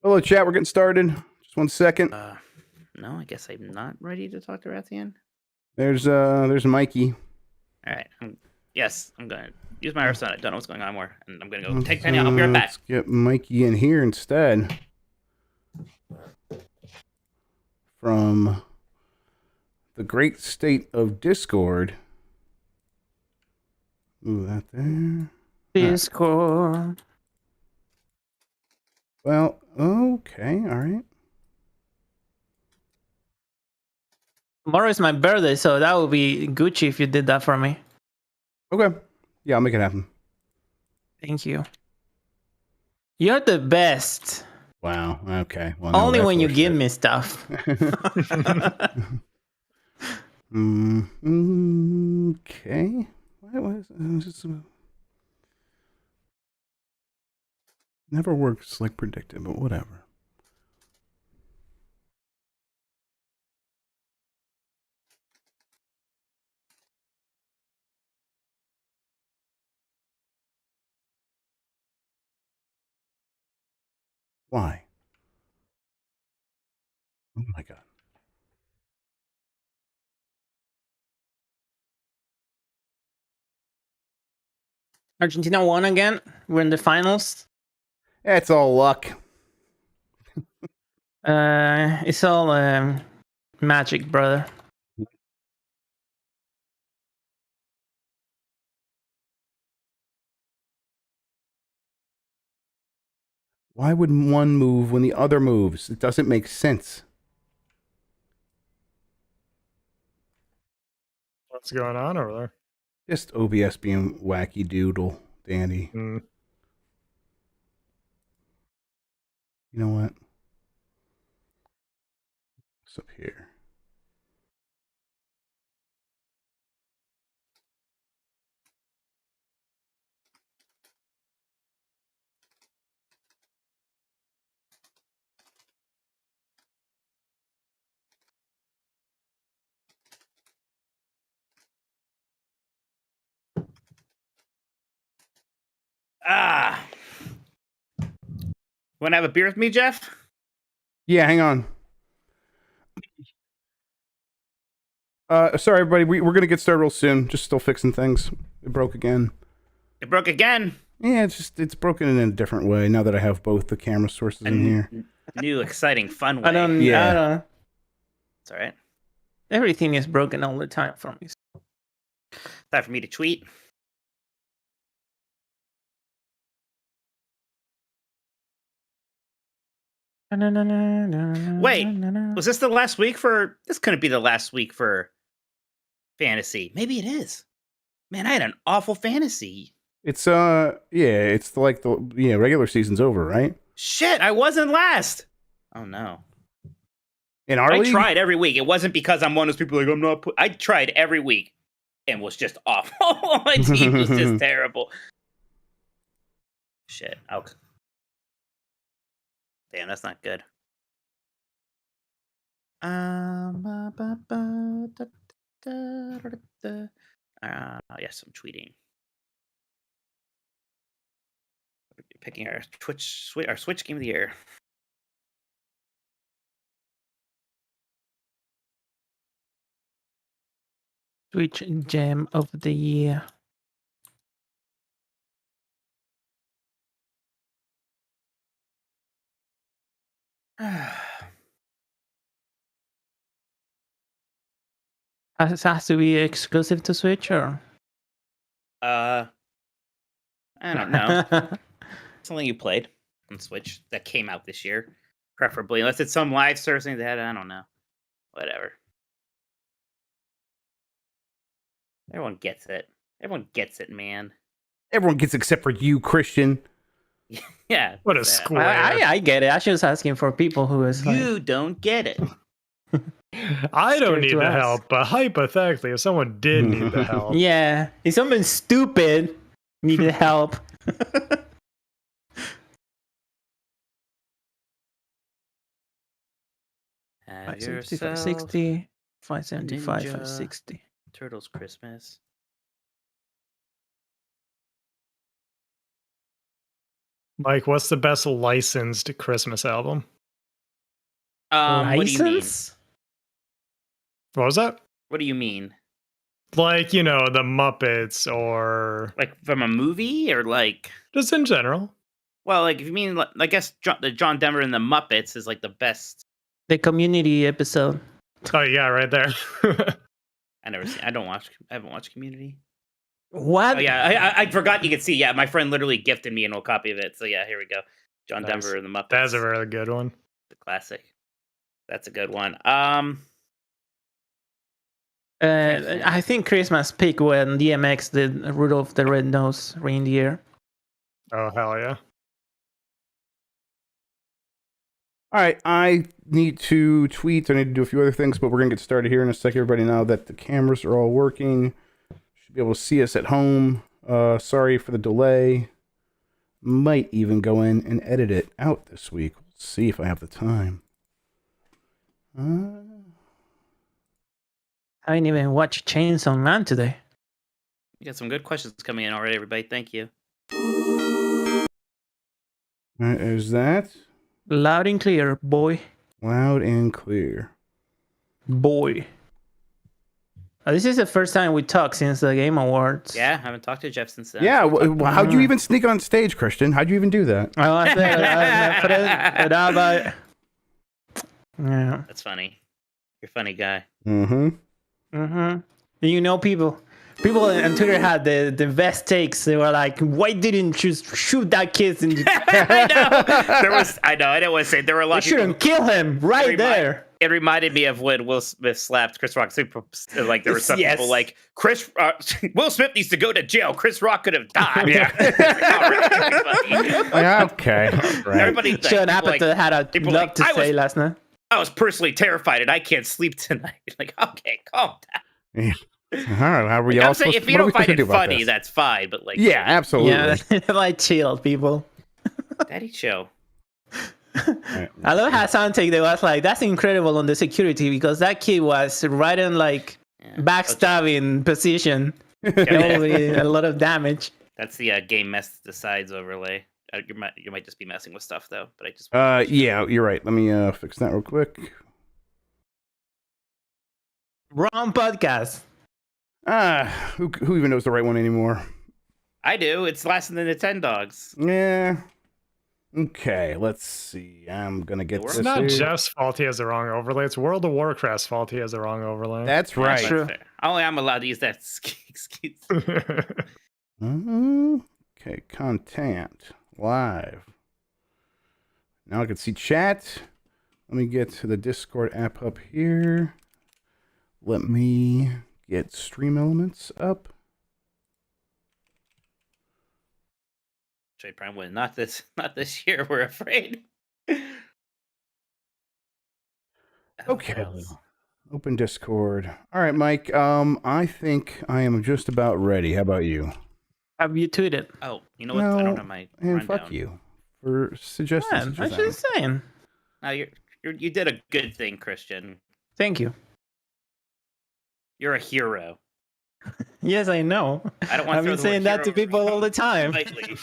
Hello, chat. We're getting started. Just 1 second. No, I guess I'm not ready to talk to Rathian. There's Mikey. All right. I'm gonna use my Hearthstone. I don't know what's going on more, and I'm gonna go take Penny. I'll be right back. Let's get Mikey in here instead. From the great state of Discord. Ooh, that there. Discord. Well, okay, all right. Tomorrow is my birthday, so that would be Gucci if you did that for me. Okay. Yeah, I'll make it happen. Thank you. You're the best. Wow. Okay. Well, only when you give me stuff. Okay. Why was just never works like predicted, but whatever. Why? Oh my god. Argentina won again. We're in the finals. It's all luck. It's all magic, brother. Why would one move when the other moves? It doesn't make sense. What's going on over there? Just OBS being wacky doodle dandy. You know what? What's up here? Want to have a beer with me, Jeff? Yeah, hang on. Sorry, everybody. We're going to get started real soon. Just still fixing things. It broke again. It broke again? Yeah, it's broken in a different way now that I have both the camera sources in here. New, exciting, fun way. I don't. It's all right. Everything is broken all the time for me. Time for me to tweet. Wait, was this the last week for... This couldn't be the last week for fantasy. Maybe it is. Man, I had an awful fantasy. It's it's like the regular season's over, right? Shit, I wasn't last. Oh no. In our league? I tried every week. It wasn't because I'm one of those people like I'm not. I tried every week and was just awful. My team was just terrible. Shit. Okay. Damn, that's not good. Yes, I'm tweeting. Picking our Switch game of the year. Switch gem of the year. Has to be exclusive to Switch, or? I don't know. Something you played on Switch that came out this year, preferably, unless it's some live service thing that I don't know. Whatever. Everyone gets it. Everyone gets it, man. Everyone gets except for you, Christian. Yeah. What a square. I get it. I was asking for people who is You don't get it. I don't need the help, but hypothetically, if someone did need the help. Yeah. If someone stupid needed help. Have 60, yourself 60. 575, Ninja. 560. Turtles Christmas. Mike, what's the best licensed Christmas album? What do you mean? License? What was that? What do you mean? Like, you know, the Muppets or Like from a movie or like? just in general. Well, like if you mean, I guess the John Denver and the Muppets is like the best. The Community episode. Oh, yeah, right there. I never seen. I haven't watched Community. What? Oh yeah, I forgot you could see. Yeah, my friend literally gifted me an old copy of it. So yeah, here we go. John Nice. Denver and the Muppets. That's a really good one. The classic. That's a good one. I think Christmas peak when DMX did Rudolph the Red-Nosed Reindeer. Oh, hell yeah. All right, I need to tweet. I need to do a few other things, but we're going to get started here in a sec. Everybody, now that the cameras are all working, should be able to see us at home. Sorry for the delay. Might even go in and edit it out this week. Let's see if I have the time. I didn't even watch Chainsaw Man today. You got some good questions coming in already, everybody. Thank you. There's that. Loud and clear, boy. Loud and clear. Boy. This is the first time we talk since the Game Awards. Yeah, I haven't talked to Jeff since then. Yeah, how'd you even sneak on stage, Christian? How'd you even do that? Oh, I said, yeah. That's funny. You're a funny guy. You know, people on Twitter had the best takes. They were like, "Why didn't you shoot that kid?" I know. I didn't want to say there were a lot. You shouldn't kill him right there. It reminded me of when Will Smith slapped Chris Rock. Like there were some people like Will Smith needs to go to jail. Chris Rock could have died. Yeah. Okay. Right. Everybody. Sean Apatow had a lot to say last night. I was personally terrified and I can't sleep tonight. Like, okay, calm down. Yeah. All right. How are you all supposed if to, you don't find it do about funny, this? that's fine. But like, Yeah, absolutely. Yeah, like chill, people. Daddy show. Right. I love how Santek they was like, that's incredible on the security because that kid was right in like backstabbing position. Probably a lot of damage. That's the game mess decides overlay. You might just be messing with stuff though. But I just Yeah, you're right. Let me fix that real quick. Wrong podcast. Who even knows the right one anymore? I do. It's last in the Nintendogs. Yeah. Okay, let's see. I'm gonna get It's this. It's not here. Jeff's fault he has the wrong overlay. It's World of Warcraft's fault he has the wrong overlay. That's right. That's fair. Only I'm allowed to use that excuse. Okay, content live. Now I can see chat. Let me get to the Discord app up here. Let me get Stream Elements up. Trade Prime win. Not this year, we're afraid. Okay. Open Discord. All right, Mike. I think I am just about ready. How about you? Have you tweeted? Oh, you know what? I don't have my And rundown. fuck you for suggesting Man, such I a was thing. just saying. No, you did a good thing, Christian. Thank you. You're a hero. Yes, I know. I don't want I've to been throw the saying word that to hero people all the time. lightly,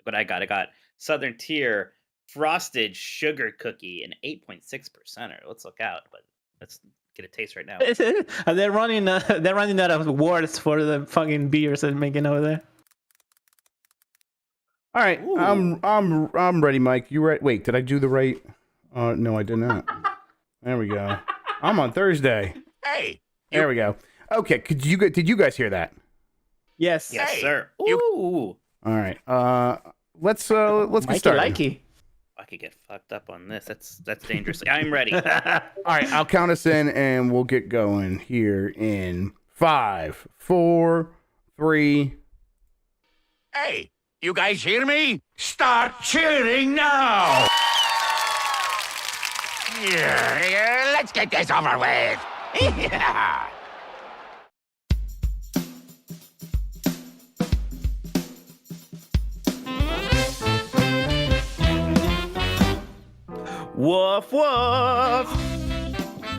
but I got Southern Tier Frosted Sugar Cookie, an 8.6%er. Let's look out, but let's get a taste right now. They're running out of words for the fucking beers they're making over there. All right, Ooh. I'm ready, Mike. You ready? Wait, did I do the right? No, I did not. There we go. I'm on Thursday. Hey, There we go. Okay, did you guys hear that? Yes. Yes, Hey, sir. you- Ooh. All right. Let's get Mikey started. likey. I could get fucked up on this. That's dangerous. I'm ready. All right, I'll count us in and we'll get going here in 5, 4, 3. hey, you guys hear me? Start cheering now! Yeah, let's get this over with. Yeah. Woof woof!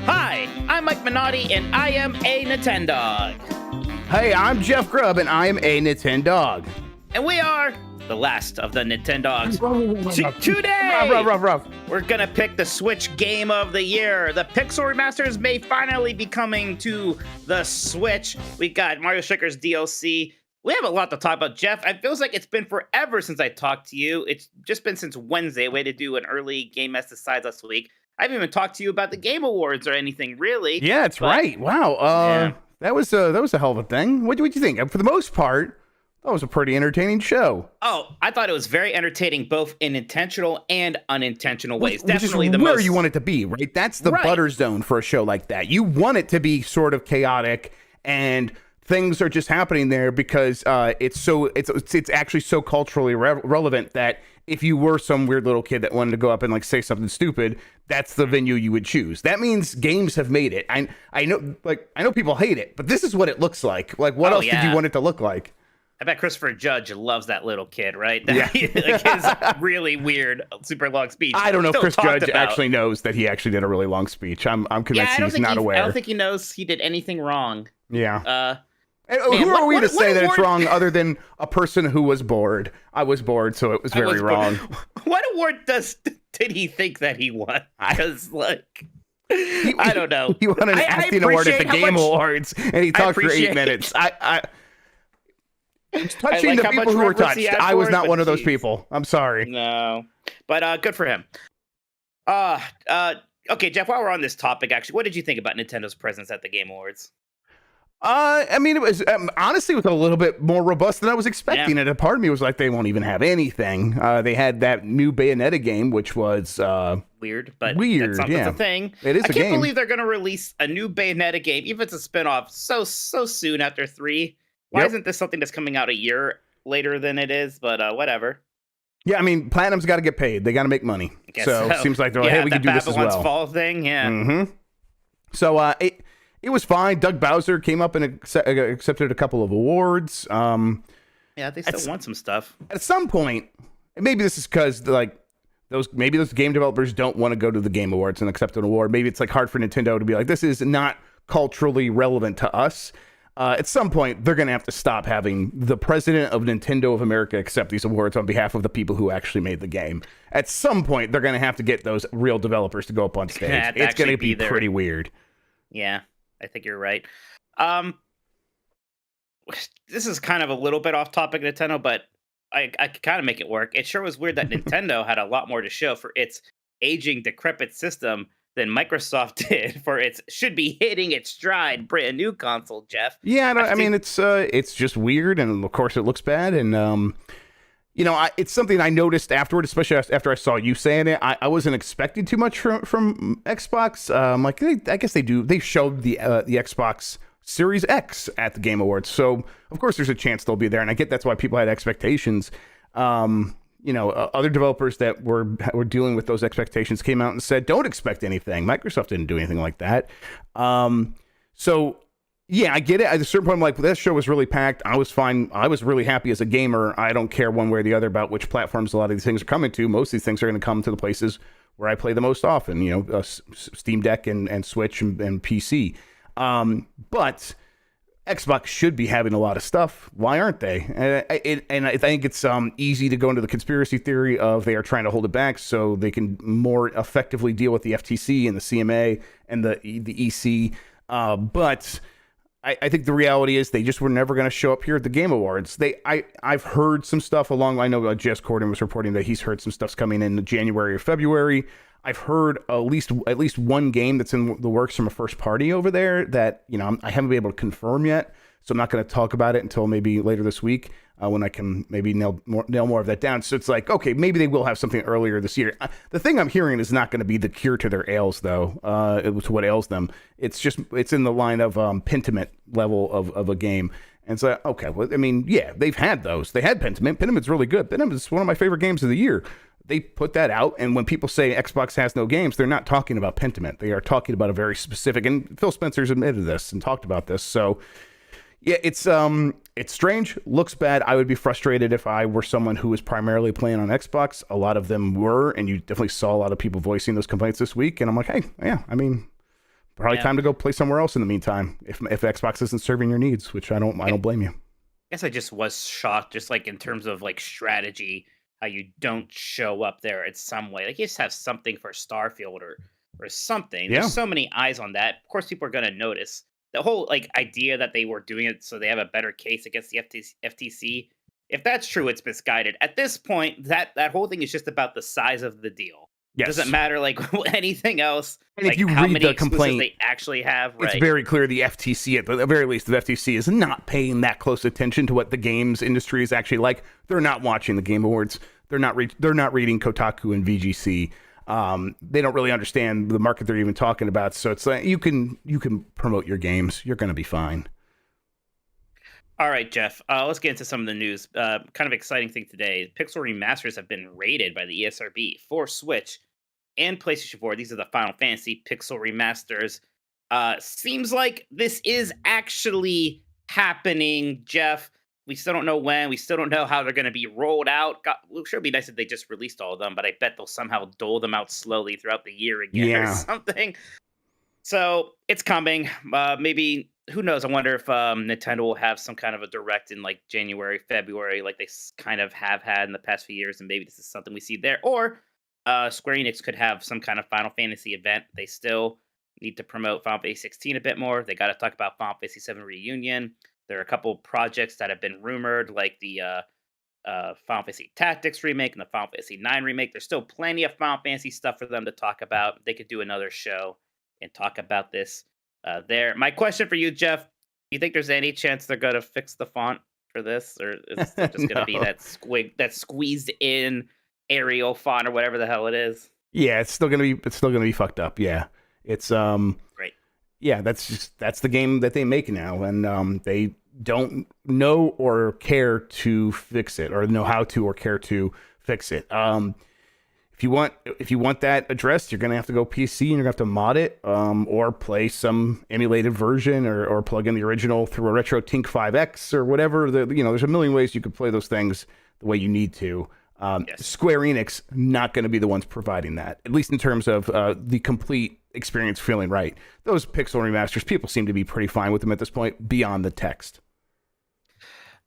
Hi, I'm Mike Minotti, and I am a Nintendog. Hey, I'm Jeff Grubb, and I'm a Nintendog. And we are the last of the Nintendogs. Today, Rough. we're gonna pick the Switch Game of the Year. The Pixel Remasters may finally be coming to the Switch. We got Mario Strikers DLC. We have a lot to talk about, Jeff. It feels like it's been forever since I talked to you. It's just been since Wednesday. We had to do an early Game S Decides last week. I haven't even talked to you about the Game Awards or anything, really. Yeah, that's right. Wow. Yeah. That was a hell of a thing. What do you think? For the most part, that was a pretty entertaining show. Oh, I thought it was very entertaining, both in intentional and unintentional ways. Which Definitely is the where most you want it to be, right? That's the Right. butter zone for a show like that. You want it to be sort of chaotic, and things are just happening there because it's actually so culturally relevant that if you were some weird little kid that wanted to go up and like say something stupid, that's the venue you would choose. That means games have made it. I know people hate it, but this is what it looks like. Like, what else did you want it to look like? I bet Christopher Judge loves that little kid, right? Yeah. Like his really weird, super long speech. I don't know if Still Chris talked Judge about. actually knows that he actually did a really long speech. I'm convinced he's not aware. I don't think he knows he did anything wrong. Yeah. Man, who are we to say that it's award- wrong other than a person who was bored? I was bored, so it was very wrong. What award did he think that he won? Because, like, I don't know. He won an acting award at the Game Awards, and he talked for 8 minutes. It's touching the people who were touched. I was not one of those people. I'm sorry. No, but good for him. Okay, Jeff. While we're on this topic, actually, what did you think about Nintendo's presence at the Game Awards? I mean, it was honestly, it was a little bit more robust than I was expecting. Yeah. And a part of me was like, they won't even have anything. They had that new Bayonetta game, which was weird, but weird. That's a thing. It is I a game. can't believe they're going to release a new Bayonetta game, even if it's a spinoff, so soon after 3. Why isn't this something that's coming out a year later than it is? But whatever. Yeah, I mean, Platinum's got to get paid. They got to make money. So it seems like they're like, hey, we can do this as well. Babylon's Fall thing, yeah. Mm-hmm. So it was fine. Doug Bowser came up and accepted a couple of awards. Yeah, they still want some stuff. At some point, maybe this is because those game developers don't want to go to the Game Awards and accept an award. Maybe it's like hard for Nintendo to be like, this is not culturally relevant to us. At some point, they're going to have to stop having the president of Nintendo of America accept these awards on behalf of the people who actually made the game. At some point, they're going to have to get those real developers to go up on stage. It's going to be pretty weird. Yeah, I think you're right. This is kind of a little bit off topic, Nintendo, but I could kind of make it work. It sure was weird that Nintendo had a lot more to show for its aging, decrepit system than Microsoft did for its should be hitting its stride brand new console, Jeff. Yeah, I mean, it's just weird, and of course it looks bad, and it's something I noticed afterward, especially after I saw you saying it. I wasn't expecting too much from Xbox. I guess they do. They showed the Xbox Series X at the Game Awards, so of course there's a chance they'll be there, and I get that's why people had expectations. Other developers that were dealing with those expectations came out and said, don't expect anything. Microsoft didn't do anything like that. So yeah, I get it. At a certain point, I'm like, well, that show was really packed. I was fine. I was really happy as a gamer. I don't care one way or the other about which platforms a lot of these things are coming to. Most of these things are going to come to the places where I play the most often, Steam Deck and Switch and PC. But Xbox should be having a lot of stuff. Why aren't they? And I think it's easy to go into the conspiracy theory of they are trying to hold it back so they can more effectively deal with the FTC and the CMA and the EC. But I think the reality is they just were never going to show up here at the Game Awards. I've heard some stuff along. I know Jess Corden was reporting that he's heard some stuff's coming in January or February. I've heard at least one game that's in the works from a first party over there that I haven't been able to confirm yet. So I'm not going to talk about it until maybe later this week when I can maybe nail more of that down. So it's like, okay, maybe they will have something earlier this year. The thing I'm hearing is not going to be the cure to their ails, though. It was what ails them. It's in the line of Pentiment level of a game. And so, okay, well, I mean, yeah, they've had those. They had Pentiment. Pentiment's really good. Pentiment is one of my favorite games of the year. They put that out, and when people say Xbox has no games, they're not talking about Pentiment. They are talking about a very specific, and Phil Spencer's admitted this and talked about this. So, yeah, it's It's strange, looks bad. I would be frustrated if I were someone who was primarily playing on Xbox. A lot of them were, and you definitely saw a lot of people voicing those complaints this week. And I'm like, hey, yeah, I mean, probably time to go play somewhere else in the meantime. If Xbox isn't serving your needs, which I don't blame you. I guess I just was shocked, just like in terms of like strategy, how you don't show up there in some way. Like you just have something for Starfield or something. Yeah. There's so many eyes on that. Of course, people are gonna notice. The whole like idea that they were doing it so they have a better case against the FTC. If that's true, it's misguided. At this point, that whole thing is just about the size of the deal. Yes. It doesn't matter like anything else. And like, if you how read many the complaint, they actually have, right? It's very clear the FTC, at the very least, the FTC is not paying that close attention to what the games industry is actually like. They're not watching the Game Awards. They're not reading Kotaku and VGC. They don't really understand the market they're even talking about. So it's like you can promote your games. You're going to be fine. All right, Jeff. Let's get into some of the news. Kind of exciting thing today. Pixel Remasters have been rated by the ESRB for Switch and PlayStation 4. These are the Final Fantasy Pixel Remasters. Seems like this is actually happening, Jeff. We still don't know when. We still don't know how they're going to be rolled out. It sure be nice if they just released all of them, but I bet they'll somehow dole them out slowly throughout the year again or something. So it's coming. Maybe, who knows? I wonder if Nintendo will have some kind of a direct in like January, February, like they kind of have had in the past few years, and maybe this is something we see there. Or Square Enix could have some kind of Final Fantasy event. They still need to promote Final Fantasy 16 a bit more. They got to talk about Final Fantasy 7 Reunion. There are a couple projects that have been rumored, like the Final Fantasy Tactics remake and the Final Fantasy 9 remake. There's still plenty of Final Fantasy stuff for them to talk about. They could do another show and talk about this there. My question for you, Jeff, do you think there's any chance they're going to fix the font for this? Or is it still just going to be that squeezed in Arial font or whatever the hell it is? Yeah, it's still going to be fucked up. Yeah. It's Right. Yeah, that's the game that they make now, and they don't know or care to fix it, or know how to or care to fix it. If you want that addressed, you're gonna have to go PC and you're gonna have to mod it, or play some emulated version, or plug in the original through a RetroTink 5X or whatever. There's a million ways you could play those things the way you need to. Yes. Square Enix not going to be the ones providing that, at least in terms of the complete experience feeling right. Those Pixel Remasters, people seem to be pretty fine with them at this point, beyond the text.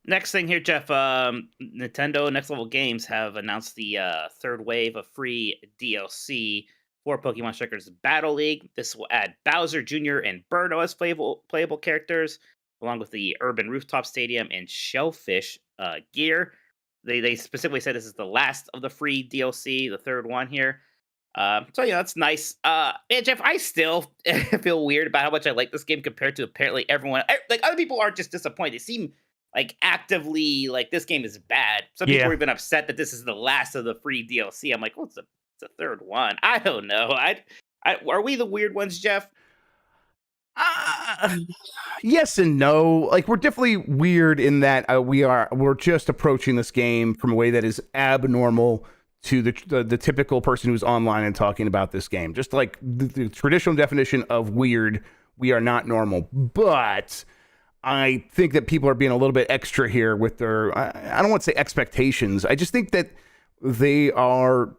Next thing here, Jeff, Nintendo Next Level Games have announced the third wave of free DLC for Pokemon Strikers Battle League. This will add Bowser Jr. and Birdo as playable characters, along with the Urban Rooftop Stadium and Shellfish gear. They specifically said this is the last of the free DLC, the third one here. So, that's nice. Yeah, Jeff, I still feel weird about how much I like this game compared to apparently everyone. Like, other people aren't just disappointed. They seem like actively like this game is bad. Some people are even upset that this is the last of the free DLC. I'm like, well, it's the third one. I don't know. Are we the weird ones, Jeff? Yes and no. Like, we're definitely weird in that we're just approaching this game from a way that is abnormal to the typical person who's online and talking about this game. Just like the traditional definition of weird, we are not normal. But I think that people are being a little bit extra here with their, I don't want to say expectations. I just think that they are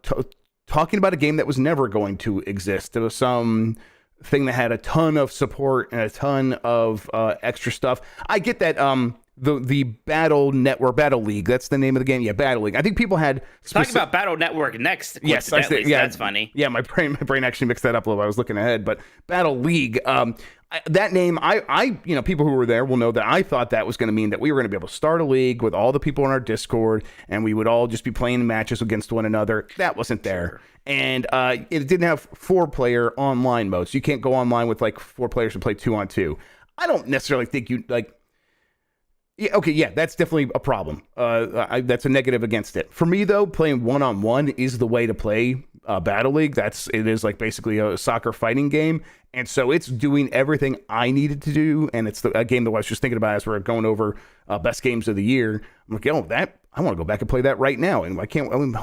talking about a game that was never going to exist. There was some thing that had a ton of support and a ton of extra stuff. I get that the Battle Network, Battle League, that's the name of the game. Yeah, Battle League. I think people had talking about Battle Network next. Yes, so that's funny. Yeah, my brain actually mixed that up a little. I was looking ahead, but Battle League. That name, I people who were there will know that I thought that was going to mean that we were going to be able to start a league with all the people in our Discord, and we would all just be playing matches against one another. That wasn't there. Sure. And it didn't have 4-player online mode, so you can't go online with like 4 players and play 2-on-2. I don't necessarily think you like. Yeah, okay, yeah, that's definitely a problem. That's a negative against it. For me, though, playing 1-on-1 is the way to play Battle League. It is like basically a soccer fighting game. And so it's doing everything I needed to do. And it's a game that I was just thinking about as we're going over best games of the year. I'm like, I want to go back and play that right now. And I'm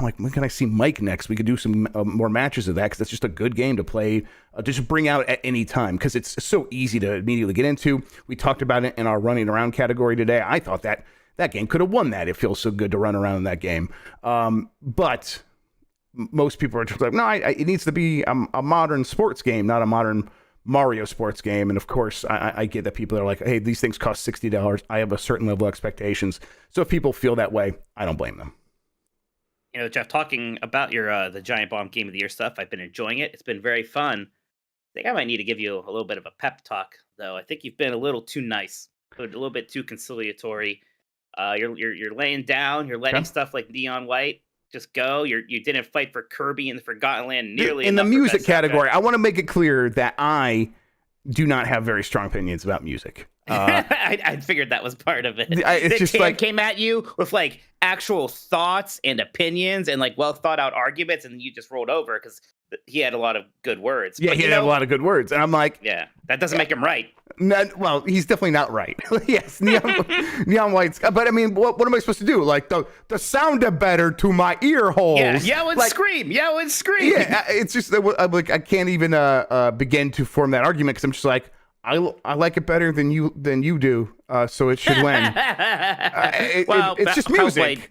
like, when can I see Mike next? We could do some more matches of that because that's just a good game to play, just bring out at any time because it's so easy to immediately get into. We talked about it in our running around category today. I thought that game could have won that. It feels so good to run around in that game. But most people are just like, no, it needs to be a modern sports game, not a modern Mario sports game. And of course, I get that people are like, hey, these things cost $60. I have a certain level of expectations. So if people feel that way, I don't blame them. You know, Jeff, talking about your the Giant Bomb Game of the Year stuff, I've been enjoying it. It's been very fun. I think I might need to give you a little bit of a pep talk, though. I think you've been a little too nice, a little bit too conciliatory. You're laying down. You're letting stuff like Neon White just go. You didn't fight for Kirby in the Forgotten Land nearly in the enough for music Best category. Soundtrack. I want to make it clear that I do not have very strong opinions about music. I figured that was part of it. It's just Tam like came at you with like actual thoughts and opinions and like well thought out arguments, and you just rolled over because he had a lot of good words. Yeah, but, he had a lot of good words, and I'm like, yeah, that doesn't make him right. well, he's definitely not right. Yes, Neon White's. But I mean, what am I supposed to do? Like the sounded better to my ear holes. Yeah, yell and scream. Yeah, it's just I can't even begin to form that argument because I'm just like I like it better than you do. So it should win. It's just music.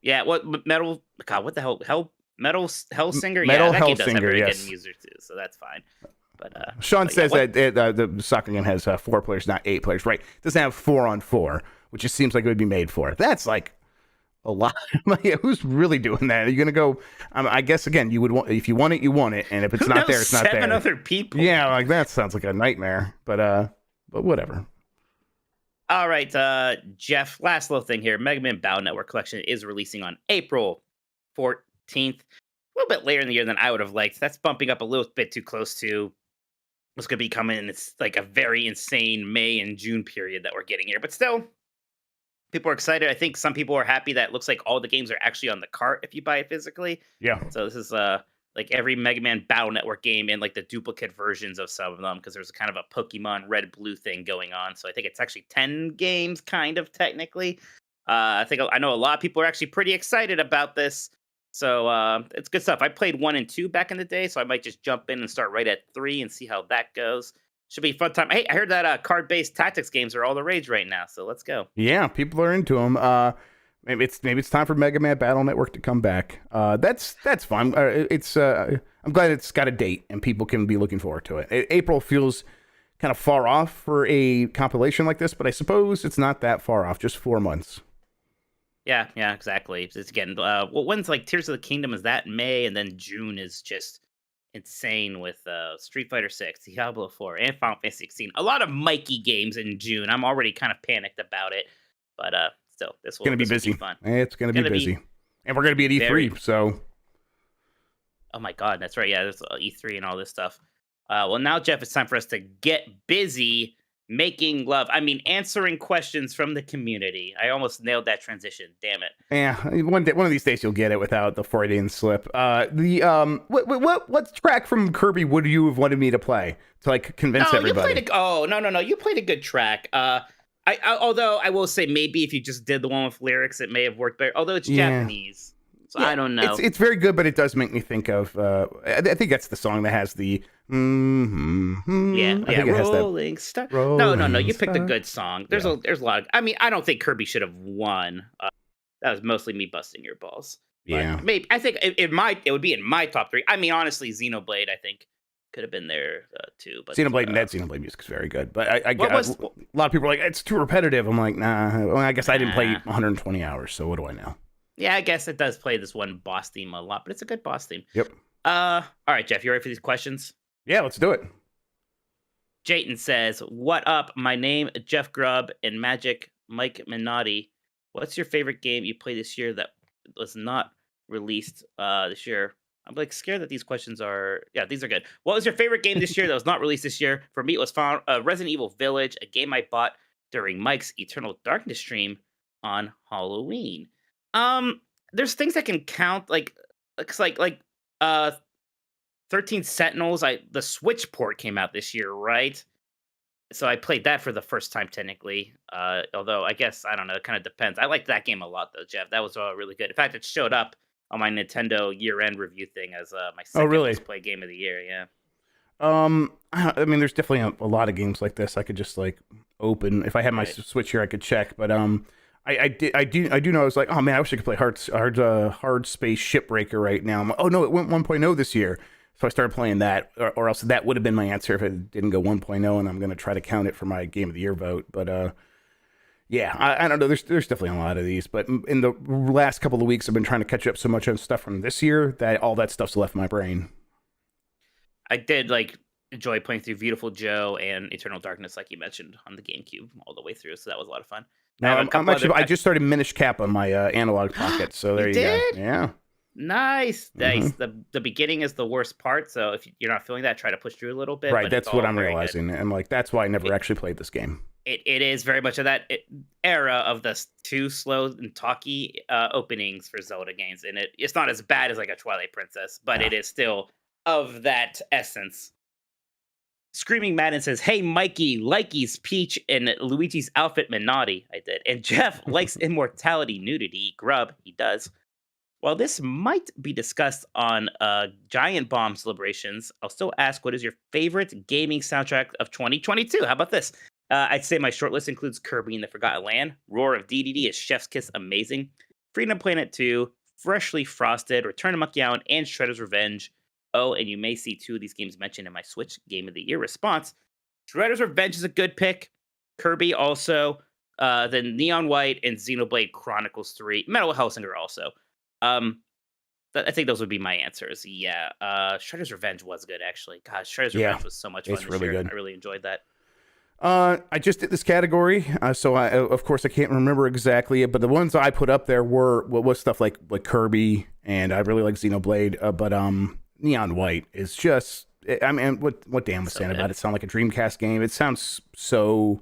Yeah, what metal? God, what the hell? Metal Hellsinger. Metal yeah, that game does have Hellsinger, very yes. good music too, so that's fine. But Sean says that the soccer game has 4 players, not 8 players. Right? It doesn't have 4-on-4, which just seems like it would be made for. That's like a lot. Who's really doing that? Are you gonna go? I guess again, you would want if you want it, you want it, and if it's not there, it's not there. 7 other people. Yeah, like that sounds like a nightmare. But whatever. All right, Jeff. Last little thing here. Mega Man Battle Network Collection is releasing on April 14th. A little bit later in the year than I would have liked. That's bumping up a little bit too close to what's going to be coming. It's like a very insane May and June period that we're getting here. But still, people are excited. I think some people are happy that it looks like all the games are actually on the cart if you buy it physically. Yeah. So this is like every Mega Man Battle Network game and like the duplicate versions of some of them because there's kind of a Pokemon Red Blue thing going on. So I think it's actually 10 games kind of technically. I know a lot of people are actually pretty excited about this. So it's good stuff. I played 1 and 2 back in the day, so I might just jump in and start right at 3 and see how that goes. Should be a fun time. Hey, I heard that card-based tactics games are all the rage right now, so let's go. Yeah, people are into them. Maybe it's time for Mega Man Battle Network to come back. That's fun. I'm glad it's got a date and people can be looking forward to it. April feels kind of far off for a compilation like this, but I suppose it's not that far off. Just 4 months. Yeah, exactly. It's again, when's like Tears of the Kingdom is that May, and then June is just insane with Street Fighter 6, Diablo 4, and Final Fantasy 16. A lot of Mikey games in June. I'm already kind of panicked about it, but still, this will be busy. Fun. It's gonna be busy, and we're gonna be at E3. So, oh my God, that's right. Yeah, there's E3 and all this stuff. Well, now Jeff, it's time for us to get busy. Making love. I mean, answering questions from the community. I almost nailed that transition. Damn it. Yeah, one of these days you'll get it without the Freudian slip. What track from Kirby would you have wanted me to play to like convince everybody? No. You played a good track. Although I will say maybe if you just did the one with lyrics, it may have worked better. Although it's Japanese, so I don't know. It's very good, but it does make me think of. I think that's the song that has the. Rolling Star. No. You picked a good song. There's a lot of. I mean, I don't think Kirby should have won. That was mostly me busting your balls. But maybe I think it would be in my top 3. I mean, honestly, Xenoblade I think could have been there too. But Xenoblade and that Xenoblade music is very good. But a lot of people are like, it's too repetitive. I'm like, nah. Well, I guess I didn't play 120 hours, so what do I know? Yeah, I guess it does play this one boss theme a lot, but it's a good boss theme. Yep. All right, Jeff, you ready for these questions? Yeah, let's do it. Jayton says, "What up? My name Jeff Grubb and Magic Mike Minotti. What's your favorite game you played this year that was not released this year?" I'm like scared that these questions are. Yeah, these are good. What was your favorite game this year that was not released this year? For me, it was Resident Evil Village, a game I bought during Mike's Eternal Darkness stream on Halloween. There's things that can count like Uh, 13 Sentinels. The Switch port came out this year, right? So I played that for the first time technically. Although I guess I don't know. It kind of depends. I liked that game a lot though, Jeff. That was really good. In fact, it showed up on my Nintendo year-end review thing as my second most played game of the year. Yeah. I mean, there's definitely a lot of games like this. I could just like open if I had my Switch here, I could check. But I do know. I was like, oh man, I wish I could play Hard Space Shipbreaker right now. I'm like, oh no, it went 1.0 this year. So I started playing that, or else that would have been my answer if it didn't go 1.0, and I'm going to try to count it for my Game of the Year vote. But yeah, I don't know. There's definitely a lot of these, but in the last couple of weeks, I've been trying to catch up so much on stuff from this year that all that stuff's left my brain. I did enjoy playing through Beautiful Joe and Eternal Darkness, like you mentioned, on the GameCube all the way through. So that was a lot of fun. Now I just started Minish Cap on my Analog Pocket. So there you go. Yeah. Nice. The beginning is the worst part, so if you're not feeling that, try to push through a little bit. Right, that's what I'm realizing, and that's why I never actually played this game. It is very much of that era of the too slow and talky openings for Zelda games, and it's not as bad as like a Twilight Princess, but it is still of that essence. Screaming Madden says, "Hey Mikey, Likey's Peach and Luigi's outfit Minotti." I did, and Jeff likes immortality nudity. Grubb, he does. While this might be discussed on Giant Bomb celebrations, I'll still ask, what is your favorite gaming soundtrack of 2022? How about this? I'd say my shortlist includes Kirby and the Forgotten Land, Roar of DDD is Chef's Kiss amazing, Freedom Planet 2, Freshly Frosted, Return to Monkey Island, and Shredder's Revenge. Oh, and you may see 2 of these games mentioned in my Switch Game of the Year response. Shredder's Revenge is a good pick. Kirby also. Then Neon White and Xenoblade Chronicles 3. Metal Hellsinger also. I think those would be my answers. Yeah. Shredder's Revenge was good, actually. Gosh, Shredder's Revenge was so much fun this year. Good. I really enjoyed that. I just did this category, so of course I can't remember exactly, but the ones I put up there was stuff like Kirby, and I really like Xenoblade. But Neon White is just, I mean, what Dan was saying about it sounded like a Dreamcast game. It sounds so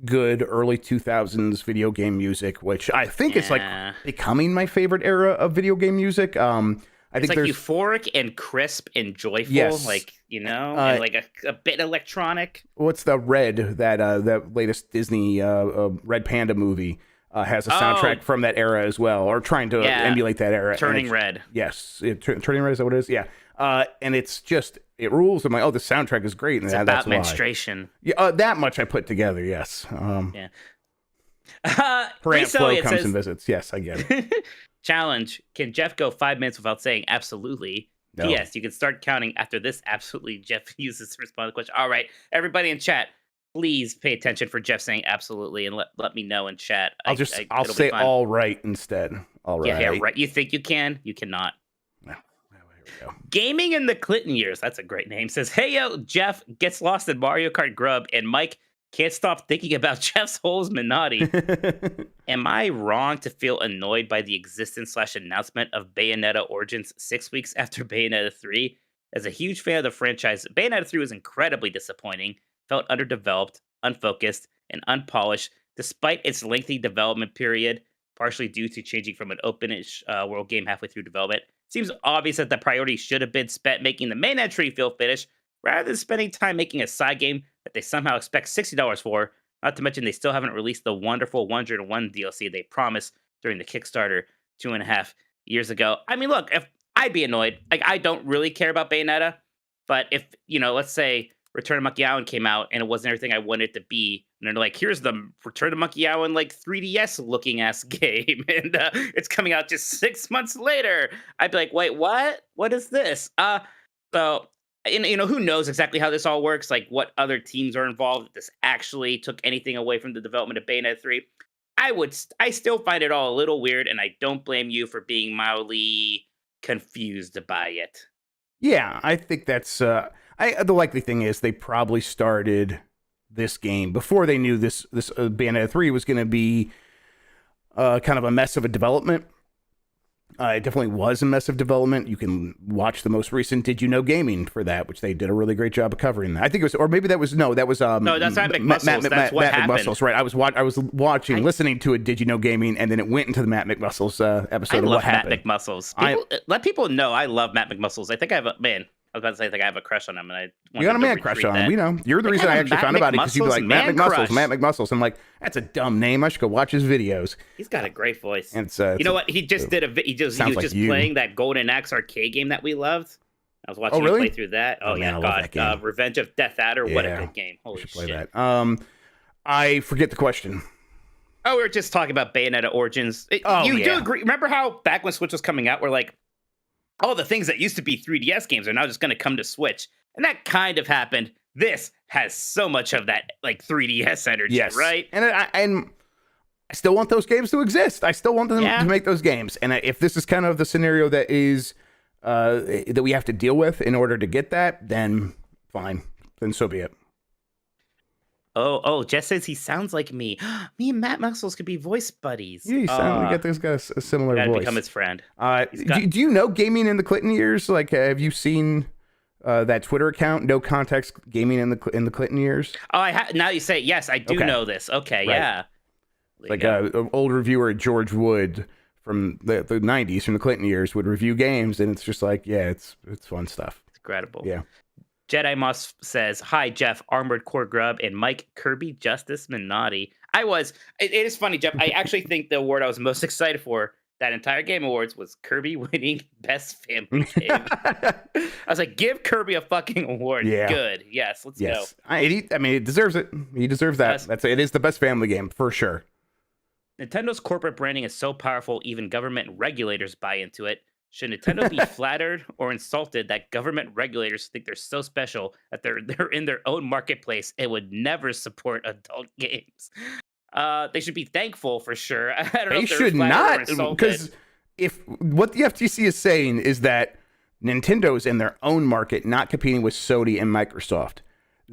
good, early 2000s video game music, which I think is like becoming my favorite era of video game music. I think it's euphoric and crisp and joyful, and like a bit electronic. What's the Red, that latest Disney Red Panda movie has a soundtrack from that era as well, or trying to emulate that era. Turning Red. Yes, Turning Red, is that what it is? Yeah. And it's just, it rules. I'm like, oh, the soundtrack is great. And it's about menstruation. Yeah, that much I put together, yes. Yeah. Her Aunt Flo comes and visits. Yes, I get it. Challenge. Can Jeff go 5 minutes without saying absolutely? No. Yes, you can start counting after this. Absolutely, Jeff uses to respond to the question. All right, everybody in chat, please pay attention for Jeff saying absolutely, and let me know in chat. I'll say all right instead. All right. Yeah, right. You think you can? You cannot. No. Go. Gaming in the Clinton years. That's a great name. Says, hey, yo, Jeff gets lost in Mario Kart Grubb, and Mike can't stop thinking about Jeff's holes Minotti. Am I wrong to feel annoyed by the existence/announcement of Bayonetta Origins 6 weeks after Bayonetta 3? As a huge fan of the franchise, Bayonetta 3 was incredibly disappointing, felt underdeveloped, unfocused, and unpolished, despite its lengthy development period, partially due to changing from an open-ish world game halfway through development. Seems obvious that the priority should have been spent making the main entry feel finished, rather than spending time making a side game that they somehow expect $60 for, not to mention they still haven't released the wonderful 101 DLC they promised during the Kickstarter 2.5 years ago. I mean, look, if I'd be annoyed, like, I don't really care about Bayonetta, but if, let's say Return to Monkey Island came out and it wasn't everything I wanted it to be, and they're like, here's the Return to Monkey Island, 3DS looking ass game, and it's coming out just 6 months later, I'd be like, wait, what? What is this? So, who knows exactly how this all works, like what other teams are involved, if this actually took anything away from the development of Bayonetta 3. I still find it all a little weird, and I don't blame you for being mildly confused by it. Yeah, I think that's, the likely thing is they probably started this game before they knew this Bayonetta 3 was going to be kind of a mess of a development. It definitely was a mess of development. You can watch the most recent Did You Know Gaming for that, which they did a really great job of covering that. I think it was, or maybe that was no, that's No, that's Matt McMuscles. That's what happened. McMuscles, right? I was listening to a Did You Know Gaming, and then it went into the Matt McMuscles episode. I of love what happened. Matt McMuscles. Let people know I love Matt McMuscles. I think I have a man. I was about to say I think I have a crush on him, and I you got a man crush on him. We know you're the reason I actually found about it because you'd be like Matt McMuscles. I'm like, that's a dumb name. I should go watch his videos. He's got a great voice. And you know what? He just did he was just playing that Golden Axe arcade game that we loved. I was watching him play through that. Oh yeah, man, God, Revenge of Death Adder. What a good game! Holy shit! Play that. I forget the question. Oh, we were just talking about Bayonetta Origins. You do agree? Remember how back when Switch was coming out, we're like, all the things that used to be 3DS games are now just going to come to Switch. And that kind of happened. This has so much of that like 3DS energy, right? And I still want those games to exist. I still want them to make those games. And if this is kind of the scenario that is that we have to deal with in order to get that, then fine. Then so be it. Oh, Jess says he sounds like me. Me and Matt Muscles could be voice buddies. Yeah, you sound like this guy a similar voice. Become his friend. Do you know Gaming in the Clinton Years? Like, have you seen that Twitter account, No Context Gaming in the Clinton Years? Oh, now you say it. Yes, I do know this. Okay, right. Yeah. Like an old reviewer, George Wood from the 90s, from the Clinton years, would review games, and it's just like, it's fun stuff. It's incredible. Yeah. Jedi Moss says, "Hi, Jeff, Armored Core Grubb, and Mike Kirby Justice Minotti." It is funny, Jeff. I actually think the award I was most excited for that entire Game Awards was Kirby winning Best Family Game. I was like, give Kirby a fucking award. Yeah. Good. Yes, let's go. It deserves it. He deserves that. Yes. It is the best family game, for sure. Nintendo corporate branding is so powerful, even government regulators buy into it. Should Nintendo be flattered or insulted that government regulators think they're so special that they're in their own marketplace and would never support adult games? They should be thankful for sure. I don't know if should not, because if what the FTC is saying is that Nintendo is in their own market, not competing with Sony and Microsoft.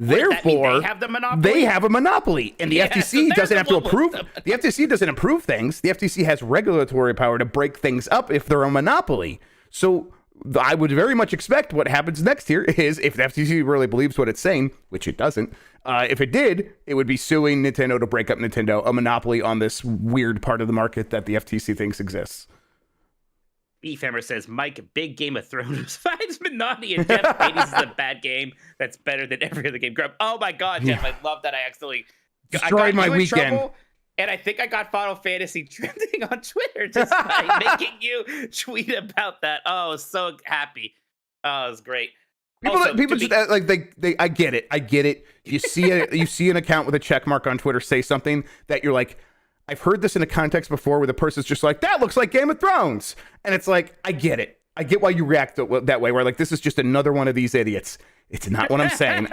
Therefore, they have the monopoly? They have a monopoly, and the FTC doesn't have to approve. The FTC doesn't approve things. The FTC has regulatory power to break things up if they're a monopoly. So I would very much expect what happens next here is, if the FTC really believes what it's saying, which it doesn't, if it did, it would be suing Nintendo to break up Nintendo, a monopoly on this weird part of the market that the FTC thinks exists. Beefhammer says, Mike, big Game of Thrones finds Minotti and Jeff Hades is a bad game that's better than every other game. Grubb. Oh my God, Jeff, I love that I accidentally destroyed my weekend. Trouble, and I think I got Final Fantasy trending on Twitter just by making you tweet about that. Oh, I was so happy. Oh, it was great. People just like they. I get it. You see an account with a check mark on Twitter say something that you're like, I've heard this in a context before where the person's just like, that looks like Game of Thrones. And it's like, I get it. I get why you react that way. Where like, this is just another one of these idiots. It's not what I'm saying.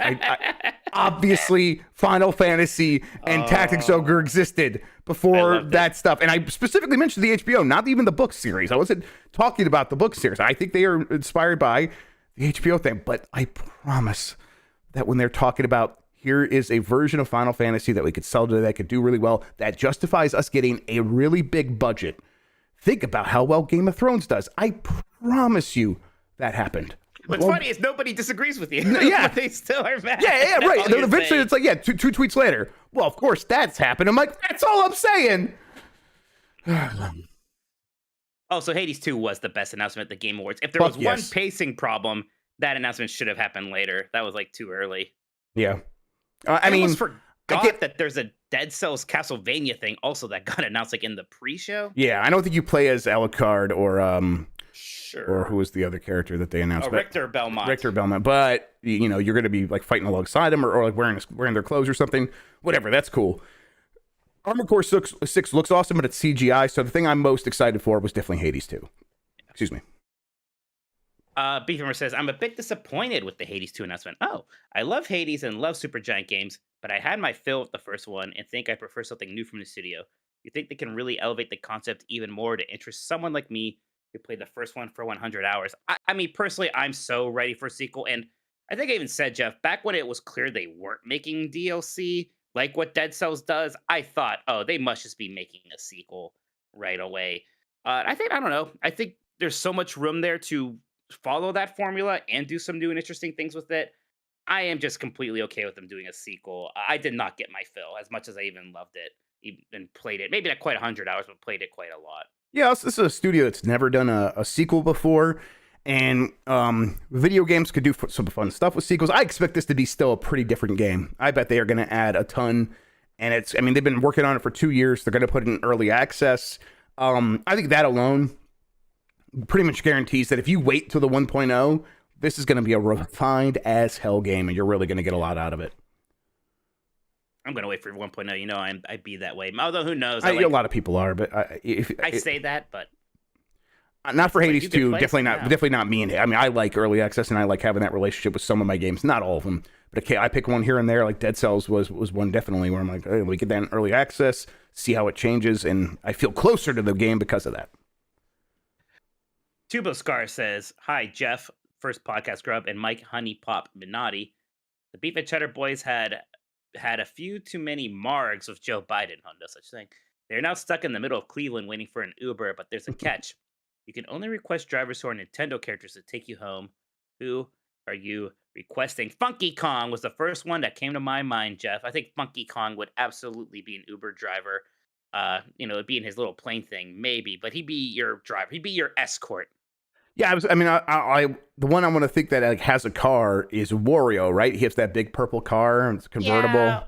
Obviously, Final Fantasy and Tactics Ogre existed before that stuff. And I specifically mentioned the HBO, not even the book series. I wasn't talking about the book series. I think they are inspired by the HBO thing. But I promise that when they're talking about, here is a version of Final Fantasy that we could sell today that could do really well, that justifies us getting a really big budget. Think about how well Game of Thrones does. I promise you that happened. What's funny is nobody disagrees with you. Yeah. But they still are mad. Yeah, right. Eventually it's like, two tweets later. Well, of course that's happened. I'm like, that's all I'm saying. Oh, so Hades 2 was the best announcement at the Game Awards. If there was one pacing problem, that announcement should have happened later. That was like too early. Yeah. I almost forgot that there's a Dead Cells Castlevania thing also that got announced like in the pre-show. Yeah, I don't think you play as Alucard or who was the other character that they announced? Richter Belmont. Richter Belmont, but you're going to be like fighting alongside him or like wearing their clothes or something. Whatever, that's cool. Armored Core 6 looks awesome, but it's CGI. So the thing I'm most excited for was definitely Hades 2. Excuse me. Beefhammer says, I'm a bit disappointed with the Hades 2 announcement. Oh, I love Hades and love Supergiant games, but I had my fill with the first one and think I prefer something new from the studio. You think they can really elevate the concept even more to interest someone like me who played the first one for 100 hours? I mean, personally, I'm so ready for a sequel. And I think I even said, Jeff, back when it was clear they weren't making DLC like what Dead Cells does, I thought, oh, they must just be making a sequel right away. I think there's so much room there to follow that formula and do some new and interesting things with it. I am just completely okay with them doing a sequel. I did not get my fill as much as I even loved it, even played it. Maybe not quite 100 hours, but played it quite a lot. Yeah, this is a studio that's never done a sequel before, and video games could do some fun stuff with sequels. I expect this to be still a pretty different game. I bet they are going to add a ton, and they've been working on it for 2 years. They're going to put it in early access. I think that alone pretty much guarantees that if you wait till the 1.0, this is going to be a refined as hell game, and you're really going to get a lot out of it. I'm going to wait for 1.0. You know, I'd be that way. Although, who knows? A lot of people are, but I say that, but not for Hades you 2. play Definitely some not. now. Definitely not me. And I mean, I like early access, and I like having that relationship with some of my games. Not all of them, but okay, I pick one here and there. Like Dead Cells was one definitely where I'm like, hey, we get that in early access, see how it changes, and I feel closer to the game because of that. Tubo Scar says, "Hi Jeff, first podcast Grubb, and Mike Honey Pop Minotti. The Beef and Cheddar Boys had a few too many margs with Joe Biden. Oh, no such thing. They're now stuck in the middle of Cleveland waiting for an Uber, but there's a catch. You can only request drivers who are Nintendo characters to take you home. Who are you requesting? Funky Kong was the first one that came to my mind, Jeff. I think Funky Kong would absolutely be an Uber driver. It'd be in his little plane thing, maybe, but he'd be your driver. He'd be your escort. Yeah, the one I want to think that like has a car is Wario, right? He has that big purple car and it's convertible. Yeah,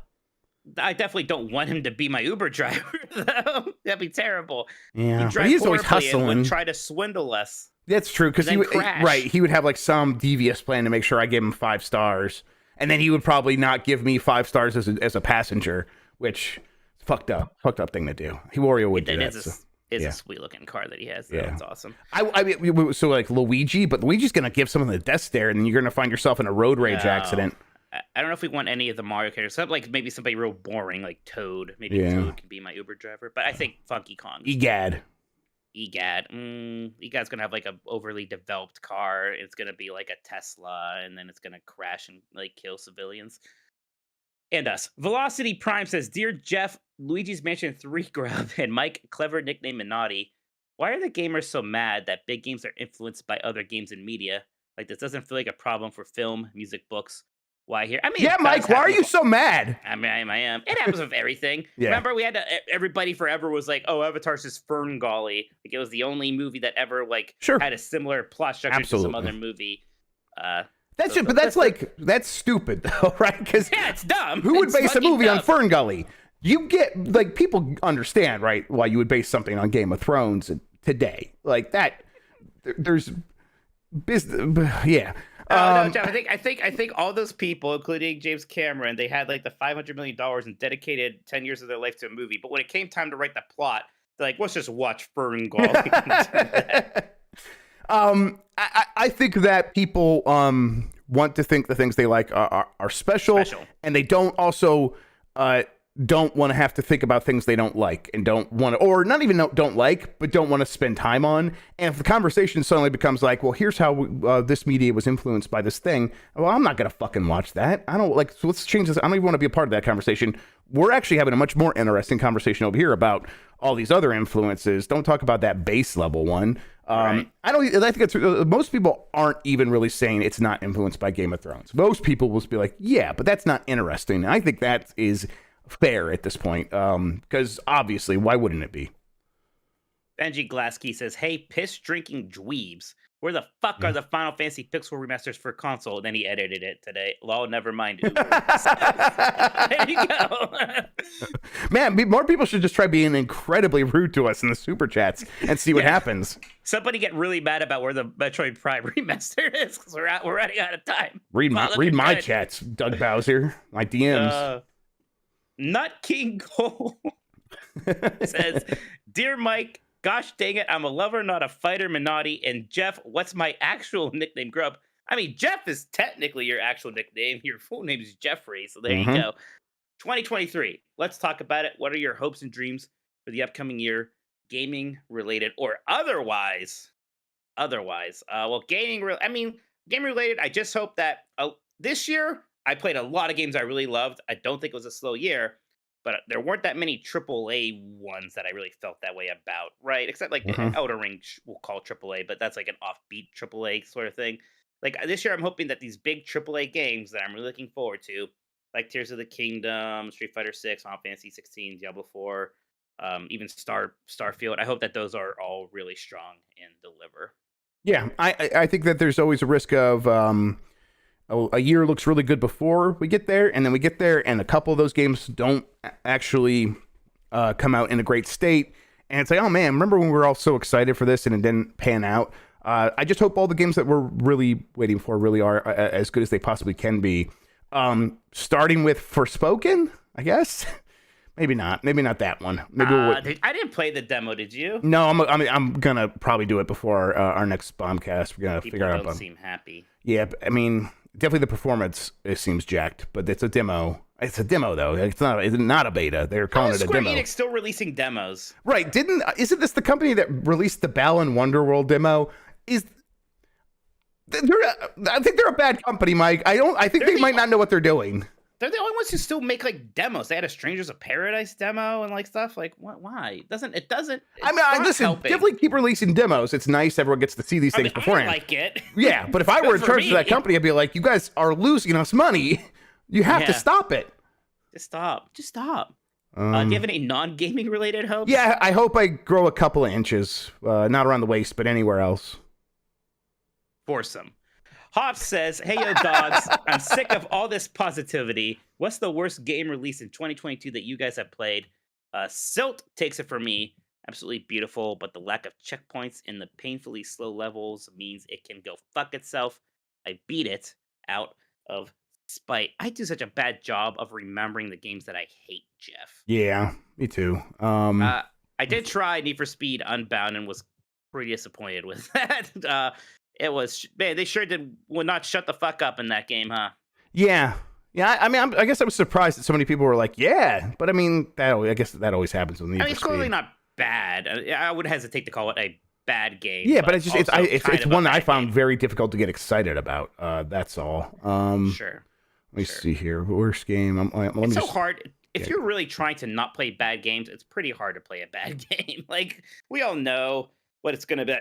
I definitely don't want him to be my Uber driver, though. That'd be terrible. Yeah, He'd drive but he's always horribly and would hustling. try to swindle us. That's true, because And then crash. he would have like some devious plan to make sure I gave him 5 stars, and then he would probably not give me 5 stars as a passenger, which is fucked up thing to do. Wario would do that. It's a sweet looking car that he has. Yeah. That's awesome. I mean, so like Luigi, but Luigi's gonna give someone the death stare, and then you're gonna find yourself in a road rage accident. I don't know if we want any of the Mario characters, except like maybe somebody real boring like Toad. Maybe Toad can be my Uber driver, but I think Funky Kong. Egad. Egad's gonna have like a overly developed car. It's gonna be like a Tesla, and then it's gonna crash and like kill civilians. And us. Velocity Prime says, "Dear Jeff, Luigi's Mansion 3 Grubb, and Mike, clever nickname Minotti. Why are the gamers so mad that big games are influenced by other games and media? Like, this doesn't feel like a problem for film, music, books. Why here? I mean, Yeah, Mike, why are you so mad? I am. It happens with everything. Yeah. Remember, we had everybody forever was like, "Oh, Avatar's just Fern Gully." Like, it was the only movie that ever had a similar plot structure to some other movie. That's stupid though, right? Because yeah, it's dumb. Who would It's base a fucking movie dumb. on Fern Gully? You get like people understand, right? Why you would base something on Game of Thrones today, like that. There's business, yeah. No, Jeff, I think all those people, including James Cameron, they had like the $500 million and dedicated 10 years of their life to a movie. But when it came time to write the plot, they're like, let's just watch Fern Gully. I think that people want to think the things they like are special, and they don't also don't want to have to think about things they don't like and don't want to, or not even don't like, but don't want to spend time on. And if the conversation suddenly becomes like, well, here's how this media was influenced by this thing. Well, I'm not going to fucking watch that. I don't like, so let's change this. I don't even want to be a part of that conversation. We're actually having a much more interesting conversation over here about all these other influences. Don't talk about that base level one. Right. I think it's most people aren't even really saying it's not influenced by Game of Thrones. Most people will just be like, yeah, but that's not interesting. And I think that is fair at this point, because obviously, why wouldn't it be? Benji Glaskey says, "Hey, piss drinking dweebs, where the fuck are the Final Fantasy Pixel Remasters for console?" Then he edited it today. Lol, never mind. There you go. Man, more people should just try being incredibly rude to us in the super chats and see what happens. Somebody get really mad about where the Metroid Prime remaster is, because we're running out of time. Read my chats, Doug Bowser, my DMs. Nut King Cole says, "Dear Mike, gosh dang it, I'm a lover, not a fighter, Minotti. And Jeff, what's my actual nickname, Grubb?" I mean, Jeff is technically your actual nickname. Your full name is Jeffrey, so there you go. 2023. Let's talk about it. What are your hopes and dreams for the upcoming year, gaming related or otherwise? Well, gaming related. I just hope that this year I played a lot of games I really loved. I don't think it was a slow year. but there weren't that many AAA ones that I really felt that way about, right? Except like Elden Ring, we'll call AAA, but that's like an offbeat AAA sort of thing. Like this year, I'm hoping that these big AAA games that I'm really looking forward to, like Tears of the Kingdom, Street Fighter 6, Final Fantasy 16, Diablo 4, even Starfield. I hope that those are all really strong and deliver. Yeah, I think that there's always a risk of a year looks really good before we get there, and then we get there, and a couple of those games don't actually come out in a great state, and it's like, oh man, remember when we were all so excited for this and it didn't pan out? I just hope all the games that we're really waiting for really are as good as they possibly can be. Starting with Forspoken, I guess. Maybe not that one. Maybe I didn't play the demo. Did you? No, I'm gonna probably do it before our next bombcast. We're gonna People figure out. Don't seem happy. Yeah, I mean, definitely the performance it seems jacked, but it's a demo. It's a demo though. It's not a beta. They're calling it a demo. Square Enix still releasing demos. Right? Isn't this the company that released the Balan Wonderworld demo? I think they're a bad company, Mike. I think they might not know what they're doing. They're the only ones who still make like demos. They had a Strangers of Paradise demo and like stuff. Like what? Why? It doesn't. I mean, listen. Definitely keep releasing demos. It's nice. Everyone gets to see these things beforehand. I like it. Yeah, but if I were in charge of that company, I'd be like, you guys are losing us money. You have to stop it. Just stop. Do you have any non-gaming related hopes? Yeah, I hope I grow a couple of inches. Not around the waist, but anywhere else. Foursome. Hobbs says, hey, yo, dogs, I'm sick of all this positivity. What's the worst game released in 2022 that you guys have played? Silt takes it for me. Absolutely beautiful, but the lack of checkpoints in the painfully slow levels means it can go fuck itself. I beat it out of spite. I do such a bad job of remembering the games that I hate, Jeff. Yeah, me too. I did try Need for Speed Unbound and was pretty disappointed with that. It was, man, they sure would not shut the fuck up in that game, huh? Yeah. I mean, I guess I was surprised that so many people were like, yeah. But I mean, I guess that always happens with Need for Speed. It's clearly not bad. I would hesitate to call it a bad game. Yeah, but it's one that I found very difficult to get excited about. That's all. Sure. Let me see here. Worst game. It's so hard. If you're really trying to not play bad games, it's pretty hard to play a bad game. Like, we all know what it's going to be.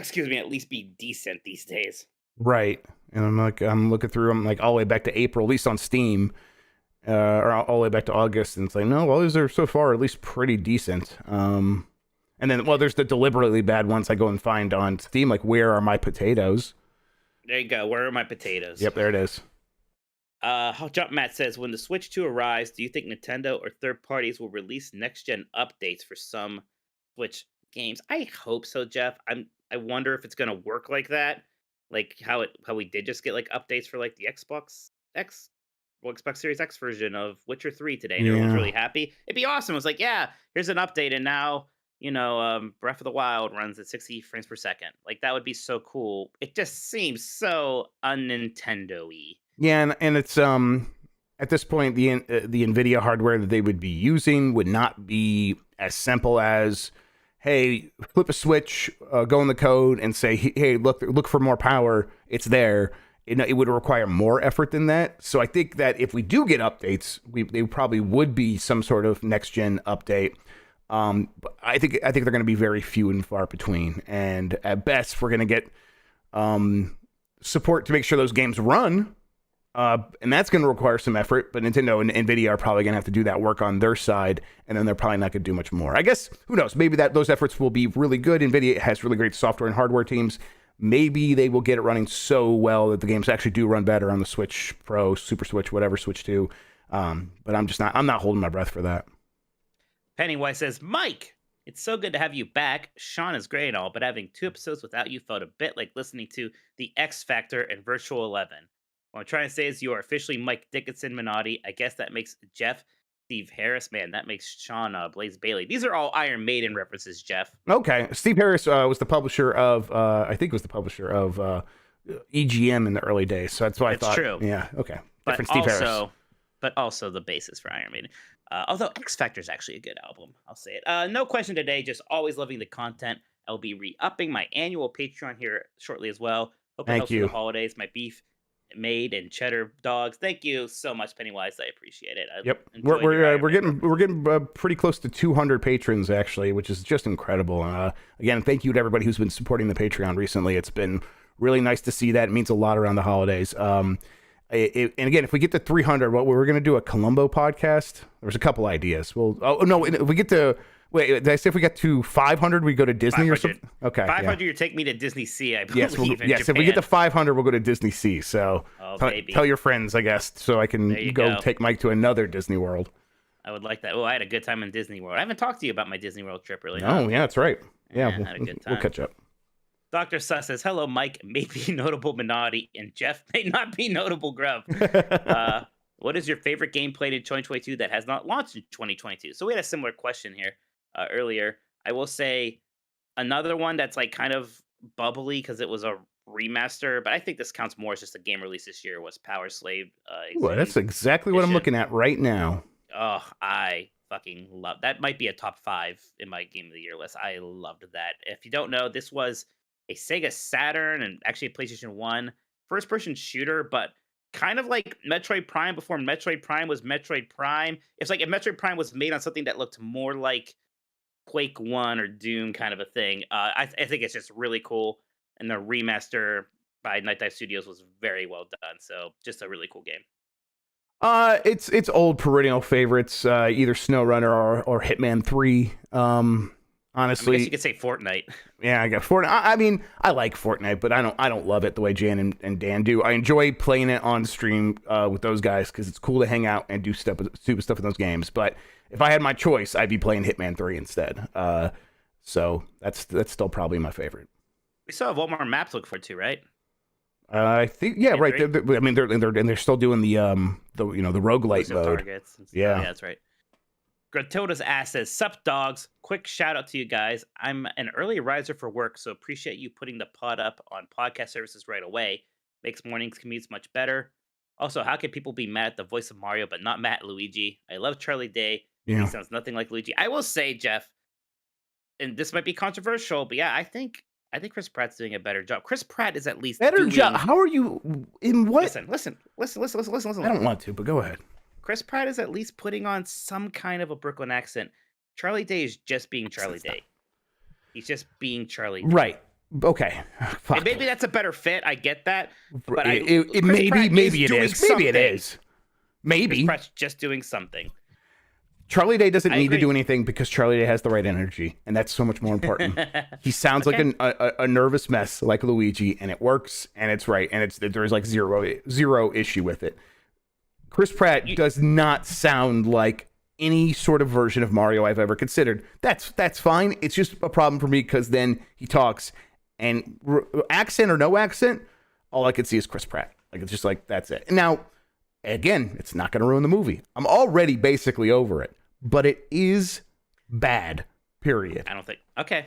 At least be decent these days. Right. And I'm looking through them like all the way back to April, at least on Steam, or all the way back to August. And it's like, no, well, these are so far at least pretty decent. And then, well, there's the deliberately bad ones I go and find on Steam, like Where Are My Potatoes? There you go. Where are my potatoes? Yep, there it is. Jump Matt says, when the Switch 2 arrives, do you think Nintendo or third parties will release next-gen updates for some Switch games? I hope so, Jeff. I wonder if it's gonna work like that, like how we did just get like updates for like the Xbox Series X version of Witcher 3 today, and everyone's really happy. It'd be awesome. It's like, yeah, here's an update, and now Breath of the Wild runs at 60 frames per second. Like that would be so cool. It just seems so un-Nintendo-y. Yeah, and it's at this point the NVIDIA hardware that they would be using would not be as simple as, hey, flip a switch, go in the code, and say, hey, look for more power. It's there. It would require more effort than that. So I think that if we do get updates, they probably would be some sort of next gen update. But I think they're going to be very few and far between. And at best, we're going to get support to make sure those games run. And that's going to require some effort, but Nintendo and NVIDIA are probably going to have to do that work on their side, and then they're probably not going to do much more. I guess, who knows? Maybe those efforts will be really good. NVIDIA has really great software and hardware teams. Maybe they will get it running so well that the games actually do run better on the Switch Pro, Super Switch, whatever, Switch 2. But I'm not holding my breath for that. Pennywise says, Mike, it's so good to have you back. Sean is great and all, but having 2 episodes without you felt a bit like listening to The X Factor and Virtual 11. What I'm trying to say is you are officially Mike Dickinson Minotti. I guess that makes Jeff Steve Harris. Man, that makes Sean Blaze Bailey. These are all Iron Maiden references, Jeff. Okay. Steve Harris was the publisher of, EGM in the early days. So that's why I thought. It's true. Yeah. Okay. Different Steve Harris. But also the basis for Iron Maiden. Although X Factor is actually a good album. I'll say it. No question today. Just always loving the content. I'll be re-upping my annual Patreon here shortly as well. Hope it helps with the holidays. My beef made and Cheddar Dogs. Thank you so much, Pennywise. I appreciate it. Yep, enjoyed your Iron we're Man getting pretty close to 200 patrons actually, which is just incredible. Again, thank you to everybody who's been supporting the Patreon recently. It's been really nice to see that. It means a lot around the holidays. And again, if we get to 300, we're going to do a Columbo podcast. There's a couple ideas. Well, oh no, if we get to wait, did I say if we get to 500, we go to Disney or something? Okay, 500, you take me to Disney Sea, I believe. Yes, if we get to 500, we'll go to Disney Sea. So tell your friends, I guess, so I can go take Mike to another Disney World. I would like that. Oh, I had a good time in Disney World. I haven't talked to you about my Disney World trip, really. Oh, yeah, that's right. Yeah, I had a good time. We'll catch up. Dr. Sus says, hello, Mike, may be notable Minotti, and Jeff may not be notable Grubb. What is your favorite game played in 2022 that has not launched in 2022? So we had a similar question here earlier. I will say another one that's like kind of bubbly because it was a remaster, but I think this counts more as just a game release this year, was Power Slave. Well, that's exactly what I'm looking at right now. Oh, I fucking love that. Might be a top 5 in my game of the year list. I loved that. If you don't know, this was a Sega Saturn and actually a PlayStation 1 first-person shooter, but kind of like Metroid Prime before Metroid Prime was Metroid Prime. It's like if Metroid Prime was made on something that looked more like Quake 1 or Doom kind of a thing. I think it's just really cool. And the remaster by Night Dive Studios was very well done. So just a really cool game. It's old perennial favorites, either SnowRunner or Hitman 3. Honestly, I guess you could say Fortnite. Yeah, I got Fortnite. I mean, I like Fortnite, but I don't love it the way Jan and Dan do. I enjoy playing it on stream with those guys because it's cool to hang out and do stupid stuff in those games. But if I had my choice, I'd be playing Hitman 3 instead. So that's still probably my favorite. We still have one more map to look forward to, right? I think right. I mean, they're still doing the roguelite mode. Targets and stuff. Yeah, that's right. Gratilda's ass says, "Sup, dogs? Quick shout out to you guys. I'm an early riser for work, so appreciate you putting the pod up on podcast services right away. Makes mornings commutes much better. Also, how can people be mad at the voice of Mario but not mad at Luigi? I love Charlie Day. Yeah. He sounds nothing like Luigi. I will say, Jeff, and this might be controversial, but yeah, I think Chris Pratt's doing a better job. Chris Pratt is at least better job. How are you in what? Listen. I don't want to, but go ahead. Chris Pratt is at least putting on some kind of a Brooklyn accent. Charlie Day is just being Charlie Day. He's just being Charlie Day. Right. Okay. And maybe that's a better fit. I get that. But maybe it is. Maybe it is. Maybe. Chris Pratt's just doing something. Charlie Day doesn't need to do anything because Charlie Day has the right energy, and that's so much more important. He sounds like a nervous mess, like Luigi, and it works, and it's right, and there's like zero issue with it. Chris Pratt does not sound like any sort of version of Mario I've ever considered. That's fine. It's just a problem for me because then he talks, and accent or no accent, all I could see is Chris Pratt. Like it's just like that's it. Now, again, it's not going to ruin the movie. I'm already basically over it, but it is bad. Period. I don't think. Okay.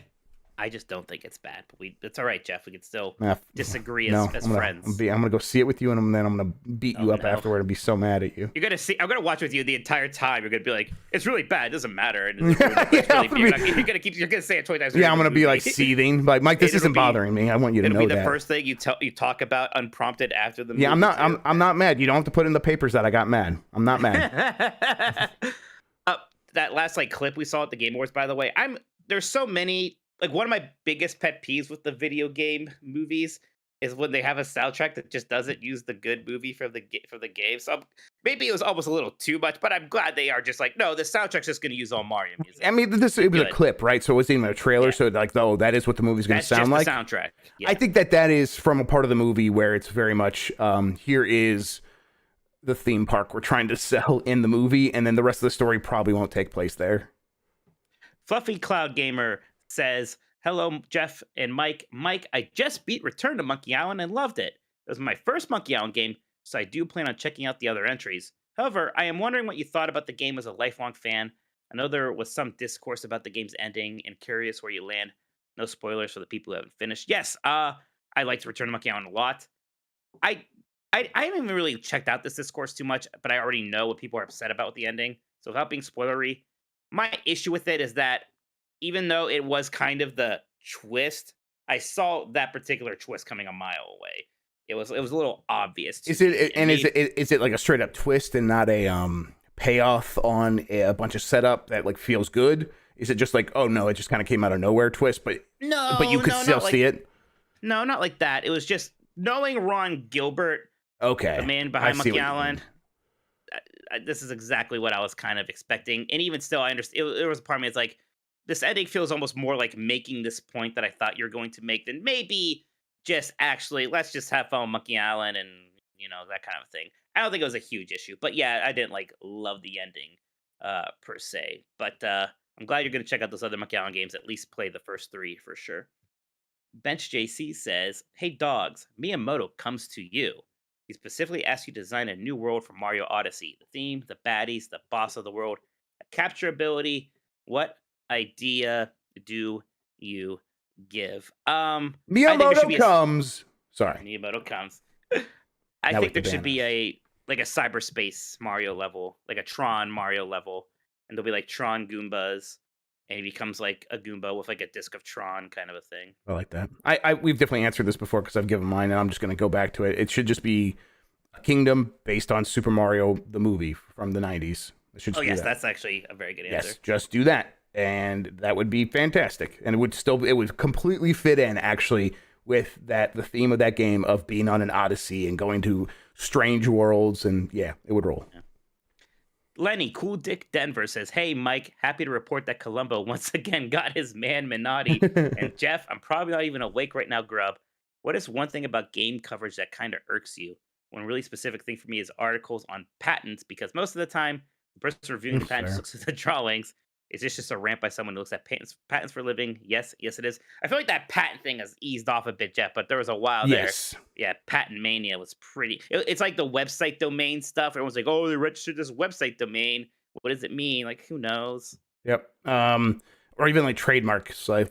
I just don't think it's bad. But it's all right, Jeff. We can still disagree as friends. I'm going to go see it with you, and then I'm going to beat you up afterward and be so mad at you. You're going to see. I'm going to watch with you the entire time. You're going to be like, "It's really bad. It doesn't matter." And you're going to say it 20 times. Yeah, I'm going to be like seething. Like, Mike, this isn't bothering me. I want you to know that. It'll be the first thing you talk about unprompted after the movie. Yeah, I'm not mad. You don't have to put in the papers that I got mad. I'm not mad. That last clip we saw at the Game Awards, by the way, there's so many. One of my biggest pet peeves with the video game movies is when they have a soundtrack that just doesn't use the good movie for the game. So maybe it was almost a little too much, but I'm glad they are just like, no, the soundtrack's just going to use all Mario music. I mean, it was a clip, right? So it wasn't even a trailer. Yeah. So that is what the movie's going to sound like. That's just the soundtrack. Yeah. I think that is from a part of the movie where it's very much here is the theme park we're trying to sell in the movie, and then the rest of the story probably won't take place there. Fluffy Cloud Gamer says, hello, Jeff and Mike. Mike, I just beat Return to Monkey Island and loved it. It was my first Monkey Island game, so I do plan on checking out the other entries. However, I am wondering what you thought about the game as a lifelong fan. I know there was some discourse about the game's ending and curious where you land. No spoilers for the people who haven't finished. Yes, I liked Return to Monkey Island a lot. I haven't even really checked out this discourse too much, but I already know what people are upset about with the ending. So without being spoilery, my issue with it is that even though it was kind of the twist, I saw that particular twist coming a mile away. it was a little obvious. Is it like a straight up twist and not a payoff on a bunch of setup that like feels good? Is it just like, oh no, it just kind of came out of nowhere twist, but you could still see it? No, not like that. It was just knowing Ron Gilbert, okay, the man behind Monkey Island. This is exactly what I was kind of expecting, and even still, I understand. There was a part of me. It's like this ending feels almost more like making this point that I thought you're going to make than maybe just actually let's just have fun with Monkey Island and that kind of thing. I don't think it was a huge issue, but yeah, I didn't like love the ending per se. But I'm glad you're going to check out those other Monkey Island games. At least play the first 3 for sure. Bench JC says, "Hey dogs, Miyamoto comes to you. He specifically asked you to design a new world for Mario Odyssey. The theme, the baddies, the boss of the world, a capture ability. What idea do you give?" Miyamoto comes. Sorry. Miyamoto comes. I think there should be a cyberspace Mario level, like a Tron Mario level, and there'll be like Tron Goombas, and he becomes like a Goomba with like a disc of Tron kind of a thing. I like that. We've definitely answered this before because I've given mine, and I'm just going to go back to it. It should just be a kingdom based on Super Mario the movie from the 90s. That's actually a very good answer. Yes, just do that, and that would be fantastic. And it would completely fit in actually with the theme of that game of being on an odyssey and going to strange worlds, and yeah, it would roll. Yeah. Lenny, Cool Dick Denver says, "Hey, Mike, happy to report that Columbo once again got his man Minotti." And Jeff, I'm probably not even awake right now, Grubb. What is one thing about game coverage that kind of irks you? One really specific thing for me is articles on patents, because most of the time, the person reviewing the patents looks at the drawings. Is this just a rant by someone who looks at patents for a living? Yes, it is. I feel like that patent thing has eased off a bit, Jeff, but there was a while there. Yeah, patent mania was pretty. It's like the website domain stuff. Everyone's like, oh, they registered this website domain. What does it mean? Like, who knows? Yep. Or even like trademarks. I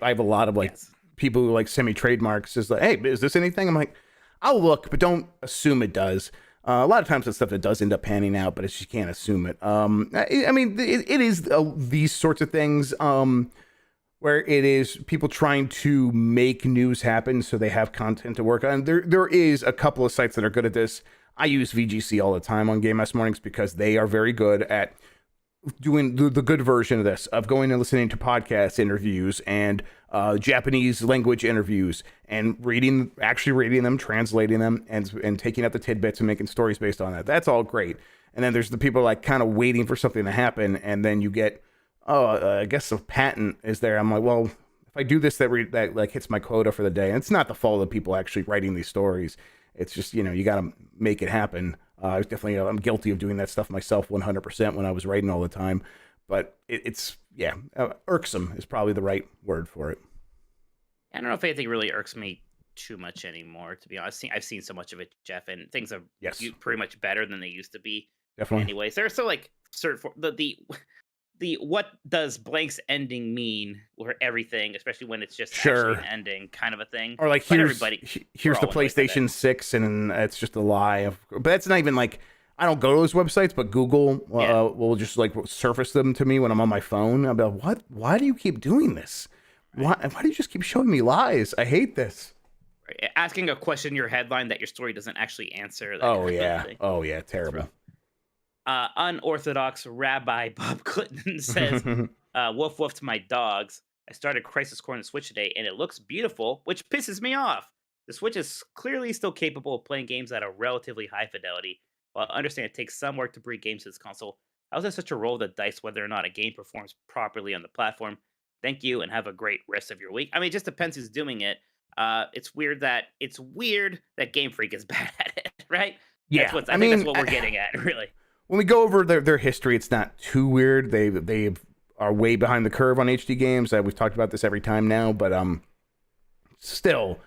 have a lot of people who like send me trademarks. Is like, hey, is this anything? I'm like, I'll look, but don't assume it does. A lot of times it's stuff that does end up panning out, but it's, you can't assume it. I mean, it is these sorts of things where it is people trying to make news happen so they have content to work on. There is a couple of sites that are good at this. I use VGC all the time on Game Ass Mornings because they are very good at doing the good version of this, of going and listening to podcast interviews and Japanese language interviews and reading them, translating them, and taking out the tidbits and making stories based on that. That's all great. And then there's the people like kind of waiting for something to happen, and then you get, I guess a patent is there. I'm like, well, if I do this, that like hits my quota for the day. And it's not the fault of the people actually writing these stories. It's just, you got to make it happen. I'm guilty of doing that stuff myself 100% when I was writing all the time. But it's irksome is probably the right word for it. I don't know if anything really irks me too much anymore, to be honest. I've seen so much of it, Jeff, and things are pretty much better than they used to be. Definitely. Anyways, there's still like certain the what does blank's ending mean or everything, especially when it's just actually an ending kind of a thing. Or like here's the PlayStation 6 and it's just a lie. But that's not even like, I don't go to those websites, but Google will just like surface them to me when I'm on my phone. I'll be like, what? Why do you keep doing this? Why do you just keep showing me lies? I hate this. Right. Asking a question in your headline that your story doesn't actually answer. Oh yeah, terrible. Unorthodox Rabbi Bob Clinton says, "Woof woof to my dogs. I started Crisis Core on the Switch today, and it looks beautiful, which pisses me off. The Switch is clearly still capable of playing games at a relatively high fidelity. While I understand it takes some work to bring games to this console, how is it such a roll of the dice whether or not a game performs properly on the platform? Thank you, and have a great rest of your week." I mean, it just depends who's doing it. It's weird that Game Freak is bad at it, right? Yeah, I think that's what we're getting at, really. When we go over their history, it's not too weird. They are way behind the curve on HD games. We've talked about this every time now, but still,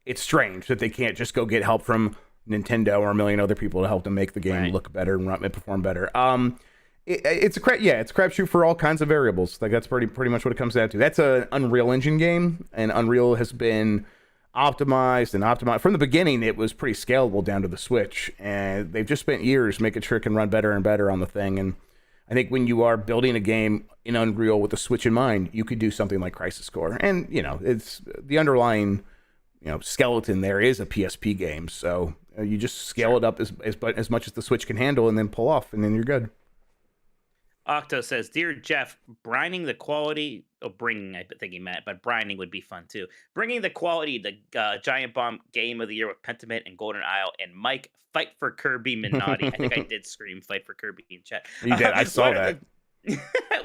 it's strange that they can't just go get help from Nintendo or a million other people to help them make the game look better and perform better. It's a crapshoot for all kinds of variables. Like that's pretty much what it comes down to. That's an Unreal Engine game, and Unreal has been optimized from the beginning. It was pretty scalable down to the Switch, and they've just spent years making sure it can run better and better on the thing. And I think when you are building a game in Unreal with the Switch in mind, you could do something like Crisis Core, and it's the underlying skeleton there is a PSP game. So you just scale it up as much as the Switch can handle, and then pull off, and then you're good. Octo says, "Dear Jeff, brining the quality bringing, I think he meant, but brining would be fun too. Bringing the quality, the Giant Bomb Game of the Year with Pentiment and Golden Isle, and Mike, fight for Kirby Minotti." I think I did scream "fight for Kirby" in chat. You did. I saw that.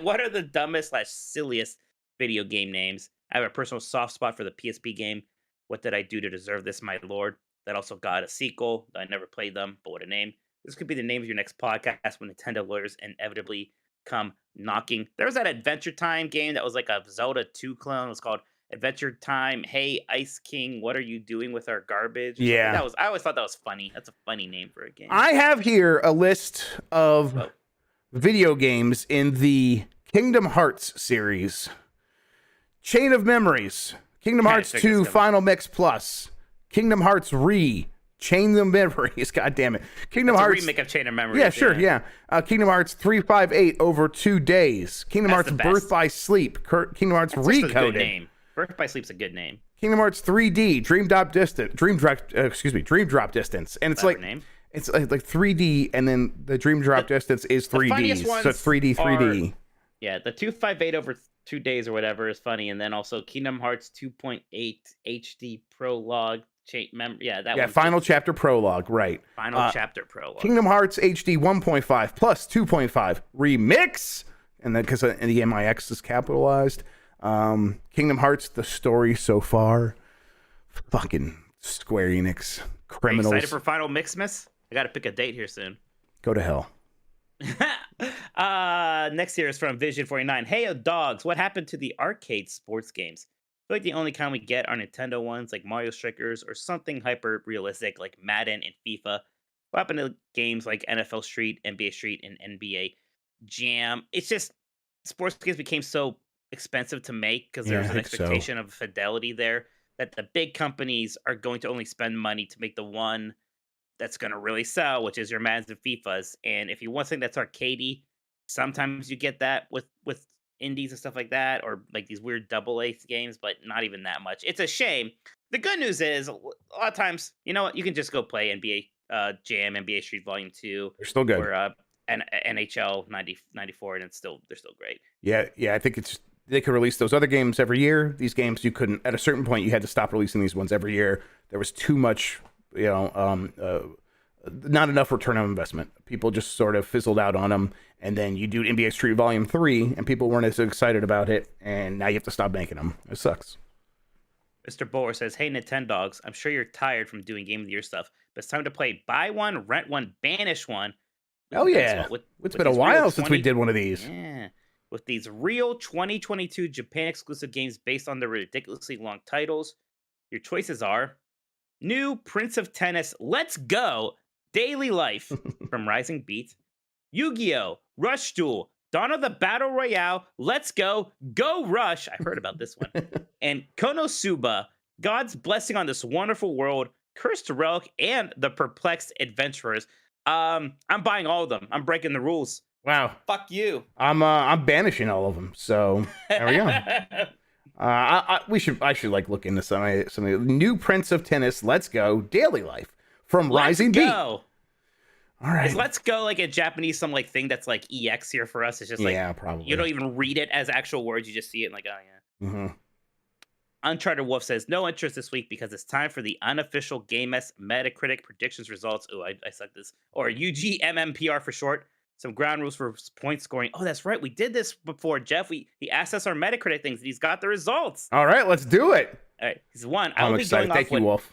What are the dumbest / silliest video game names? I have a personal soft spot for the PSP game. What did I do to deserve this, my lord? That also got a sequel. I never played them, but what a name. This could be the name of your next podcast when Nintendo lawyers inevitably come knocking. There was that Adventure Time game that was like a Zelda 2 clone. It was called Adventure Time. Hey, Ice King, what are you doing with our garbage? Yeah. I always thought that was funny. That's a funny name for a game. I have here a list of video games in the Kingdom Hearts series. Chain of Memories, Kingdom Hearts 2 Final Mix Plus, Kingdom Hearts Chain of Memories, god damn it. Kingdom That's Hearts a remake of Chain of Memories. Yeah, sure, yeah. Kingdom Hearts 358 over 2 days. Kingdom That's Hearts the Birth best. by Sleep. Kingdom Hearts That's just a good Recoded. name. Birth by Sleep's a good name. Kingdom Hearts 3D, Dream Drop Distance, Dream Drop Distance, and it's Clever like name. it's like 3D, and then the Dream Drop Distance is 3D, funniest so it's 3D. ones Yeah, the 258 over 2 days or whatever is funny, and then also Kingdom Hearts 2.8 HD Prologue. Final Chapter Prologue, right. Final Chapter Prologue. Kingdom Hearts HD 1.5 plus 2.5 Remix, and then because the MIX is capitalized. Kingdom Hearts, the story so far. Fucking Square Enix criminals. Are you excited for Final Mixmas? I got to pick a date here soon. Go to hell. Next here is from Vision49. Hey, dogs, what happened to the arcade sports games? I feel like the only kind we get are Nintendo ones like Mario Strikers or something hyper realistic like Madden and FIFA. What happened to games like NFL Street, NBA Street, and NBA Jam? It's just sports games became so expensive to make because there's an expectation of fidelity there that the big companies are going to only spend money to make the one that's going to really sell, which is your Maddens and FIFAs. And if you want something that's arcadey, sometimes you get that with indies and stuff like that, or like these weird AA games, but not even that much. It's a shame. The good news is a lot of times, you know what, you can just go play NBA Jam, NBA Street Volume 2. They're still good. Or NHL 94, and they're still great. Yeah, I think they could release those other games every year. These games you couldn't. At a certain point, you had to stop releasing these ones every year. There was too much, not enough return on investment. People just sort of fizzled out on them. And then you do NBA Street Volume 3, and people weren't as excited about it, and now you have to stop making them. It sucks. Mr. Boer says, hey, Nintendogs, I'm sure you're tired from doing Game of the Year stuff, but it's time to play Buy One, Rent One, Banish One. Oh, yeah. It's been a while since we did one of these. Yeah. With these real 2022 Japan-exclusive games based on the ridiculously long titles. Your choices are New Prince of Tennis, Let's Go, Daily Life from Rising Beat, Yu-Gi-Oh! Rush Duel, Dawn of the Battle Royale, Let's Go, Go Rush, I heard about this one, and Konosuba, God's Blessing on This Wonderful World, Cursed Relic, and The Perplexed Adventurers. I'm buying all of them. I'm breaking the rules. Wow. Fuck you. I'm banishing all of them. So there we go. I should like look into some New Prince of Tennis, Let's Go, Daily Life from Rising Beat. All right. Is Let's Go like a Japanese some like thing that's like EX here for us? It's just like, yeah, probably. You don't even read it as actual words. You just see it and like, oh yeah. Mm-hmm. Uncharted Wolf says no interest this week because it's time for the unofficial GameS Metacritic predictions results. Oh, I suck this. Or UGMMPR for short. Some ground rules for point scoring. Oh, that's right. We did this before, Jeff. He asked us our Metacritic things and he's got the results. All right, let's do it. All right. He's one. I'm excited. Thank you, Wolf.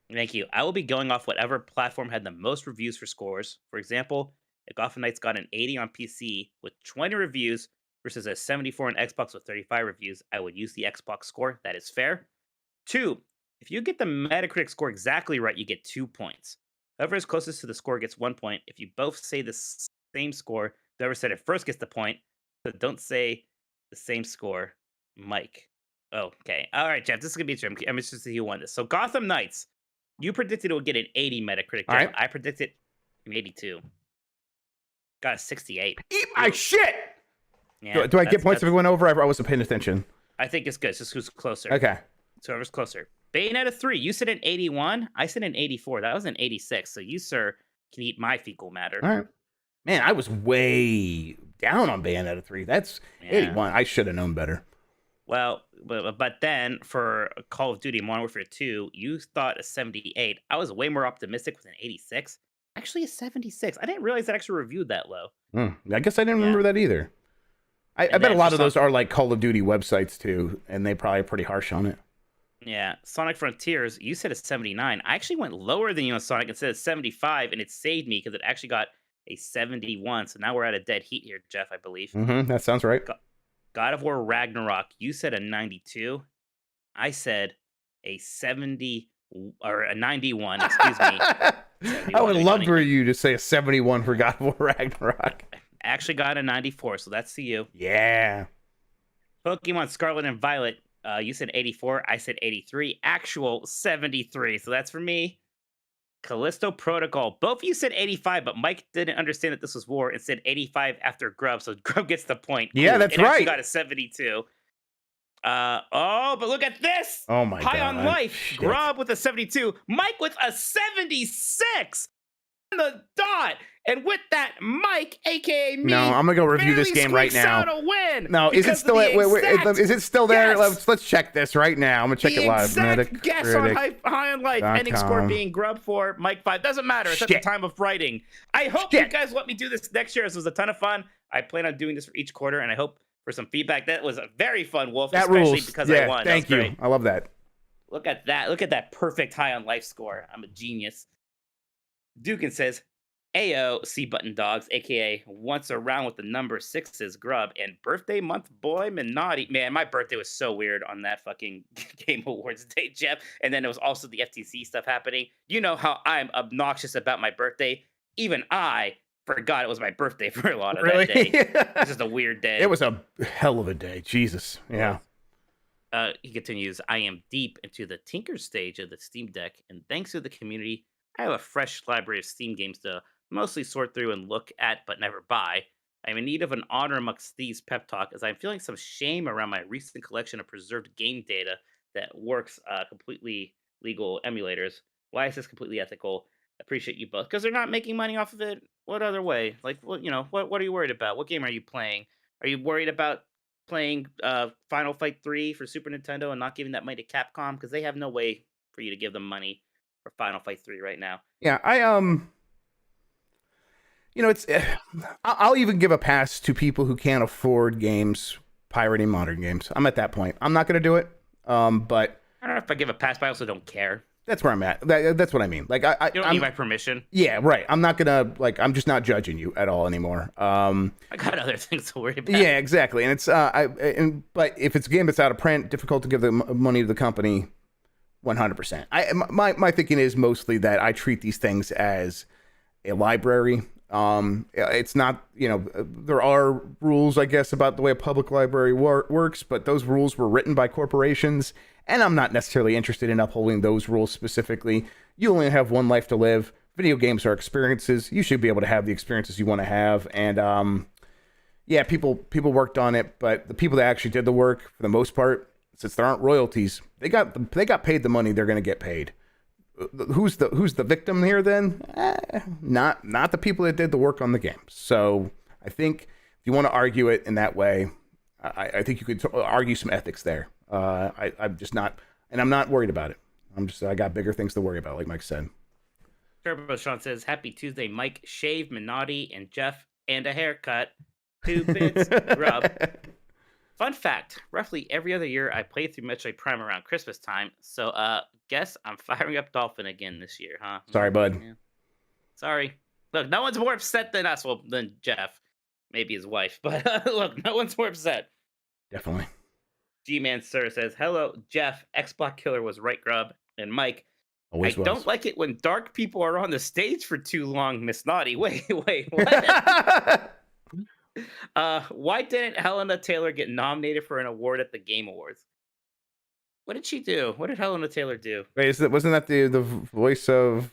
Thank you. I will be going off whatever platform had the most reviews for scores. For example, if Gotham Knights got an 80 on PC with 20 reviews versus a 74 on Xbox with 35 reviews, I would use the Xbox score. That is fair. 2, if you get the Metacritic score exactly right, you get 2 points. Whoever is closest to the score gets 1 point. If you both say the same score, whoever said it first gets the point. So don't say the same score, Mike. Oh, okay. All right, Jeff, this is going to be interesting. I'm interested to see who won this. So Gotham Knights. You predicted it would get an 80 Metacritic. All right. I predicted an 82. Got a 68. Eat my shit! Yeah, do I get points if it went over? I wasn't paying attention. I think it's good. It's just who's closer. Okay. So whoever's closer. Bayonetta 3, you said an 81. I said an 84. That was an 86. So you, sir, can eat my fecal matter. All right. Man, I was way down on Bayonetta 3. That's 81. I should have known better. Well, but then for Call of Duty Modern Warfare 2, you thought a 78. I was way more optimistic with an 86. Actually, a 76. I didn't realize I actually reviewed that low. I guess I didn't remember that either. I bet a lot of those are like Call of Duty websites too, and they probably are pretty harsh on it. Yeah, Sonic Frontiers, you said a 79. I actually went lower than you on Sonic and said a 75, and it saved me because it actually got a 71. So now we're at a dead heat here, Jeff, I believe. That sounds right. God of War Ragnarok, you said a 92. I said a 70 or a 91, excuse me. I would love for you to say a 71 for God of War Ragnarok. Actually got a 94, so that's to you. Yeah. Pokemon Scarlet and Violet, you said 84. I said 83. Actual 73, so that's for me. Callisto Protocol. Both of you said 85, but Mike didn't understand that this was war and said 85 after Grubb, so Grubb gets the point. Yeah, cool. that's it right. Actually got a 72. But look at this. Oh my God. High on Life. Shit. Grubb with a 72. Mike with a 76 on the dot. And with that, Mike, aka me, No, I'm gonna go review this game right now. Out a win No, is it still? Wait, is it still there? Guess. Let's check this right now. I'm gonna check it live. Exact guess on High on Life. Ending score being Grubb 4, Mike 5. Doesn't matter. It's at the time of writing. I hope you guys let me do this next year. This was a ton of fun. I plan on doing this for each quarter, and I hope for some feedback. That was a very fun, Wolf. That especially rules. Because yeah, I won. Thank you. Great. I love that. Look at that. Look at that perfect High on Life score. I'm a genius. Dukin says, Ayo, C Button Dogs, aka once around with the number 6's Grubb, and birthday month boy Minotti. Man, my birthday was so weird on that fucking Game Awards day, Jeff. And then there was also the FTC stuff happening. You know how I'm obnoxious about my birthday. Even I forgot it was my birthday for a lot of that day. It's just a weird day. It was a hell of a day. Jesus. Yeah. He continues, I am deep into the Tinker stage of the Steam Deck, and thanks to the community, I have a fresh library of Steam games to mostly sort through and look at, but never buy. I'm in need of an honor amongst thieves pep talk, as I'm feeling some shame around my recent collection of preserved game data that works completely legal emulators. Why is this completely ethical? Appreciate you both, because they're not making money off of it. What other way? Like, what are you worried about? What game are you playing? Are you worried about playing Final Fight 3 for Super Nintendo and not giving that money to Capcom? Because they have no way for you to give them money for Final Fight 3 right now. Yeah, it's. I'll even give a pass to people who can't afford games pirating modern games. I'm at that point. I'm not going to do it. But I don't know if I give a pass, but I also don't care. That's where I'm at. That's what I mean. Like you don't need my permission. Yeah, right. I'm not gonna I'm just not judging you at all anymore. I got other things to worry about. Yeah, exactly. And it's but if it's a game that's out of print, difficult to give the money to the company. 100%. My thinking is mostly that I treat these things as a library. It's not, there are rules, I guess, about the way a public library works, but those rules were written by corporations, and I'm not necessarily interested in upholding those rules specifically. You only have one life to live. Video games are experiences. You should be able to have the experiences you want to have. And yeah, people worked on it, but the people that actually did the work, for the most part, since there aren't royalties, they got paid the money they're going to get paid. Who's the victim here then? Not the people that did the work on the game. So I think if you want to argue it in that way, I think you could argue some ethics there. I'm just not, and I'm not worried about it. I got bigger things to worry about, like Mike said. Turbo Sean says, "Happy Tuesday, Mike. Shave, Minotti, and Jeff, and a haircut. 2 bits, Grubb." Fun fact, roughly every other year I play through Metroid Prime around Christmas time, so guess I'm firing up Dolphin again this year, huh? Sorry, bud. Yeah. Sorry. Look, no one's more upset than us, well, than Jeff. Maybe his wife, but look, no one's more upset. Definitely. G-Man Sir says, "Hello, Jeff, X-Block Killer was right, Grubb, and Mike. Always I was. don't like it when dark people are on the stage for too long, Miss Naughty." Wait, what? Why didn't Helena Taylor get nominated for an award at the Game Awards? What did she do? What did Helena Taylor do? Wait, wasn't that the voice of?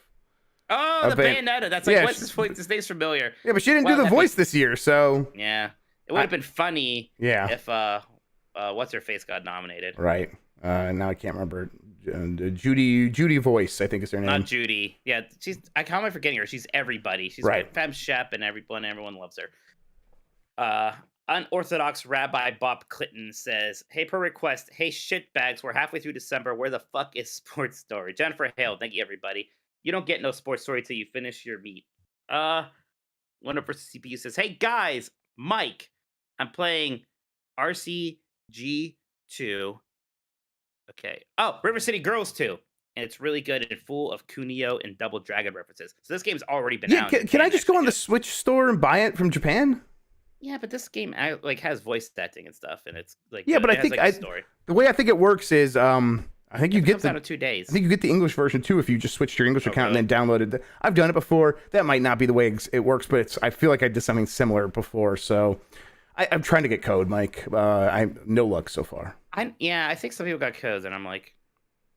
Oh, the Bayonetta. That's like, what's his voice? His name's familiar. Yeah, but she didn't do the voice this year, so. Yeah, it would have been funny. Yeah. If what's her face got nominated. Right. Now I can't remember Judy Voice, I think is her name. Not Judy. Yeah, how am I forgetting her? She's everybody. She's right. Fem Shep, and everyone loves her. Unorthodox Rabbi Bob Clinton says, "Hey, per request, hey shitbags, we're halfway through December. Where the fuck is Sports Story?" Jennifer Hale, thank you everybody. You don't get no Sports Story till you finish your meat. One of versus CPU says, "Hey guys, Mike, I'm playing RCG 2. Okay. Oh, River City Girls 2. And it's really good and full of Kunio and Double Dragon references. So this game's already been out. Can I just go on the Switch store and buy it from Japan? Yeah, but this game has voice acting and stuff, and it's like but I think the way I think it works is I think you get the out of 2 days. I think you get the English version too if you just switched your English account and then downloaded. I've done it before. That might not be the way it works, but I feel like I did something similar before. So I'm trying to get code, Mike. I'm no luck so far. I think some people got codes, and I'm like,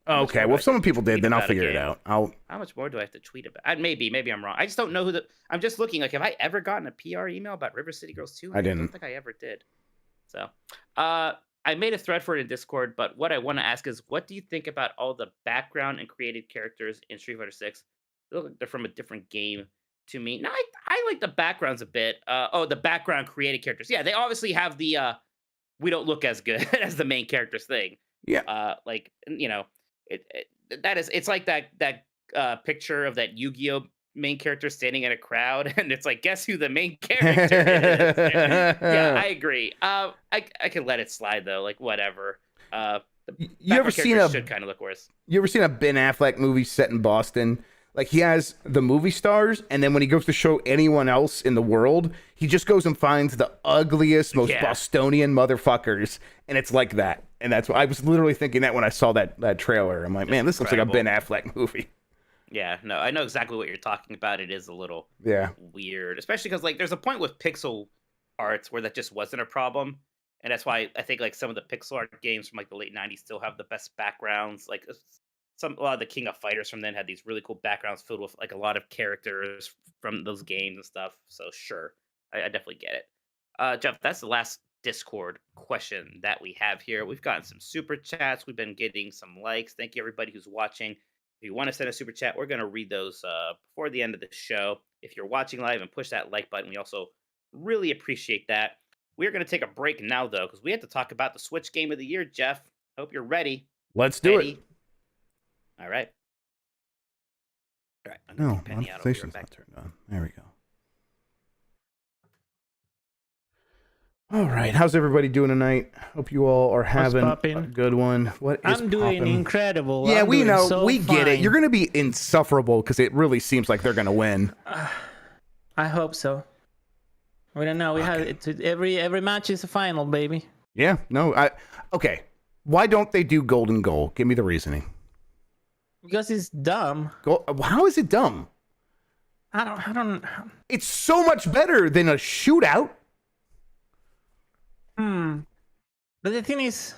okay. Well, if some people did, then I'll figure it out. How much more do I have to tweet about? Maybe I'm wrong. I just don't know I'm just looking. Like, have I ever gotten a PR email about River City Girls 2? I didn't. I don't think I ever did. So, I made a thread for it in Discord, but what I want to ask is, what do you think about all the background and created characters in Street Fighter 6? They look like they're from a different game to me. No, I like the backgrounds a bit. The background created characters. Yeah, they obviously have the we don't look as good as the main characters thing. Yeah. It's like that picture of that Yu-Gi-Oh main character standing in a crowd, and it's like, guess who the main character is? Yeah, I agree. I can let it slide though, like whatever. You ever seen should kind of look worse. You ever seen a Ben Affleck movie set in Boston? Like, he has the movie stars, and then when he goes to show anyone else in the world, he just goes and finds the ugliest, most Bostonian motherfuckers, and it's like that. And that's what I was literally thinking that when I saw that trailer. I'm like, man, this looks like a Ben Affleck movie. Yeah, no, I know exactly what you're talking about. It is a little weird, especially because like there's a point with pixel arts where that just wasn't a problem, and that's why I think like some of the pixel art games from like the late '90s still have the best backgrounds. Like a lot of the King of Fighters from then had these really cool backgrounds filled with like a lot of characters from those games and stuff. So sure, I definitely get it. Jeff, that's the last Discord question that we have here. We've gotten some super chats. We've been getting some likes. Thank you everybody who's watching. If you want to send a super chat, we're going to read those before the end of the show. If you're watching live and push that like button, we also really appreciate that. We're going to take a break now, though, because we have to talk about the Switch Game of the Year, Jeff. Hope you're ready. Let's do it. All right. No, monetization's not turned on. There we go. All right, how's everybody doing tonight? Hope you all are having a good one. I'm doing incredible. Yeah, we know. So we get it. You're going to be insufferable because it really seems like they're going to win. I hope so. We don't know. We have every match is a final, baby. Yeah. No. Okay. Why don't they do Golden Goal? Give me the reasoning. Because it's dumb. How is it dumb? I don't. It's so much better than a shootout. But the thing is,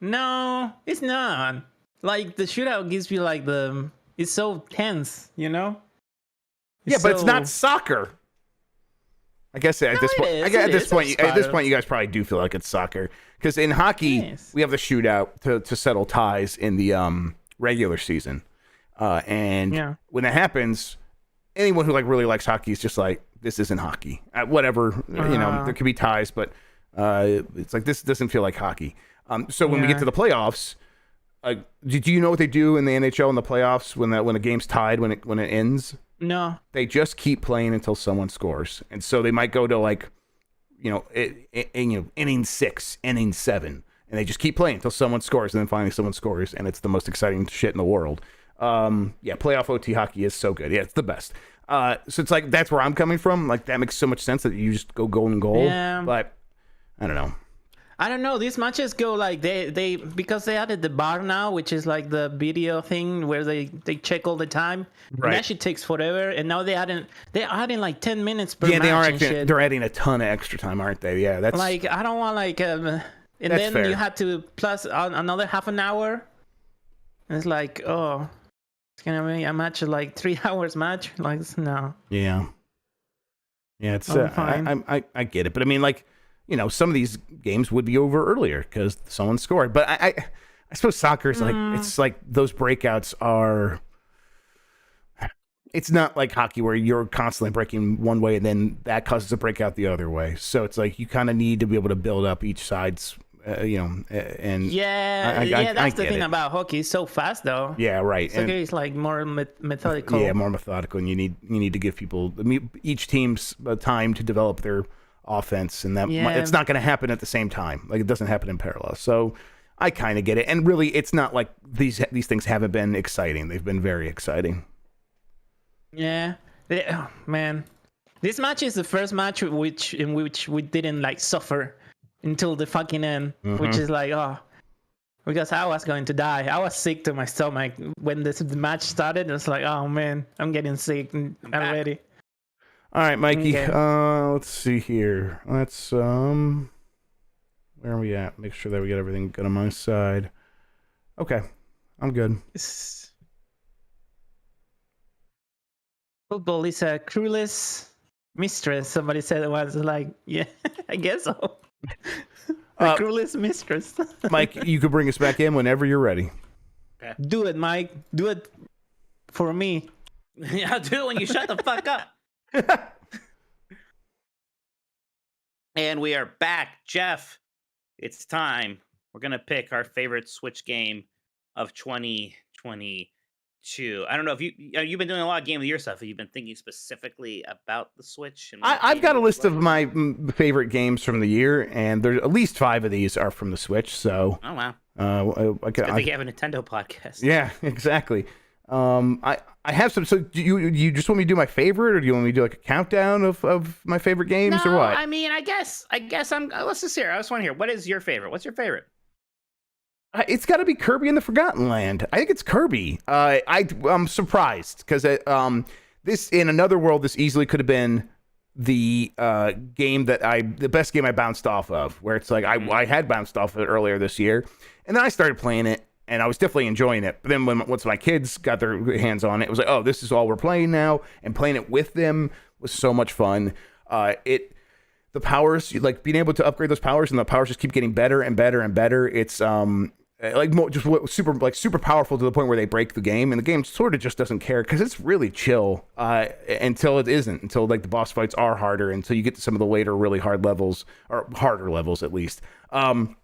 no, it's not. Like the shootout gives you like it's so tense, you know? But it's not soccer. I guess at this point, you guys probably do feel like it's soccer because in hockey we have the shootout to settle ties in the regular season, and when that happens, anyone who like really likes hockey is just like, this isn't hockey. Whatever, you know, there could be ties, but. It's like, this doesn't feel like hockey. So when we get to the playoffs, do you know what they do in the NHL in the playoffs when a game's tied when it ends? No. They just keep playing until someone scores, and so they might go to like, inning 6, inning 7, and they just keep playing until someone scores, and then finally someone scores, and it's the most exciting shit in the world. Playoff OT hockey is so good. Yeah, it's the best. So it's like that's where I'm coming from. Like that makes so much sense that you just go Golden Goal, but. I don't know. These matches go like they because they added the bar now, which is like the video thing where they check all the time. Right. And that shit takes forever. And now they're adding like 10 minutes per match. Yeah, they're adding a ton of extra time, aren't they? Yeah, that's like I don't want like and then fair. You had to plus another half an hour. And it's like, oh, it's gonna be a match of like 3 hours match. Like no. Yeah. Yeah, it's I get it, but I mean like. Some of these games would be over earlier because someone scored. But I I suppose soccer is like, it's like those breakouts are, it's not like hockey where you're constantly breaking one way and then that causes a breakout the other way. So it's like you kind of need to be able to build up each side's, and that's the thing about hockey. It's so fast though. Yeah, right. Soccer is like more methodical. Yeah, more methodical, and you need to give people each team's time to develop their offense, and it's not going to happen at the same time. Like it doesn't happen in parallel. So I kind of get it, and really, it's not like these things haven't been exciting. They've been very exciting. Yeah, oh, man, this match is the first match in which we didn't like suffer until the fucking end, which is like because I was going to die. I was sick to my stomach when the match started. It's like, oh man, I'm getting sick already. All right, Mikey. Okay. Let's see here. Let's where are we at? Make sure that we get everything good on my side. Okay, I'm good. Football is a crewless mistress. Somebody said it was like, yeah, I guess so. The crewless mistress. Mike, you can bring us back in whenever you're ready. Okay. Do it, Mike. Do it for me. I'll do it when you shut the fuck up. And we are back. Jeff, it's time. We're going to pick our favorite Switch game of 2022. I don't know if you've been doing a lot of Game of the Year stuff. Have you been thinking specifically about the Switch? And I've got a list of my favorite games from the year, and there's at least 5 of these are from the Switch. So, oh wow, I think you have a Nintendo podcast. Yeah, exactly. I have some. So do you just want me to do my favorite, or do you want me to do like a countdown of my favorite games, or what? I mean, I guess I'm. Let's just hear. I just want to hear. What is your favorite? What's your favorite? It's got to be Kirby and the Forgotten Land. I think it's Kirby. I'm surprised because this in another world, this easily could have been the game the best game I bounced off of. Where it's like I had bounced off of it earlier this year, and then I started playing it, and I was definitely enjoying it. But then once my kids got their hands on it, it was like, oh, this is all we're playing now, and playing it with them was so much fun. The powers, like being able to upgrade those powers, and the powers just keep getting better and better and better. It's super powerful to the point where they break the game, and the game sort of just doesn't care because it's really chill until it isn't, until like the boss fights are harder, until you get to some of the later really hard levels, or harder levels at least. I'm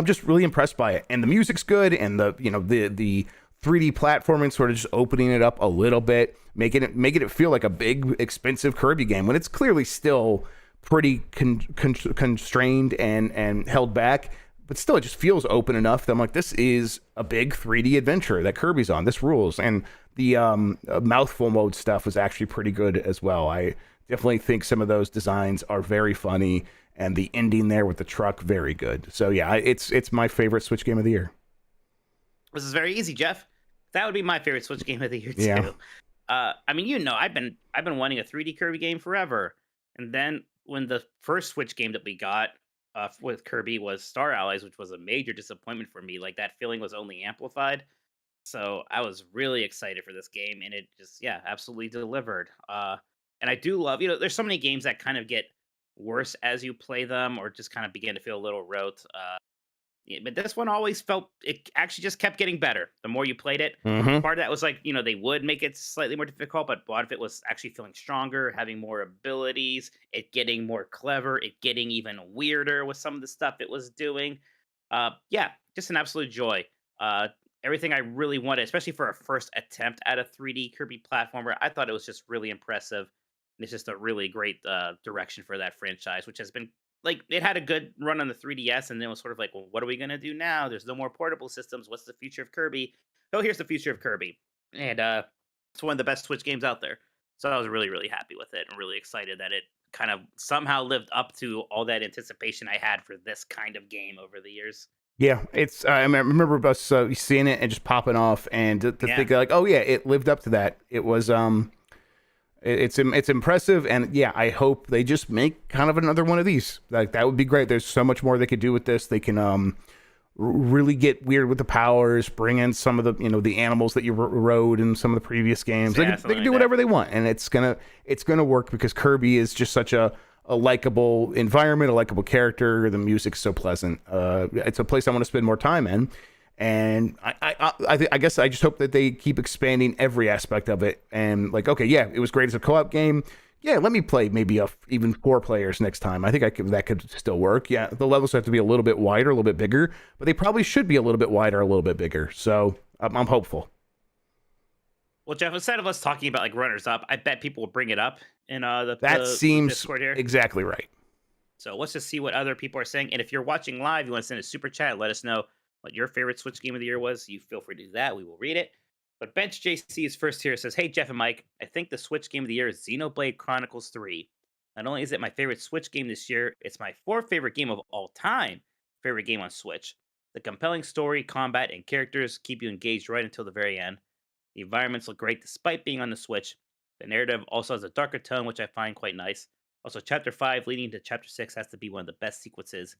just really impressed by it, and the music's good, and the 3D platforming sort of just opening it up a little bit, making it feel like a big expensive Kirby game when it's clearly still pretty constrained and held back. But still, it just feels open enough that I'm like, this is a big 3D adventure that Kirby's on. This rules. And the mouthful mode stuff was actually pretty good as well. I definitely think some of those designs are very funny, and the ending there with the truck, very good. So yeah, it's my favorite Switch game of the year. This is very easy, Jeff. That would be my favorite Switch game of the year too. Yeah. I mean, I've been wanting a 3D Kirby game forever, and then when the first Switch game that we got with Kirby was Star Allies, which was a major disappointment for me. Like that feeling was only amplified. So I was really excited for this game, and it just, absolutely delivered. And I do love, there's so many games that kind of get worse as you play them, or just kind of begin to feel a little rote. But this one always felt, it actually just kept getting better the more you played it. Mm-hmm. Part of that was like, they would make it slightly more difficult, but a lot of it was actually feeling stronger, having more abilities, it getting more clever, it getting even weirder with some of the stuff it was doing. Just an absolute joy. Everything I really wanted, especially for a first attempt at a 3D Kirby platformer, I thought it was just really impressive. And it's just a really great direction for that franchise, which has been, like, it had a good run on the 3DS, and then it was sort of like, well, what are we going to do now? There's no more portable systems. What's the future of Kirby? Oh, here's the future of Kirby. And it's one of the best Switch games out there. So I was really, really happy with it, and really excited that it kind of somehow lived up to all that anticipation I had for this kind of game over the years. Yeah, it's. I remember us seeing it and just popping off, and to think like, oh yeah, it lived up to that. It was It's impressive, and yeah, I hope they just make kind of another one of these. Like, that would be great. There's so much more they could do with this. They can really get weird with the powers, bring in some of the the animals that you rode in some of the previous games. They can do whatever they want, and it's gonna work because Kirby is just such a likable environment, a likable character. The music's so pleasant. It's a place I want to spend more time in. And I guess I just hope that they keep expanding every aspect of it. And like, okay, yeah, it was great as a co-op game. Yeah, let me play maybe even 4 players next time. I think that could still work. Yeah, the levels have to be a little bit wider, a little bit bigger, but they probably should be a little bit wider, a little bit bigger. So I'm hopeful. Well, Jeff, instead of us talking about like runners up, I bet people will bring it up in That seems Discord here. exactly right. So let's just see what other people are saying. And if you're watching live, you want to send a super chat, let us know what your favorite Switch game of the year was. You feel free to do that. We will read it. But Bench JC is first here. Says, hey, Jeff and Mike, I think the Switch game of the year is Xenoblade Chronicles 3. Not only is it my favorite Switch game this year, it's my 4th favorite game of all time. Favorite game on Switch. The compelling story, combat, and characters keep you engaged right until the very end. The environments look great despite being on the Switch. The narrative also has a darker tone, which I find quite nice. Also, Chapter 5 leading to Chapter 6 has to be one of the best sequences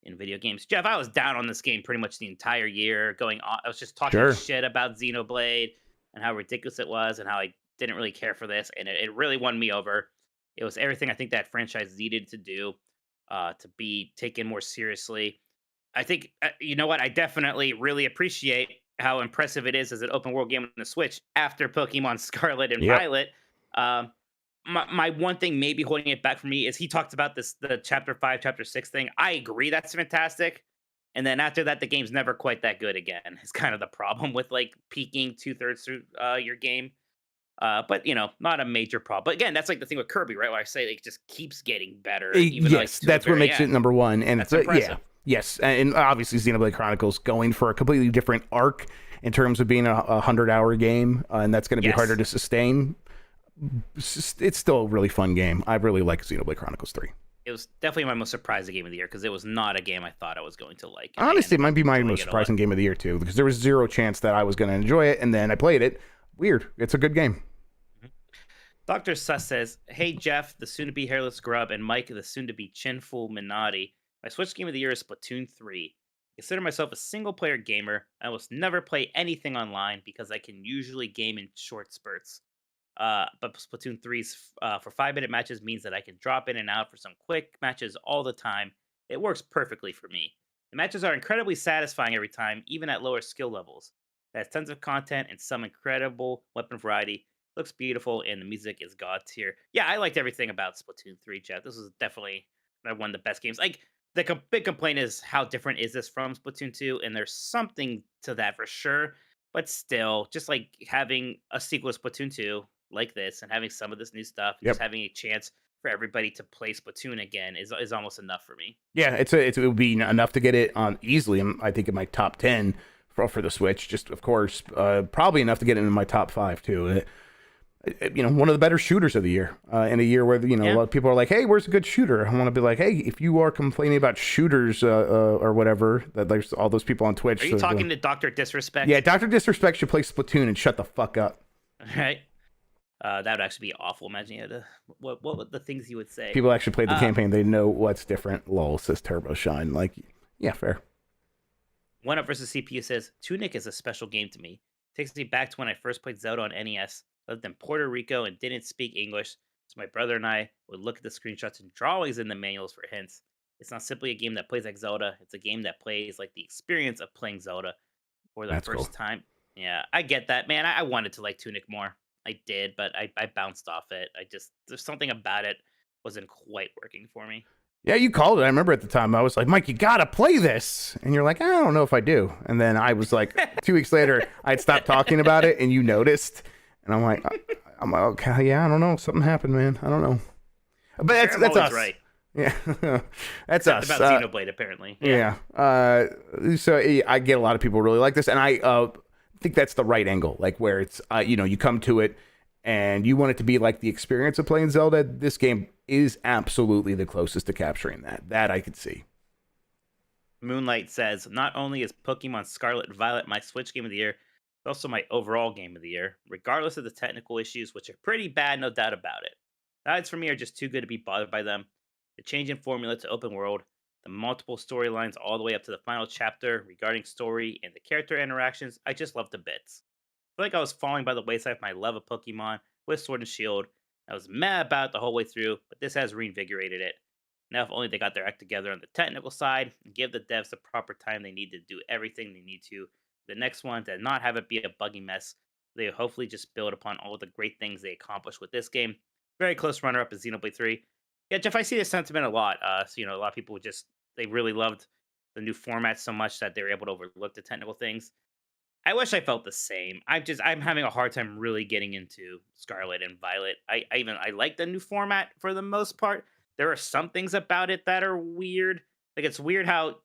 in video games. Jeff, I was down on this game pretty much the entire year. Going on, I was just talking shit about Xenoblade and how ridiculous it was and how I didn't really care for this. And it really won me over. It was everything I think that franchise needed to do to be taken more seriously. I think, you know what? I definitely really appreciate how impressive it is as an open world game on the Switch after Pokemon Scarlet and Violet. My one thing maybe holding it back for me is he talked about the Chapter 5, Chapter 6 thing. I agree that's fantastic. And then after that, the game's never quite that good again. It's kind of the problem with like peaking 2/3 through your game. But, you know, not a major problem. But again, that's like the thing with Kirby, right? Where I say it just keeps getting better. Even Yes, like, that's what makes it number one. And that's impressive. Yeah, yes. And obviously Xenoblade Chronicles going for a completely different arc in terms of being a 100-hour game. And that's going to be harder to sustain. It's still a really fun game. I really like Xenoblade Chronicles 3. It was definitely my most surprising game of the year because it was not a game I thought I was going to like. Honestly, it might be my most surprising game of the year too, because there was zero chance that I was going to enjoy it, and then I played it. Weird. It's a good game. Dr. Suss says, hey, Jeff, the soon-to-be hairless Grubb, and Mike, the soon-to-be chinful Minotti. My Switch game of the year is Splatoon 3. I consider myself a single-player gamer. I almost never play anything online because I can usually game in short spurts. But Splatoon 3's for 5-minute matches means that I can drop in and out for some quick matches all the time. It works perfectly for me. The matches are incredibly satisfying every time, even at lower skill levels. It has tons of content and some incredible weapon variety. Looks beautiful, and the music is god tier. Yeah, I liked everything about Splatoon 3, Jeff. This was definitely one of the best games. Like, the big complaint is how different is this from Splatoon 2, and there's something to that for sure. But still, just like having a sequel to Splatoon 2 like this and having some of this new stuff, just having a chance for everybody to play Splatoon again is almost enough for me. Yeah, it would be enough to get it on easily. I think in my top 10 for the Switch. Just of course, probably enough to get it in my top 5 too. You know, one of the better shooters of the year. In a year where a lot of people are like, "Hey, where's a good shooter?" I want to be like, "Hey, if you are complaining about shooters or whatever, that there's all those people on Twitch." Are you talking to Dr. Disrespect? Yeah, Dr. Disrespect should play Splatoon and shut the fuck up. All right. That would actually be awful. Imagine you had to, what would the things you would say? People actually played the campaign. They know what's different. Lol, says Turbo Shine. Like, yeah, fair. One Up versus CPU says, Tunic is a special game to me. Takes me back to when I first played Zelda on NES. Lived in Puerto Rico and didn't speak English, so my brother and I would look at the screenshots and drawings in the manuals for hints. It's not simply a game that plays like Zelda. It's a game that plays like the experience of playing Zelda for the first time. Yeah, I get that, man. I wanted to like Tunic more. I did, but I bounced off it. There's something about it wasn't quite working for me. Yeah, you called it. I remember at the time I was like, Mike, you gotta play this. And you're like, I don't know if I do. And then I was like, 2 weeks later, I'd stopped talking about it and you noticed. And I'm like, okay, yeah, I don't know. Something happened, man. I don't know. But that's us. Right. Yeah, that's Except us. About Xenoblade, apparently. Yeah. So I get a lot of people really like this. And I think that's the right angle. Like where it's, you come to it and you want it to be like the experience of playing Zelda. This game is absolutely the closest to capturing that. That I could see. Moonlight says, not only is Pokemon Scarlet and Violet my Switch game of the year, it's also my overall game of the year, regardless of the technical issues, which are pretty bad, no doubt about it. The odds for me are just too good to be bothered by them. The change in formula to open world, the multiple storylines all the way up to the final chapter regarding story and the character interactions, I just love to bits. I feel like I was falling by the wayside of my love of Pokemon with Sword and Shield. I was mad about it the whole way through, but this has reinvigorated it. Now, if only they got their act together on the technical side and give the devs the proper time they need to do everything they need to the next one to not have it be a buggy mess. They hopefully just build upon all the great things they accomplished with this game. Very close runner-up is Xenoblade 3. Yeah, Jeff, I see this sentiment a lot. So, a lot of people they really loved the new format so much that they were able to overlook the technical things. I wish I felt the same. I'm having a hard time really getting into Scarlet and Violet. I like the new format for the most part. There are some things about it that are weird. Like it's weird how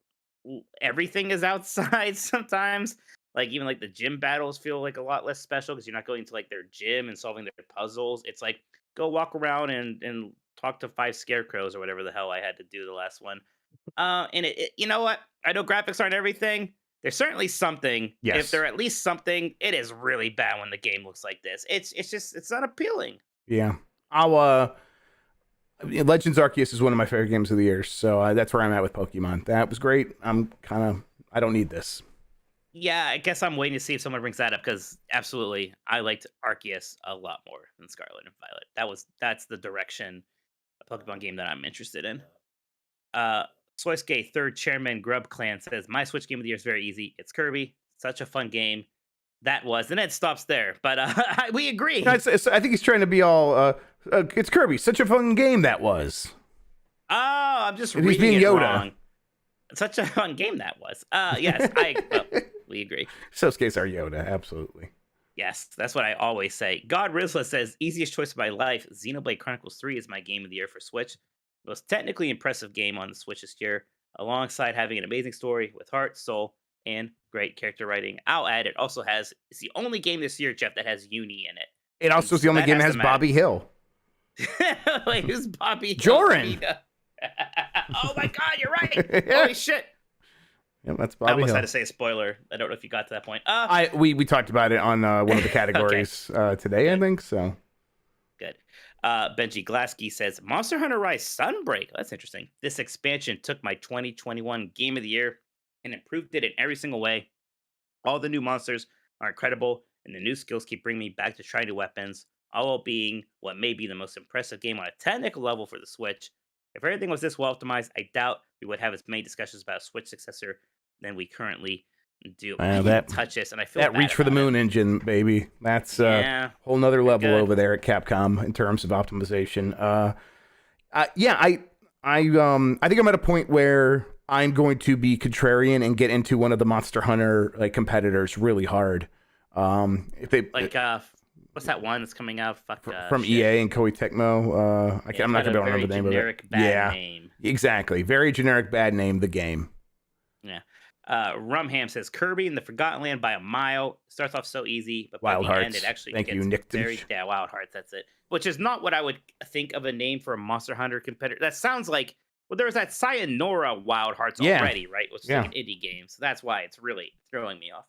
everything is outside sometimes. Like even like the gym battles feel like a lot less special because you're not going to like their gym and solving their puzzles. It's like go walk around and talk to 5 scarecrows or whatever the hell I had to do the last one. And you know what? I know graphics aren't everything. There's certainly something. Yes. If they're at least something, it is really bad when the game looks like this. It's not appealing. Yeah. Legends Arceus is one of my favorite games of the year, so that's where I'm at with Pokemon. That was great. I don't need this. Yeah, I guess I'm waiting to see if someone brings that up because absolutely, I liked Arceus a lot more than Scarlet and Violet. That's the direction a Pokemon game that I'm interested in. Soisuke, third chairman, Grubb Clan says, my Switch game of the year is very easy. It's Kirby. Such a fun game. That was. And it stops there. But we agree. No, I think he's trying to be all, it's Kirby. Such a fun game that was. Oh, I'm just He's reading being it Yoda. wrong. Such a fun game that was. Yes, we agree. Sosuke's our Yoda, absolutely. Yes, that's what I always say. God Rizla says, easiest choice of my life. Xenoblade Chronicles 3 is my game of the year for Switch. Most technically impressive game on the Switch this year, alongside having an amazing story with heart, soul, and great character writing. I'll add it also it's the only game this year, Jeff, that has Uni in it. It also is the only game that has Bobby Hill. Wait, who's Bobby? Joran. Oh my God, you're right. Holy shit. Yeah, that's I Bobby almost Hill. had to say a spoiler. I don't know if you got to that point. We talked about it on one of the categories today, I think. So good. Benji Glasky says, Monster Hunter Rise Sunbreak. That's interesting. This expansion took my 2021 game of the year and improved it in every single way. All the new monsters are incredible, and the new skills keep bringing me back to try new weapons, all while being what may be the most impressive game on a technical level for the Switch. If everything was this well optimized, I doubt we would have as many discussions about a Switch successor than we currently do. I didn't touch this, and I feel that Reach for the Moon engine, baby. That's a whole nother level over there at Capcom in terms of optimization. I think I'm at a point where I'm going to be contrarian and get into one of the Monster Hunter competitors really hard. If they what's that one that's coming out? From EA and Koei Tecmo. I'm not gonna be able to remember the name of it. Generic bad name. Exactly. Very generic bad name. The game. Yeah. Rumham says Kirby in the Forgotten Land by a mile. Starts off so easy, but by Wild the Hearts. end it actually Thank gets you, Nick. Wild Hearts. That's it. Which is not what I would think of a name for a Monster Hunter competitor. That sounds like there was that Sayonara Wild Hearts already, right? Which is like an indie game, so that's why it's really throwing me off.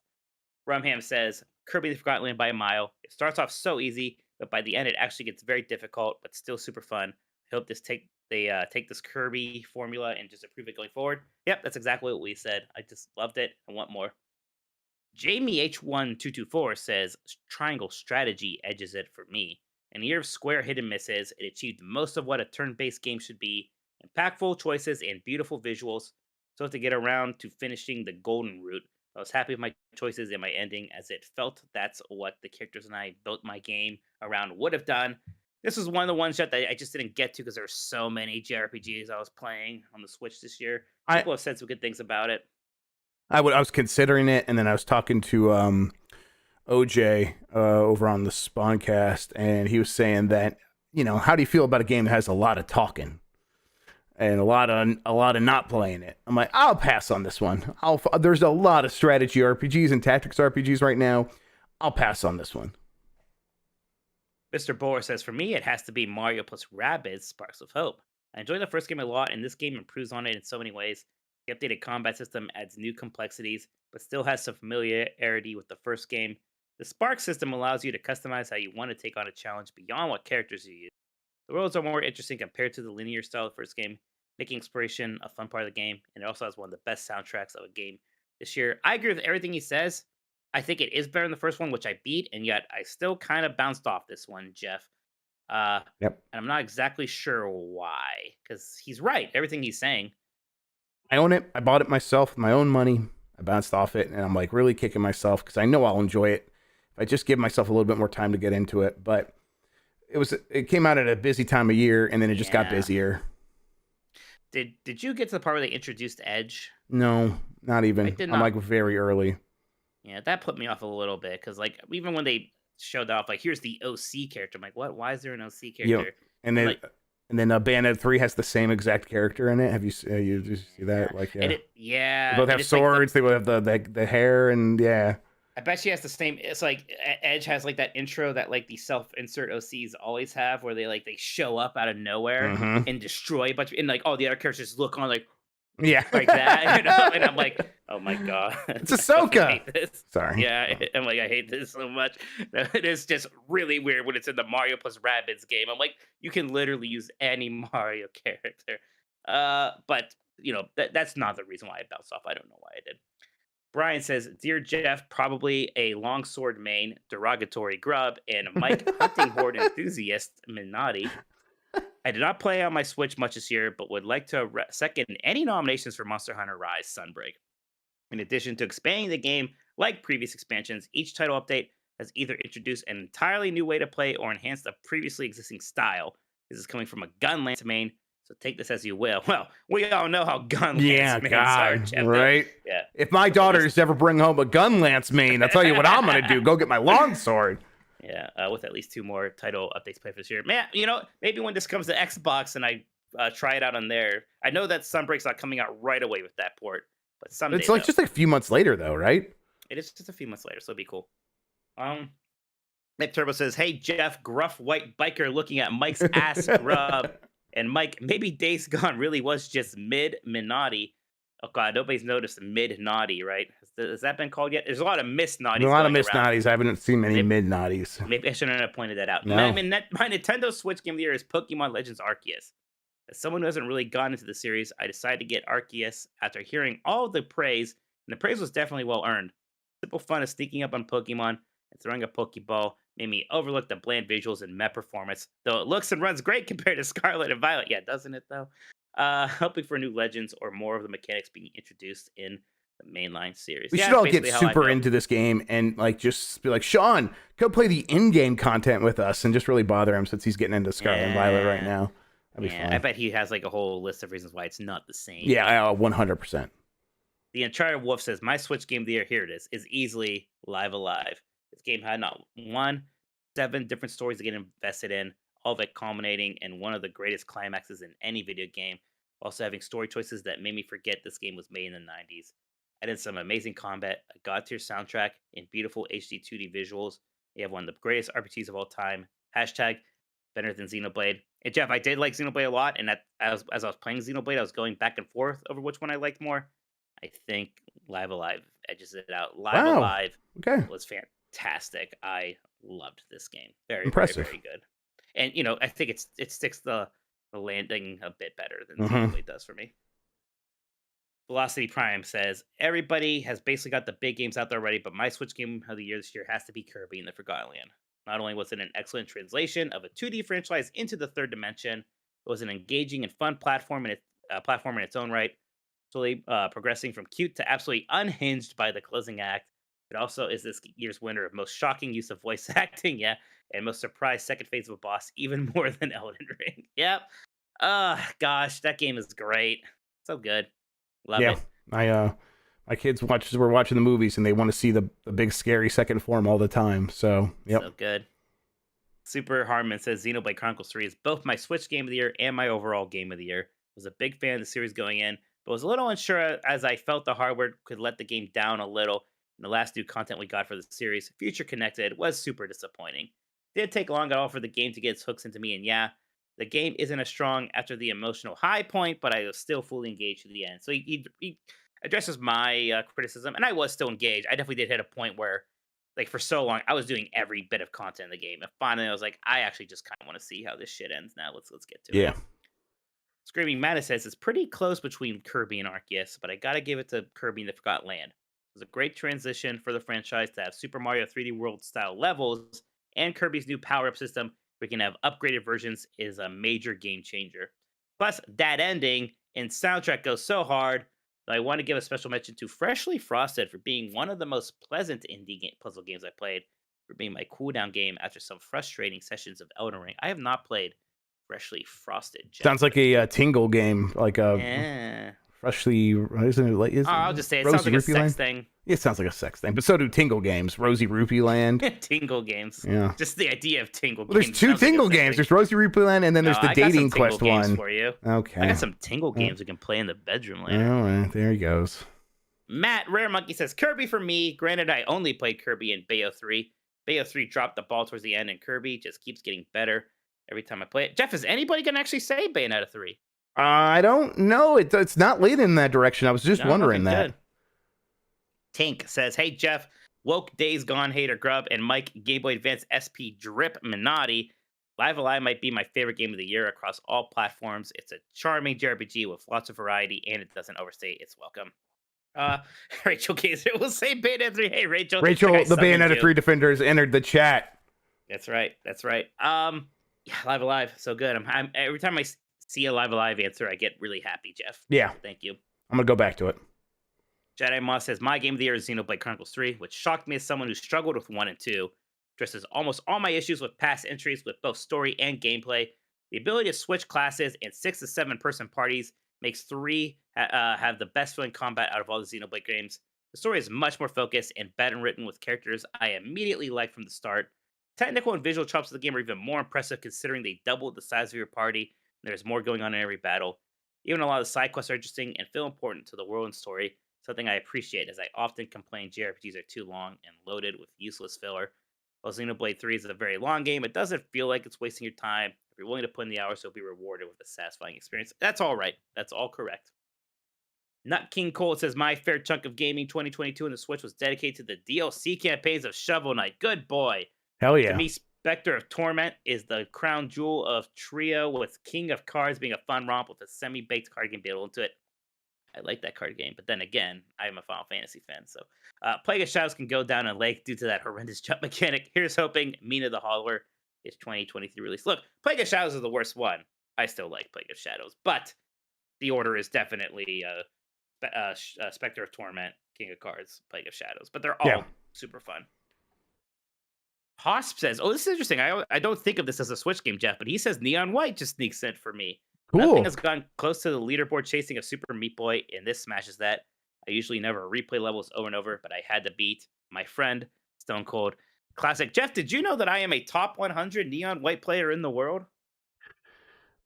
Rumham says Kirby the Forgotten Land by a mile. It starts off so easy, but by the end it actually gets very difficult, but still super fun. I hope they take this Kirby formula and just improve it going forward. Yep, that's exactly what we said. I just loved it. I want more. Jamie H1224 says Triangle Strategy edges it for me. In a year of square hit and misses, it achieved most of what a turn-based game should be: impactful choices and beautiful visuals. So to get around to finishing the golden route, I was happy with my choices and my ending, as it felt that's what the characters and I built my game around would have done. This was one of the ones that I just didn't get to because there were so many JRPGs I was playing on the Switch this year. People have said some good things about it. I was considering it, and then I was talking to OJ over on the Spawncast, and he was saying that, how do you feel about a game that has a lot of talking and a lot of not playing it? I'm like, I'll pass on this one. There's a lot of strategy RPGs and tactics RPGs right now. I'll pass on this one. Mr. Bohr says, for me, it has to be Mario plus Rabbids Sparks of Hope. I enjoyed the first game a lot, and this game improves on it in so many ways. The updated combat system adds new complexities, but still has some familiarity with the first game. The Spark system allows you to customize how you want to take on a challenge beyond what characters you use. The worlds are more interesting compared to the linear style of the first game, making exploration a fun part of the game, and it also has one of the best soundtracks of a game this year. I agree with everything he says. I think it is better than the first one, which I beat, and yet I still kind of bounced off this one, Jeff. Yep. And I'm not exactly sure why, because he's right, everything he's saying. I own it. I bought it myself with my own money. I bounced off it, and I'm like really kicking myself because I know I'll enjoy it if I just give myself a little bit more time to get into it. But it came out at a busy time of year, and then it just got busier. Did you get to the part where they introduced Edge? No, not even. I did I'm not. like very early. Yeah, that put me off a little bit because like even when they showed off like here's the OC character, I'm like, what? Why is there an OC character? Yeah, and then like, Bayonetta 3 has the same exact character in it. Have you did you see that? Like and they both have swords. Like they both have the hair, and yeah. I bet she has the same. It's like Edge has like that intro that like the self-insert OCs always have, where they show up out of nowhere and destroy a bunch of, and like all the other characters just look on like that, you know. And I'm like, oh my god, it's Ahsoka. I hate this. Sorry. Yeah, I'm like, I hate this so much. It is just really weird when it's in the Mario plus Rabbids game. I'm like, you can literally use any Mario character. But you know that's not the reason why I bounced off. I don't know why I did. Brian says, Dear Jeff, probably a longsword main, derogatory Grubb, and Mike, hunting horde enthusiast, Minotti. I did not play on my Switch much this year, but would like to second any nominations for Monster Hunter Rise Sunbreak. In addition to expanding the game like previous expansions, each title update has either introduced an entirely new way to play or enhanced a previously existing style. This is coming from a Gunlance main, so take this as you will. Well, we all know how Gunlance mains are, Jeff, right? Yeah. If my daughters ever bring home a Gunlance main, I'll tell you what I'm going to do. Go get my longsword. Yeah, with at least 2 more title updates planned for this year. Man, you know, maybe when this comes to Xbox and I try it out on there. I know that Sunbreak's not coming out right away with that port, but someday. It's like just a few months later, though, right? It is just a few months later, so it'll be cool. Nick Turbo says, "Hey Jeff, gruff white biker looking at Mike's ass Grubb." And Mike, maybe Days Gone really was just mid-naughty. Oh god, nobody's noticed mid-naughty, right? Has that been called yet? There's a lot of miss-naughties. A lot of miss-naughties. I haven't seen many mid-naughties. Maybe I shouldn't have pointed that out. No. My Nintendo Switch game of the year is Pokemon Legends Arceus. As someone who hasn't really gone into the series, I decided to get Arceus after hearing all the praise, and the praise was definitely well earned. Simple fun of sneaking up on Pokemon and throwing a Pokeball made me overlook the bland visuals and mech performance, though it looks and runs great compared to Scarlet and Violet. Yeah, doesn't it though? Hoping for new legends or more of the mechanics being introduced in the mainline series. We should all get super into this game and like just be like, Sean, go play the in-game content with us and just really bother him since he's getting into Scarlet and Violet right now. That'd be fun. I bet he has like a whole list of reasons why it's not the same. Yeah, 100%. The Uncharted Wolf says, my Switch game of the year, here it is easily Live Alive. This game had not 7 different stories to get invested in, all of it culminating in one of the greatest climaxes in any video game, while also having story choices that made me forget this game was made in the 90s. I did some amazing combat, a god-tier soundtrack, and beautiful HD 2D visuals. You have one of the greatest RPGs of all time. Hashtag better than Xenoblade. And Jeff, I did like Xenoblade a lot, and as I was playing Xenoblade, I was going back and forth over which one I liked more. I think Live Alive edges it out. Live Alive was fantastic. I loved this game. Very impressive. Very, very good. And you know, I think it sticks the landing a bit better than Xenoblade does for me. Velocity Prime says, everybody has basically got the big games out there already, but my Switch game of the year this year has to be Kirby in the Forgotten Land. Not only was it an excellent translation of a 2D franchise into the third dimension, it was an engaging and fun platform in its own right, slowly progressing from cute to absolutely unhinged by the closing act. It also is this year's winner of most shocking use of voice acting, and most surprised second phase of a boss, even more than Elden Ring. Yep. Gosh, that game is great. So good. Love it. My kids were watching the movies and they want to see the big scary second form all the time. So, yep. So good. Super Harmon says Xenoblade Chronicles 3 is both my Switch game of the year and my overall game of the year. I was a big fan of the series going in, but was a little unsure as I felt the hardware could let the game down a little. And the last new content we got for the series, Future Connected, was super disappointing. It did take long at all for the game to get its hooks into me, and the game isn't as strong after the emotional high point, but I was still fully engaged to the end. So he addresses my criticism, and I was still engaged. I definitely did hit a point where, like, for so long, I was doing every bit of content in the game. And finally, I was like, I actually just kind of want to see how this shit ends now. Let's get to it. Screaming Madness says it's pretty close between Kirby and Arceus, but I gotta give it to Kirby in the Forgotten Land. It was a great transition for the franchise to have Super Mario 3D World style levels, and Kirby's new power-up system we can have upgraded versions is a major game changer. Plus, that ending and soundtrack goes so hard, I want to give a special mention to Freshly Frosted for being one of the most pleasant puzzle games I played, for being my cooldown game after some frustrating sessions of Elden Ring. I have not played Freshly Frosted. Jeff, Sounds like a tingle game, like a yeah. freshly. Isn't it like? I'll just say it sounds like a sex thing. It sounds like a sex thing, but so do Tingle games. Rosy Rupee Land. Tingle games. Yeah. Just the idea of Tingle Well, games. there's two Tingle games. There's Rosy Rupee Land, and then there's the I got some Dating Tingle Quest games one. for you. Okay. I got some Tingle games we can play in the bedroom later. All right, there he goes. Matt Rare Monkey says Kirby for me. Granted, I only played Kirby in Bayo 3. Bayo 3 dropped the ball towards the end, and Kirby just keeps getting better every time I play it. Jeff, is anybody gonna actually say Bayonetta 3? I don't know. It's not leading in that direction. I was just wondering that. Good. Tank says, "Hey Jeff, woke Days Gone hater Grubb and Mike Game Boy Advance SP Drip Minotti. Live Alive might be my favorite game of the year across all platforms. It's a charming JRPG with lots of variety, and it doesn't overstay its welcome." Rachel Kaiser will say Bayonetta 3. Hey Rachel. Rachel, the Bayonetta 3 defenders entered the chat. That's right. Yeah, Live Alive, so good. I'm every time I see a Live Alive answer, I get really happy, Jeff. Yeah. Thank you. I'm gonna go back to it. Jedi Moss says, my game of the year is Xenoblade Chronicles 3, which shocked me as someone who struggled with 1 and 2. Addresses almost all my issues with past entries with both story and gameplay. The ability to switch classes and 6 to 7 person parties makes 3 have the best feeling combat out of all the Xenoblade games. The story is much more focused and better written with characters I immediately liked from the start. Technical and visual chops of the game are even more impressive considering they doubled the size of your party and there's more going on in every battle. Even a lot of the side quests are interesting and feel important to the world and story, something I appreciate as I often complain JRPGs are too long and loaded with useless filler. While Xenoblade 3 is a very long game, it doesn't feel like it's wasting your time. If you're willing to put in the hours, you'll be rewarded with a satisfying experience. That's all right. That's all correct. Nut King Cole says, my fair chunk of gaming 2022 in the Switch was dedicated to the DLC campaigns of Shovel Knight. Good boy. Hell yeah. To me, Spectre of Torment is the crown jewel of Trio, with King of Cards being a fun romp with a semi-baked card game built into it. I like that card game, but then again, I am a Final Fantasy fan, so Plague of Shadows can go down a lake due to that horrendous jump mechanic. Here's hoping Mina the Hollower is 2023 release. Look, Plague of Shadows is the worst one. I still like Plague of Shadows, but the order is definitely Spectre of Torment, King of Cards, Plague of Shadows, but they're all super fun. Hosp says, oh, this is interesting. I don't think of this as a Switch game, Jeff, but he says Neon White just sneaks in for me. Cool. Nothing has gone close to the leaderboard chasing a Super Meat Boy, and this smashes that. I usually never replay levels over and over, but I had to beat my friend, Stone Cold Classic. Jeff, did you know that I am a top 100 Neon White player in the world?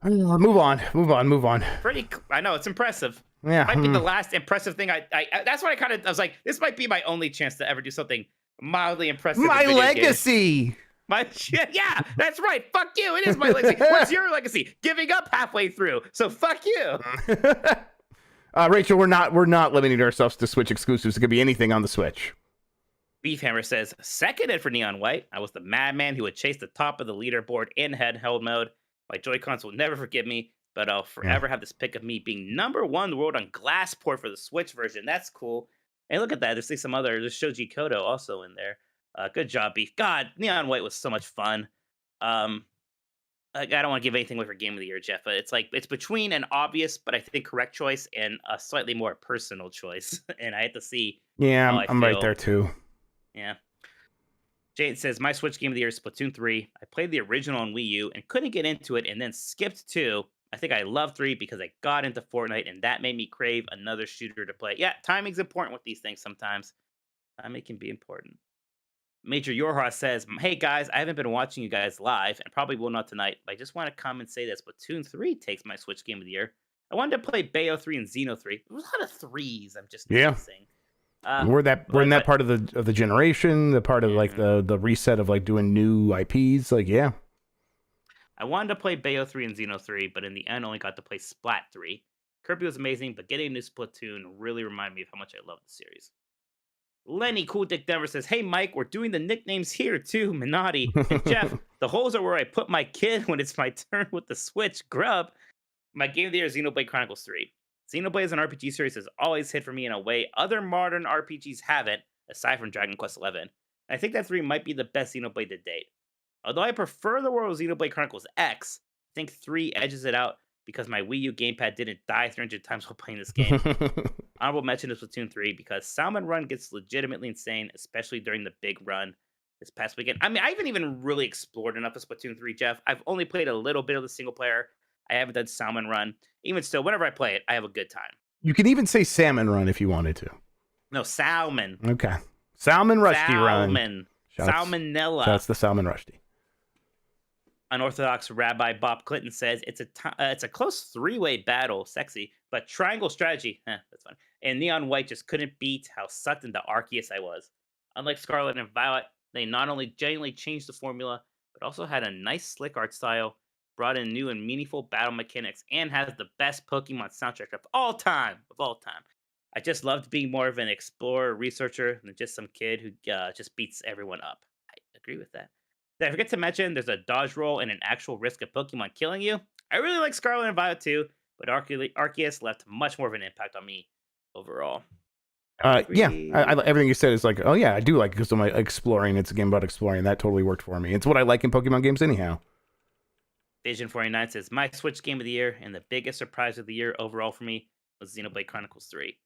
Move on. I know, it's impressive. Yeah. Might be the last impressive thing I that's what I was like, this might be my only chance to ever do something mildly impressive. My legacy. Yeah, that's right. Fuck you. It is my legacy. What's your legacy? Giving up halfway through. So fuck you. Rachel, we're not limiting ourselves to Switch exclusives. It could be anything on the Switch. Beefhammer says, seconded for Neon White. I was the madman who would chase the top of the leaderboard in handheld mode. My Joy-Cons will never forgive me, but I'll forever have this pick of me being #1 in the world on glass port for the Switch version. That's cool. And look at that. There's some other. There's Shoji Kodo also in there. Good job, Beef. God, Neon White was so much fun. I don't want to give anything away for Game of the Year, Jeff, but it's between an obvious, but I think correct choice and a slightly more personal choice. And I had to see. Yeah, I'm right there too. Yeah. Jade says, my Switch Game of the Year is Splatoon 3. I played the original on Wii U and couldn't get into it and then skipped 2. I think I love 3 because I got into Fortnite and that made me crave another shooter to play. Yeah, timing's important with these things sometimes. Timing can be important. Major Yorha says, hey guys, I haven't been watching you guys live and probably will not tonight, but I just want to come and say that Splatoon 3 takes my Switch Game of the Year. I wanted to play Bayo 3 and Xeno 3. There's a lot of threes I'm just noticing. We're in that part of the generation, the part of like the reset of like doing new IPs. Like, yeah. I wanted to play Bayo 3 and Xeno 3, but in the end only got to play Splat 3. Kirby was amazing, but getting a new Splatoon really reminded me of how much I love the series. Lenny Cool Dick Denver says, hey Mike, we're doing the nicknames here too, Minotti. And Jeff, the holes are where I put my kid when it's my turn with the Switch. Grubb. My game of the year is Xenoblade Chronicles 3. Xenoblade as an RPG series has always hit for me in a way other modern RPGs haven't, aside from Dragon Quest XI. And I think that 3 might be the best Xenoblade to date. Although I prefer the world of Xenoblade Chronicles X, I think 3 edges it out because my Wii U gamepad didn't die 300 times while playing this game. Honorable mention is Splatoon 3 because Salmon Run gets legitimately insane, especially during the big run this past weekend. I mean, I haven't even really explored enough of Splatoon 3, Jeff. I've only played a little bit of the single player. I haven't done Salmon Run. Even still, whenever I play it, I have a good time. You can even say Salmon Run if you wanted to. No, Salmon. Okay. Salmon Rusty Run. Salmon. Shouts- Salmonella. That's the Salmon Rusty. Unorthodox Rabbi Bob Clinton says it's a close three-way battle, sexy, but triangle strategy, that's fun. And Neon White just couldn't beat how sucked into Arceus I was. Unlike Scarlet and Violet, they not only genuinely changed the formula, but also had a nice slick art style, brought in new and meaningful battle mechanics, and has the best Pokemon soundtrack of all time. I just loved being more of an explorer, researcher, than just some kid who just beats everyone up. I agree with that. Did I forget to mention there's a dodge roll and an actual risk of Pokemon killing you? I really like Scarlet and Violet too, but Arceus left much more of an impact on me overall. Yeah, everything you said is like, oh yeah, I do like it because I'm exploring. It's a game about exploring. That totally worked for me. It's what I like in Pokemon games anyhow. Vision 49 says, my Switch game of the year and the biggest surprise of the year overall for me was Xenoblade Chronicles 3.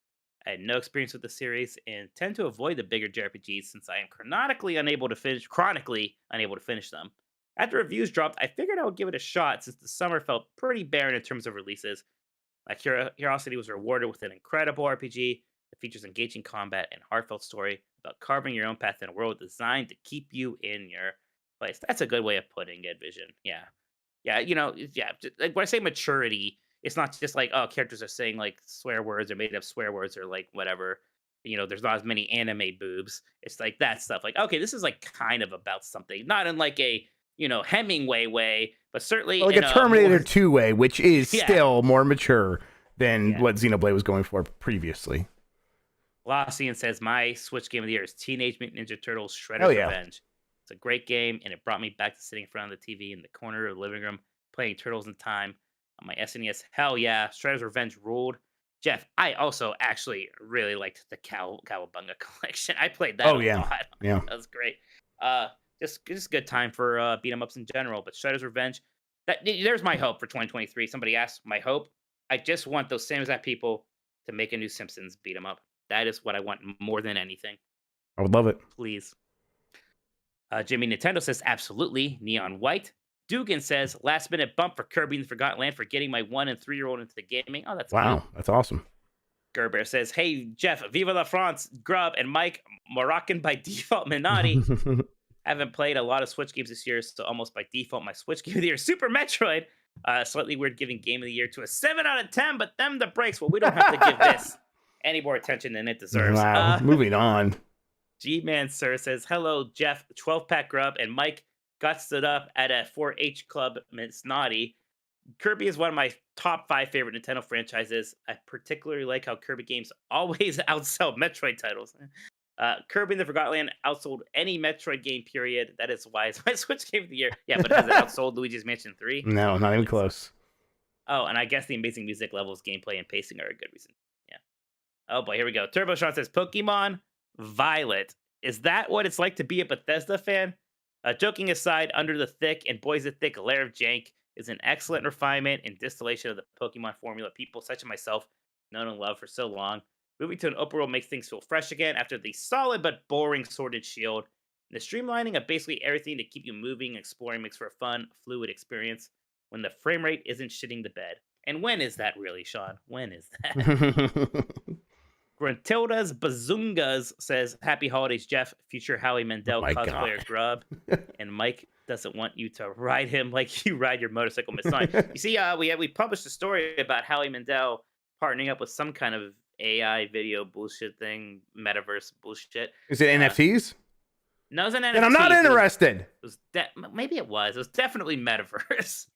I had no experience with the series and tend to avoid the bigger JRPGs since I am chronically unable to finish them. After reviews dropped, I figured I would give it a shot since the summer felt pretty barren in terms of releases. My curiosity was rewarded with an incredible RPG that features engaging combat and heartfelt story about carving your own path in a world designed to keep you in your place. That's a good way of putting it, Vision. Yeah. Like when I say maturity, it's not just like, oh, characters are saying like swear words or made up swear words or like whatever. There's not as many anime boobs. It's like that stuff. Like, okay, this is like kind of about something, not in like a Hemingway way, but certainly like in a Terminator more... 2 way, which is still more mature than Yeah. what Xenoblade was going for previously. Lossian says my Switch game of the year is Teenage Mutant Ninja Turtles: Shredder's Revenge. It's a great game, and it brought me back to sitting in front of the TV in the corner of the living room playing Turtles in Time on my SNES. Hell yeah, Shredder's Revenge ruled. Jeff, I also actually really liked the Cowabunga collection. I played that a lot. Yeah. That was great. Just good time for beat 'em ups in general. But Shredder's Revenge, there's my hope for 2023. Somebody asked my hope. I just want those same exact people to make a new Simpsons beat 'em up. That is what I want more than anything. I would love it. Please. Jimmy Nintendo says absolutely. Neon White. Dugan says last minute bump for Kirby in the Forgotten Land for getting my 1 and 3-year-old into the gaming. Oh, that's wow. cute. That's awesome. Gerber says, hey, Jeff, Viva la France, Grubb, and Mike, Moroccan by default, Minotti. Haven't played a lot of Switch games this year, so almost by default, my Switch game of the year, Super Metroid. Slightly weird giving game of the year to a 7 out of 10, but them the breaks. Well, we don't have to give this any more attention than it deserves. Wow. Moving on. G-Man Sir says, hello, Jeff, 12-pack Grubb, and Mike got stood up at a 4-H club, Miss Naughty. Kirby is one of my top 5 favorite Nintendo franchises. I particularly like how Kirby games always outsell Metroid titles. Kirby in the Forgotten Land outsold any Metroid game, period. That is why it's my Switch game of the year. Yeah, but has it outsold Luigi's Mansion 3? No, not even close. Oh, and I guess the amazing music levels, gameplay, and pacing are a good reason. Yeah. Oh boy, here we go. Turbo Sean says, Pokemon Violet. Is that what it's like to be a Bethesda fan? Joking aside, Under the Thick and Boys the Thick Lair of Jank is an excellent refinement and distillation of the Pokemon formula people such as myself known and loved for so long. Moving to an open world makes things feel fresh again after the solid but boring Sword and Shield. And the streamlining of basically everything to keep you moving and exploring makes for a fun, fluid experience when the frame rate isn't shitting the bed. And when is that really, Sean? When is that? Gruntilda's Bazungas says, happy holidays, Jeff, future Howie Mandel cosplayer Grubb. And Mike doesn't want you to ride him like you ride your motorcycle, Miss Sonic. You see, we published a story about Howie Mandel partnering up with some kind of AI video bullshit thing, metaverse bullshit. Is it NFTs? No, it's an NFT. Then I'm not interested. Maybe it was. It was definitely metaverse.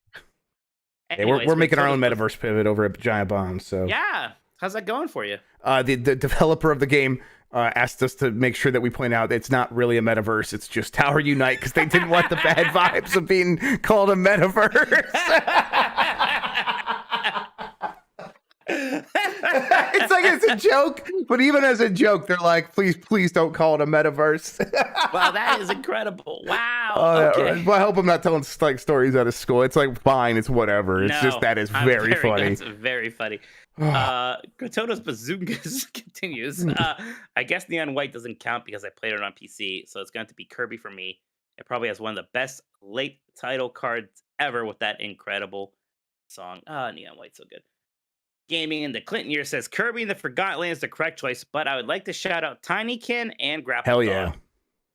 Anyways, we're making our own metaverse pivot over at Giant Bomb. So yeah, how's that going for you? The developer of the game asked us to make sure that we point out that it's not really a metaverse. It's just Tower Unite because they didn't want the bad vibes of being called a metaverse. It's like it's a joke, but even as a joke, they're like, please don't call it a metaverse. Wow, that is incredible. Wow. Okay. Well, I hope I'm not telling like stories out of school. It's like fine, it's whatever. It's just that is very funny. That's very funny. Gratona's Bazookas continues. I guess Neon White doesn't count because I played it on PC, so it's going to be Kirby for me. It probably has one of the best late title cards ever with that incredible song. Neon White's so good. Gaming in the Clinton year says Kirby in the Forgotten Land is the correct choice, but I would like to shout out Tinykin and Grapple Hell Dog. yeah.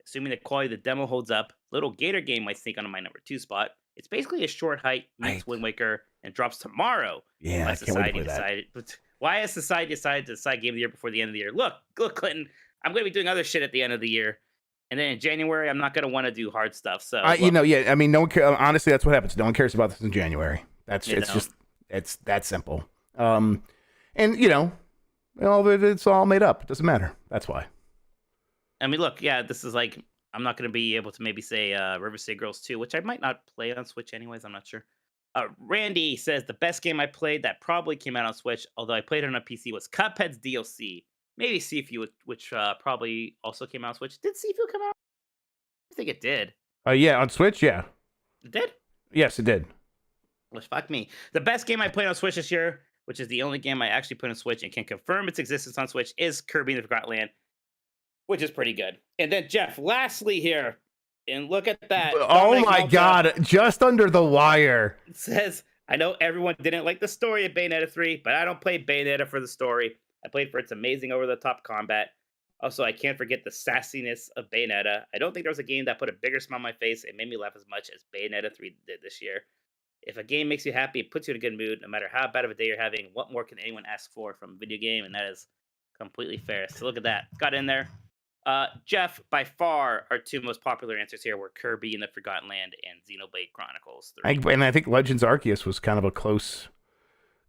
Assuming the quality of the demo holds up, Little Gator Game might sneak onto my number 2 spot. It's basically a short hike meets Wind Waker and drops tomorrow. Yeah, I can't wait to play that. Why has society decided to decide game of the year before the end of the year? Look, Clinton, I'm going to be doing other shit at the end of the year. And then in January, I'm not going to want to do hard stuff. So, I mean, no one honestly, that's what happens. No one cares about this in January. It's that simple. And it's all made up. It doesn't matter. That's why. I mean, look, yeah, this is like, I'm not going to be able to maybe say River City Girls 2, which I might not play on Switch anyways. I'm not sure. Randy says the best game I played that probably came out on Switch, although I played it on a PC, was Cuphead's DLC. Maybe Sifu, which probably also came out on Switch. Did Sifu come out? I think it did. Yeah, on Switch, yeah. It did? Yes, it did. Well, fuck me. The best game I played on Switch this year, which is the only game I actually put on Switch and can confirm its existence on Switch, is Kirby in the Forgotten Land, which is pretty good. And then, Jeff, lastly here, and look at that. Oh my God, just under the wire. It says, I know everyone didn't like the story of Bayonetta 3, but I don't play Bayonetta for the story. I played for its amazing over-the-top combat. Also, I can't forget the sassiness of Bayonetta. I don't think there was a game that put a bigger smile on my face and made me laugh as much as Bayonetta 3 did this year. If a game makes you happy, it puts you in a good mood, no matter how bad of a day you're having, what more can anyone ask for from a video game? And that is completely fair. So look at that. Got in there. Jeff, by far, our 2 most popular answers here were Kirby in the Forgotten Land and Xenoblade Chronicles 3. And I think Legends Arceus was kind of a close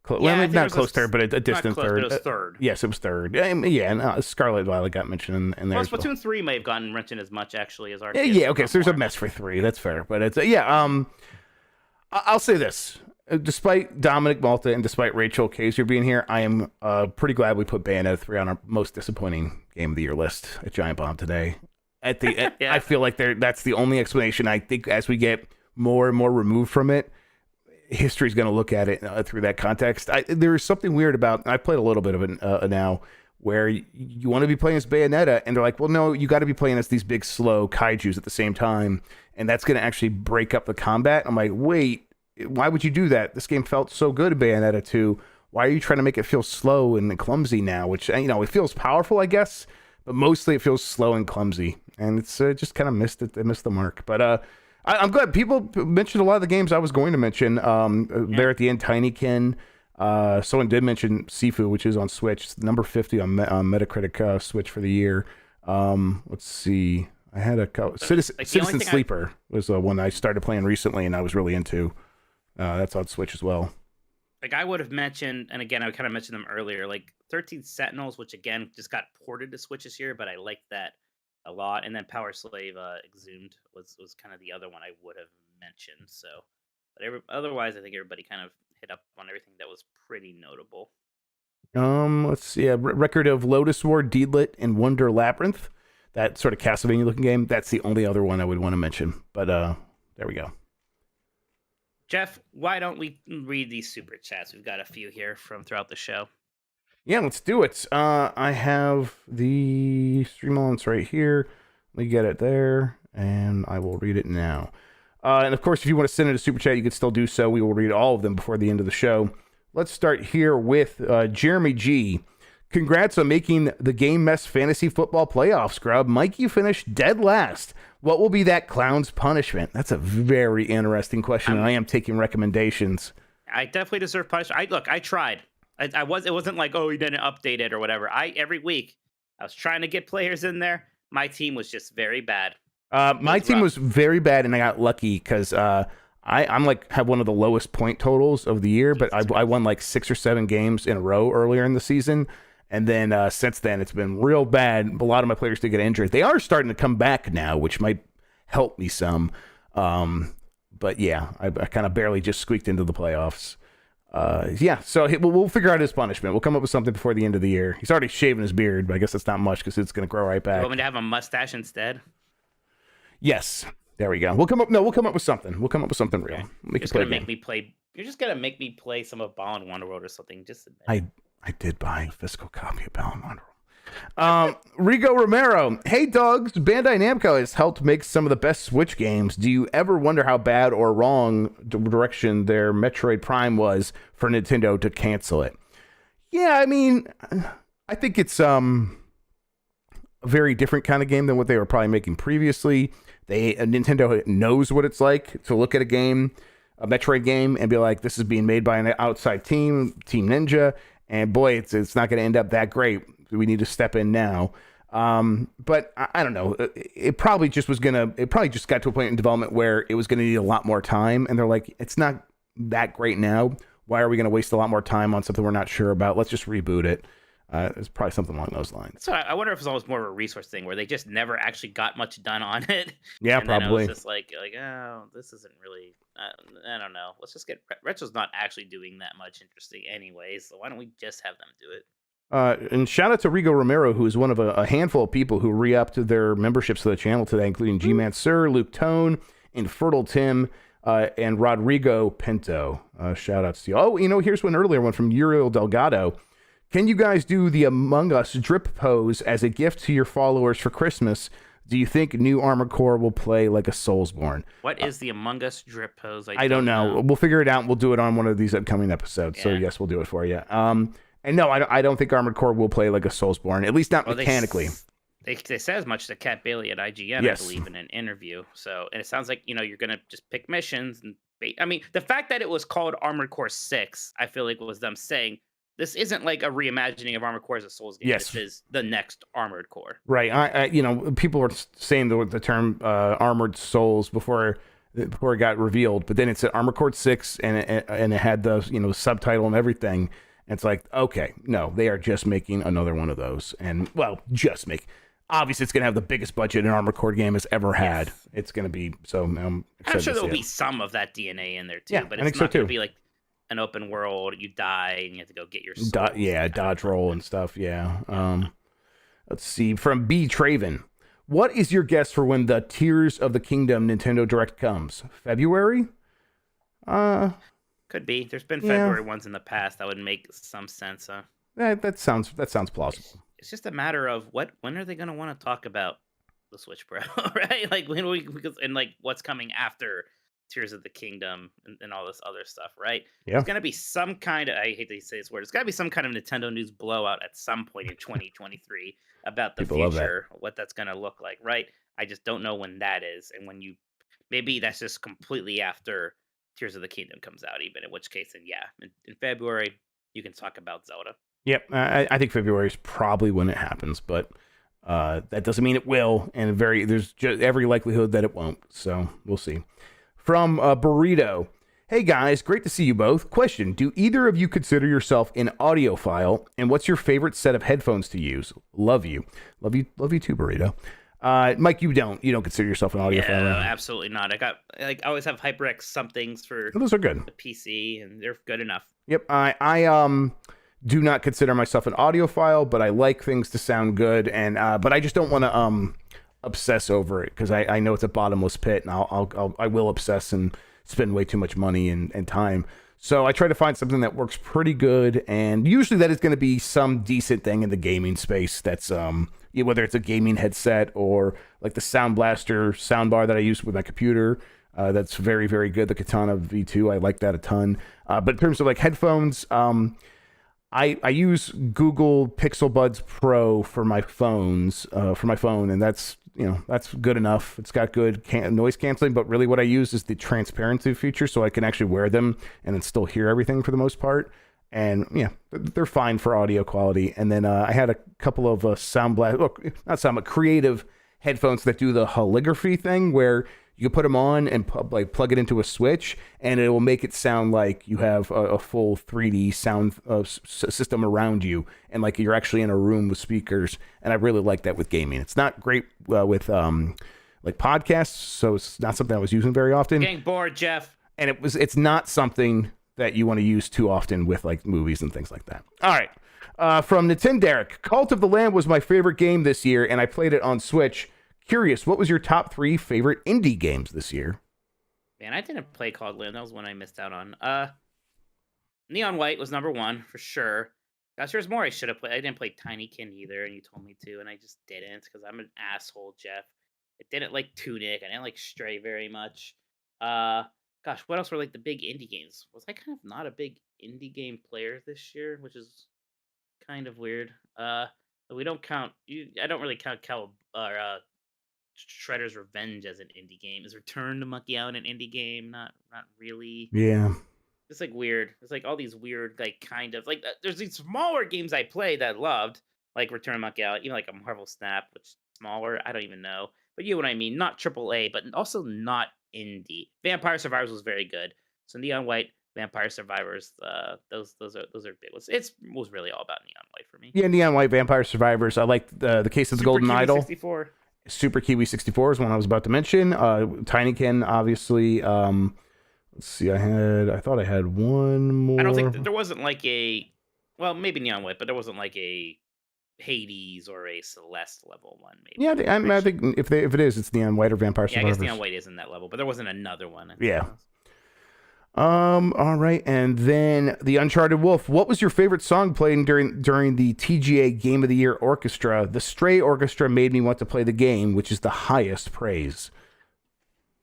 not close third, but a distant close, third. But it was third. Yes, it was third. And Scarlet Violet got mentioned in there. Well, as well. Splatoon 3 may have gotten mentioned as much, actually, as Arceus. Yeah, okay, so there's a mess for 3. That's fair. But it's, I'll say this. Despite Dominic Malta and despite Rachel Kaiser being here, I am pretty glad we put Bayonetta 3 on our most disappointing game of the year list at Giant Bomb today. Yeah. I feel like that's the only explanation. I think as we get more and more removed from it, history's going to look at it through that context. There is something weird about, I played a little bit of it now, where you want to be playing as Bayonetta, and they're like, well, no, you got to be playing as these big, slow kaijus at the same time, and that's going to actually break up the combat. I'm like, wait, why would you do that? This game felt so good in Bayonetta 2. Why are you trying to make it feel slow and clumsy now? Which, it feels powerful, I guess, but mostly it feels slow and clumsy, and it's just kind of missed it. It missed the mark, but I'm glad people mentioned a lot of the games I was going to mention. There at the end, Tinykin. Someone did mention Sifu, which is on Switch. It's number 50 on Metacritic Switch for the year. Let's see. I had a Citizen Sleeper was one I started playing recently, and I was really into. That's on Switch as well. Like I would have mentioned, and again, I kind of mentioned them earlier, like 13 Sentinels, which again just got ported to Switch this year, but I like that a lot. And then Power Slave Exhumed was kind of the other one I would have mentioned. So, but otherwise, I think everybody kind of hit up on everything that was pretty notable. Let's see. Record of Lotus War, Deedlit, and Wonder Labyrinth. That sort of Castlevania looking game. That's the only other one I would want to mention. But there we go. Jeff, why don't we read these super chats? We've got a few here from throughout the show. Yeah, let's do it. I have the stream elements right here. Let me get it there, and I will read it now. And of course, if you want to send in a super chat, you can still do so. We will read all of them before the end of the show. Let's start here with Jeremy G. Congrats on making the Game Mess Fantasy Football Playoffs, Grubb. Mikey finished dead last. What will be that clown's punishment? That's a very interesting question, and I am taking recommendations. I definitely deserve punishment. I tried. It wasn't like, oh, you didn't update it or whatever. Every week, I was trying to get players in there. My team was just very bad. My team was very bad, and I got lucky because I'm like have one of the lowest point totals of the year, but I won like 6 or 7 games in a row earlier in the season. And then since then, it's been real bad. A lot of my players did get injured. They are starting to come back now, which might help me some. But yeah, I kind of barely just squeaked into the playoffs. yeah, so we'll figure out his punishment. We'll come up with something before the end of the year. He's already shaving his beard, but I guess that's not much because it's going to grow right back. You want me to have a mustache instead? Yes, there we go. We'll come up with something. We'll come up with something real. Okay. We You're can just play gonna a make game. me play. You're just gonna make me play some of Ball and Wonderworld or something. Just admit it. I did buy a physical copy of Balan Wonderworld. Rigo Romero. Hey, Dogs. Bandai Namco has helped make some of the best Switch games. Do you ever wonder how bad or wrong direction their Metroid Prime was for Nintendo to cancel it? Yeah, I mean, I think it's a very different kind of game than what they were probably making previously. Nintendo knows what it's like to look at a Metroid game, and be like, this is being made by an outside team, Team Ninja, and boy, it's not going to end up that great. We need to step in now. But I don't know. It probably just got to a point in development where it was going to need a lot more time, and they're like, it's not that great now. Why are we going to waste a lot more time on something we're not sure about? Let's just reboot it. It's probably something along those lines. So I wonder if it's almost more of a resource thing where they just never actually got much done on it. Yeah, and then probably. it was just like, oh, this isn't really. I don't know. Let's just get Retro's not actually doing that much interesting anyways. So why don't we just have them do it? And shout out to Rigo Romero, who is one of a handful of people who re-upped their memberships to the channel today, including G-Man Sir, Luke Tone, Infertile Tim, and Rodrigo Pinto. Shout outs to you. Oh, here's one earlier one from Uriel Delgado. Can you guys do the Among Us drip pose as a gift to your followers for Christmas? Do you think new Armored Core will play like a Soulsborne? What is the Among Us drip pose? I don't know. We'll figure it out, and we'll do it on one of these upcoming episodes. Yeah. So yes, we'll do it for you. And no, I don't think Armored Core will play like a Soulsborne, at least not mechanically. They said as much to Kat Bailey at IGN, yes. I believe, in an interview. So, and it sounds like you're gonna just pick missions and I mean, the fact that it was called Armored Core 6, I feel like was them saying this isn't like a reimagining of Armored Core as a Souls game. Yes. This is the next Armored Core. Right. I people were saying the term Armored Souls before it got revealed, but then it said Armored Core 6 and it had the subtitle and everything. And it's like, okay, no, they are just making another one of those. And obviously it's going to have the biggest budget an Armored Core game has ever had. Yes. It's going to be so. I'm sure there'll be some of that DNA in there too, yeah, but it's not going to be like an open world. You die and you have to go get your soul. Dodge roll and stuff. Yeah. Let's see. From B Traven, what is your guess for when the Tears of the Kingdom Nintendo Direct comes? February? Could be. There's been February ones in the past that would make some sense. That sounds plausible. It's just a matter of when are they going to want to talk about the Switch Pro, right? Like and like what's coming after Tears of the Kingdom and all this other stuff, right? Yeah. There's going to be some kind of, I hate to say this word, it's got to be some kind of Nintendo news blowout at some point in 2023 about the future, what that's going to look like, right? I just don't know when that is. And maybe that's just completely after Tears of the Kingdom comes out, even, in which case, then in February, you can talk about Zelda. Yep. I think February is probably when it happens, but that doesn't mean it will. And there's just every likelihood that it won't. So we'll see. From Burrito. Hey guys, great to see you both. Question, do either of you consider yourself an audiophile? And what's your favorite set of headphones to use? Love you. Love you too, Burrito. Mike, you don't consider yourself an audiophile? No, absolutely not. I always have HyperX somethings for those are good. The PC, and they're good enough. Yep. I do not consider myself an audiophile, but I like things to sound good, and but I just don't want to obsess over it because I know it's a bottomless pit, and I will obsess and spend way too much money and time. So I try to find something that works pretty good, and usually that is going to be some decent thing in the gaming space. That's whether it's a gaming headset or like the Sound Blaster soundbar that I use with my computer. That's very, very good. The Katana V2, I like that a ton. But in terms of like headphones, I use Google Pixel Buds Pro for my phone, and that's good enough. It's got good noise canceling, but really what I use is the transparency feature, so I can actually wear them and then still hear everything for the most part. And yeah, they're fine for audio quality. And then I had a couple of creative headphones that do the holography thing, where you put them on and plug it into a switch, and it will make it sound like you have a full 3D sound system around you, and like you're actually in a room with speakers. And I really like that with gaming. It's not great with like podcasts, so it's not something I was using very often. Getting bored, Jeff. And it's not something that you want to use too often with like movies and things like that. All right. From Nintendogs, Cult of the Lamb was my favorite game this year, and I played it on Switch. Curious, what was your top 3 favorite indie games this year? Man, I didn't play Cult of the Lamb. That was one I missed out on. Neon White was number 1 for sure. Gosh, there's more I should have played. I didn't play Tinykin either, and you told me to, and I just didn't because I'm an asshole, Jeff. I didn't like Tunic. I didn't like Stray very much. Gosh, what else were like the big indie games? Was I kind of not a big indie game player this year, which is kind of weird. We don't count. I don't really count Shredder's Revenge as an indie game. Is Return to Monkey Island an indie game? Not really. Yeah. It's like weird. It's like all these weird, like kind of like there's these smaller games I played that I loved, like Return to Monkey Island, even like a Marvel Snap, which is smaller. I don't even know, but you know what I mean. Not AAA, but also not indie. Vampire Survivors was very good. So Neon White, Vampire Survivors, those are big ones. It was really all about Neon White for me. Yeah, Neon White, Vampire Survivors. I liked the Case of the Super Golden Kiwi Idol. 64. Super Kiwi 64 is one I was about to mention. Tinykin, obviously. Let's see. I thought I had one more. I don't think there wasn't like well, maybe Neon White, but there wasn't like a Hades or a Celeste level one. Maybe. Yeah, I think if it is, it's Neon White or Vampire Yeah, I Survivors. guess Neon White is in that level, but there wasn't another one. Yeah. All right, and then the Uncharted Wolf. What was your favorite song played during the TGA Game of the Year Orchestra? The Stray Orchestra made me want to play the game, which is the highest praise.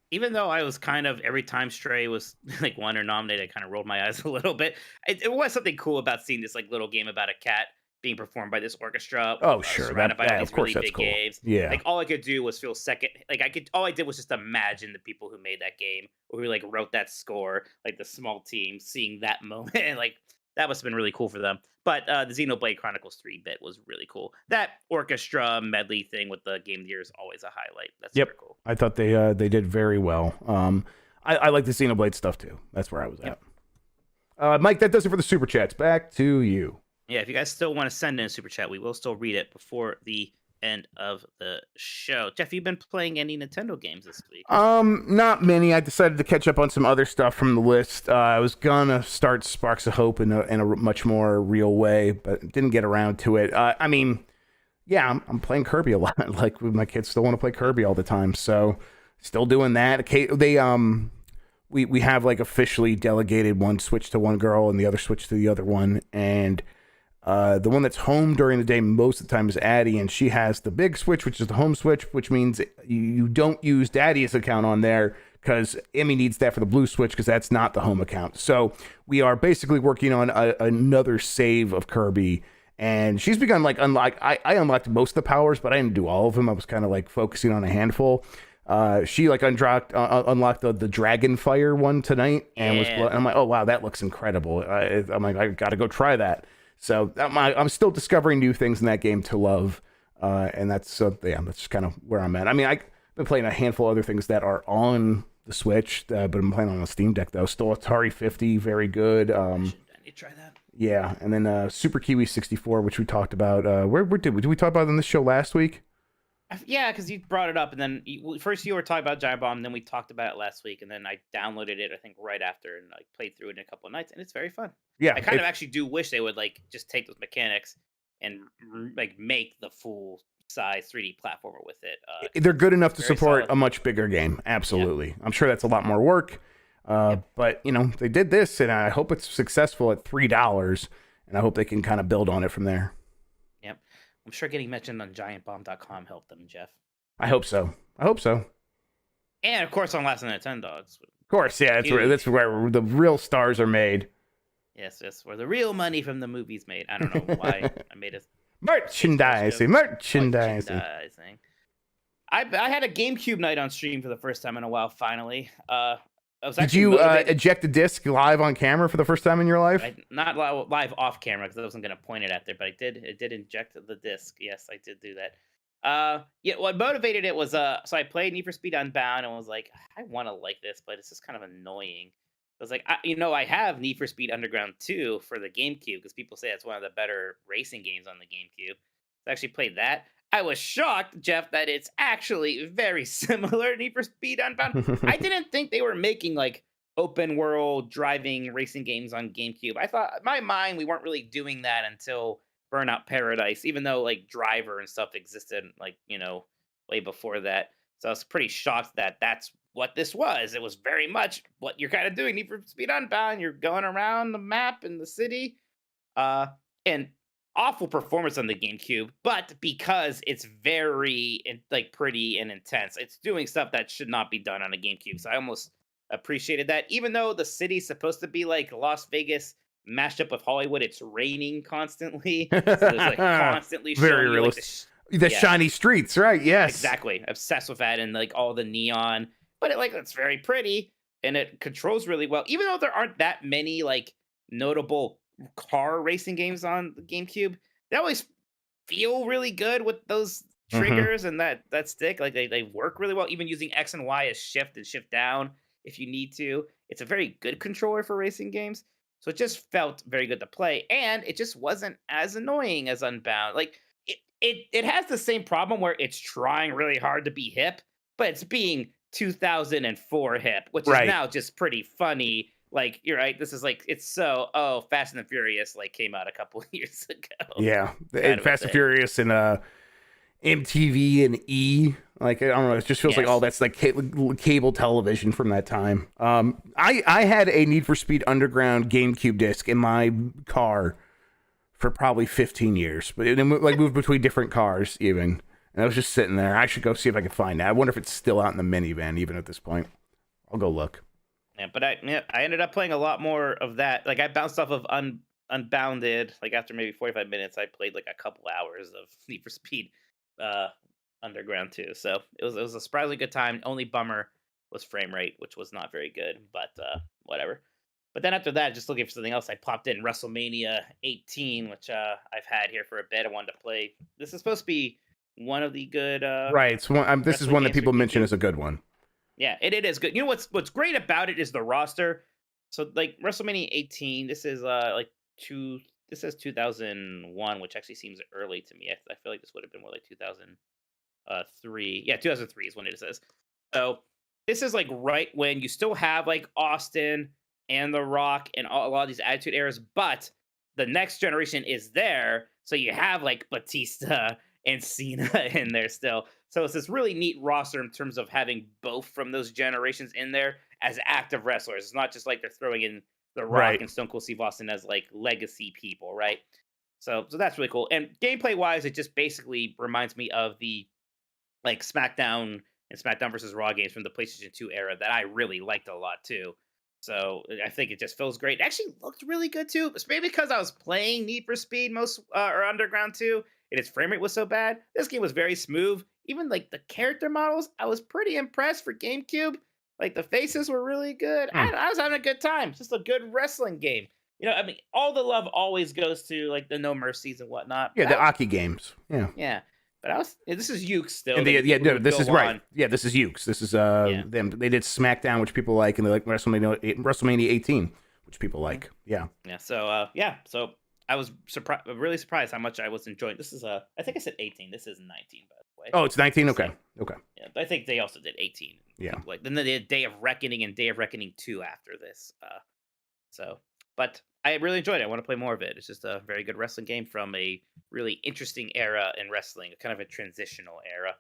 Even though I was kind of, every time Stray was like won or nominated, I kind of rolled my eyes a little bit. It was something cool about seeing this like little game about a cat being performed by this orchestra. Oh, sure. Surrounded by all these of course, really that's big cool. games. Yeah. Like all I could do was feel second. Like all I did was just imagine the people who made that game, or who like wrote that score, like the small team, seeing that moment. And like that must have been really cool for them. But the Xenoblade Chronicles 3 bit was really cool. That orchestra medley thing with the Game of the Year is always a highlight. That's super cool. I thought they did very well. I like the Xenoblade stuff too. That's where I was at. Mike, that does it for the super chats. Back to you. Yeah, if you guys still want to send in a super chat, we will still read it before the end of the show. Jeff, you've been playing any Nintendo games this week? Not many. I decided to catch up on some other stuff from the list. I was gonna start Sparks of Hope in a much more real way, but didn't get around to it. I mean, yeah, I'm playing Kirby a lot. Like my kids still want to play Kirby all the time, so still doing that. We have like officially delegated one Switch to one girl and the other Switch to the other one, and the one that's home during the day most of the time is Addie, and she has the big Switch, which is the home Switch, which means you don't use Daddy's account on there because Emmy needs that for the blue Switch because that's not the home account. So we are basically working on another save of Kirby, and she's begun like I unlocked most of the powers, but I didn't do all of them. I was kind of like focusing on a handful. She like unlocked the Dragon Fire one tonight, and I'm like, oh wow, that looks incredible. I'm like, I got to go try that. So I'm still discovering new things in that game to love, and that's that's kind of where I'm at. I mean, I've been playing a handful of other things that are on the Switch, but I'm playing on the Steam Deck though. Still Atari 50, very good. I need to try that. Yeah, and then Super Kiwi 64, which we talked about. Where did we talk about on this show last week? Yeah, because you brought it up, and then first you were talking about Giant Bomb, and then we talked about it last week, and then I downloaded it, I think, right after, and like played through it in a couple of nights, and it's very fun. Yeah, I kind of actually do wish they would like just take those mechanics and like make the full size 3D platformer with it. They're good enough to support solid. a much bigger game. Absolutely, I'm sure that's a lot more work, but they did this, and I hope it's successful at $3, and I hope they can kind of build on it from there. I'm sure getting mentioned on GiantBomb.com helped them, Jeff. I hope so. And of course on Last of Nintendogs. Of course, yeah. That's where the real stars are made. Yes, where the real money from the movie's made. I don't know why I made it. Merchandising. I had a GameCube night on stream for the first time in a while. Finally, Did you eject a disc live on camera for the first time in your life? Not live off camera because I wasn't going to point it at there, but I did inject the disc. Yes, I did do that. What motivated it was so I played Need for Speed Unbound and was like, I want to like this, but it's just kind of annoying. I was like, I have Need for Speed Underground 2 for the GameCube because people say it's one of the better racing games on the GameCube. So I actually played that. I was shocked, Jeff, that it's actually very similar to Need for Speed Unbound. I didn't think they were making like open world driving racing games on GameCube. I thought in my mind we weren't really doing that until Burnout Paradise, even though like Driver and stuff existed like, way before that. So I was pretty shocked that that's what this was. It was very much what you're kind of doing. Need for Speed Unbound. You're going around the map in the city. And awful performance on the GameCube, but because it's very like pretty and intense, it's doing stuff that should not be done on a GameCube. So I almost appreciated that. Even though the city's supposed to be like Las Vegas mashed up with Hollywood, it's raining constantly. So there's like constantly Very showing you like the shiny streets, right? Yes, exactly. Obsessed with that and like all the neon, but it's very pretty and it controls really well. Even though there aren't that many like notable car racing games on the GameCube, they always feel really good with those triggers and that stick. Like they work really well, even using X and Y as shift and shift down if you need to. It's a very good controller for racing games. So it just felt very good to play, and it just wasn't as annoying as Unbound. Like it has the same problem where it's trying really hard to be hip, but it's being 2004 hip, which is now just pretty funny. Like, you're right, this is like, it's so, Fast and the Furious, like, came out a couple of years ago. Yeah, Fast and Furious and MTV and E. Like, I don't know, it just feels like all that's like cable television from that time. I had a Need for Speed Underground GameCube disc in my car for probably 15 years, but it like moved between different cars even. And I was just sitting there. I should go see if I can find it. I wonder if it's still out in the minivan even at this point. I'll go look. Yeah, but I ended up playing a lot more of that. Like I bounced off of Unbounded. Like after maybe 45 minutes, I played like a couple hours of Need for Speed Underground too. So it was a surprisingly good time. Only bummer was frame rate, which was not very good, but whatever. But then after that, just looking for something else, I popped in WrestleMania 18, which I've had here for a bit. I wanted to play. This is supposed to be one of the good. Right. It's one. This is one that people mention as a good one. Yeah, it is good. You know what's great about it is the roster. So like WrestleMania 18, this is this says 2001, which actually seems early to me. I feel like this would have been more like 2003. Yeah, 2003 is when it says. So this is like right when you still have like Austin and The Rock and a lot of these Attitude Eras, but the next generation is there. So you have like Batista and Cena in there still. So it's this really neat roster in terms of having both from those generations in there as active wrestlers. It's not just like they're throwing in The Rock and Stone Cold Steve Austin as like legacy people, right? So that's really cool. And gameplay wise, it just basically reminds me of the like SmackDown and SmackDown versus Raw games from the PlayStation 2 era that I really liked a lot too. So I think it just feels great. It actually looked really good too. It's maybe because I was playing Need for Speed or Underground 2 and its frame rate was so bad. This game was very smooth. Even like the character models, I was pretty impressed for GameCube. Like the faces were really good. I was having a good time. It's just a good wrestling game. I mean, all the love always goes to like the No Mercies and whatnot. Yeah, the Aki games. Yeah. Yeah. But this is Yuke's still. And this is right. Yeah, this is Yuke's. This is them. They did SmackDown, which people like, and they like WrestleMania 18, which people like. Yeah. Yeah. So So I was really surprised how much I was enjoying. This is I think I said 18. This is 19, by the way. Oh, it's 19. Okay. Okay. Yeah, but I think they also did 18. Yeah. Like then they did Day of Reckoning and Day of Reckoning 2 after this. But I really enjoyed it. I want to play more of it. It's just a very good wrestling game from a really interesting era in wrestling, kind of a transitional era.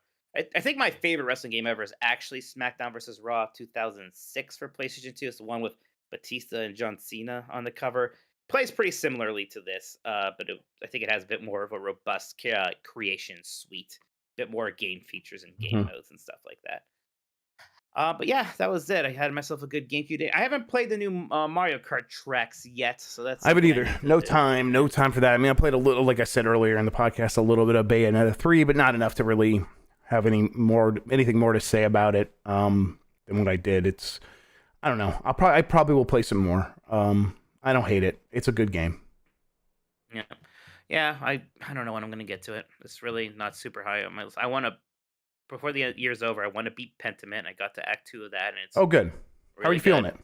I think my favorite wrestling game ever is actually SmackDown vs. Raw 2006 for PlayStation 2. It's the one with Batista and John Cena on the cover. Plays pretty similarly to this, but I think it has a bit more of a robust creation suite, a bit more game features and game modes and stuff like that. But yeah, that was it. I had myself a good GameCube day. I haven't played the new Mario Kart tracks yet, so that's. I haven't either. No time for that. I mean, I played a little, like I said earlier in the podcast, a little bit of Bayonetta 3, but not enough to really have anything more to say about it than what I did. It's, I don't know. I probably will play some more. I don't hate it. It's a good game. Yeah. I don't know when I'm gonna get to it. It's really not super high on my list. I want to. Before the year's over, I want to beat Pentiment. I got to Act 2 of that, and it's good. Really how are you feeling it?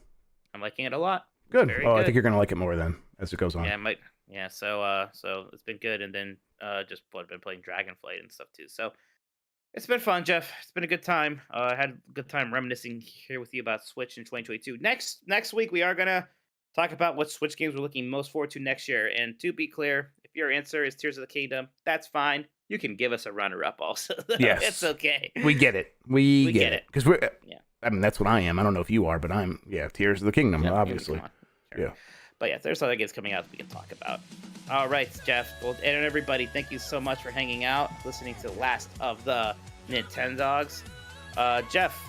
I'm liking it a lot. Good. Good. I think you're gonna like it more then as it goes on. Yeah, I might. Yeah, so it's been good, and then just been playing Dragonflight and stuff too. So It's been fun, Jeff. It's been a good time. I had a good time reminiscing here with you about Switch in 2022. Next week, we are gonna talk about what Switch games we're looking most forward to next year. And to be clear, if your answer is Tears of the Kingdom, that's fine. You can give us a runner-up also. Yes. It's okay. We get it. We get it. Because we're, Yeah. I mean, that's what I am. I don't know if you are, but I'm, Tears of the Kingdom, Yeah, obviously. come on. Sure. Yeah. But yeah, there's other games coming out that we can talk about. All right, Jeff. Well, and everybody, thank you so much for hanging out, listening to the last of the Nintendogs. Jeff,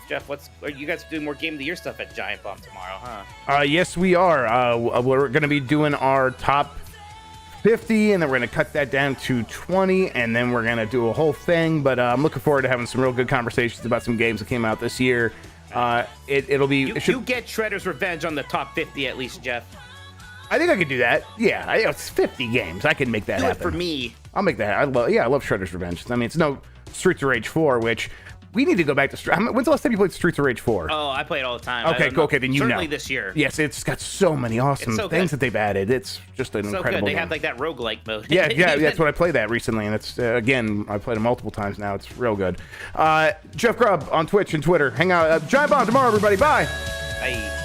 are you guys doing more Game of the Year stuff at Giant Bomb tomorrow, huh? Yes, we are. We're going to be doing our top 50, and then we're going to cut that down to 20, and then we're going to do a whole thing. But I'm looking forward to having some real good conversations about some games that came out this year. It'll be. You get Shredder's Revenge on the top 50 at least, Jeff. I think I could do that. Yeah, it's 50 games. I can make that Do happen. it for me. I'll make that. I love Shredder's Revenge. I mean, it's no Streets of Rage 4, which we need to go back to. When's the last time you played Streets of Rage 4? Oh, I play it all the time. Okay, cool. Okay, then you know. Certainly this year. Yes, it's got so many awesome things that they've added. It's just an So incredible good. They game. have like that roguelike mode. Yeah, that's what I played that recently, and it's again, I played it multiple times now. It's real good. Jeff Grubb on Twitch and Twitter. Hang out. Giant Bomb tomorrow, everybody. Bye. Bye.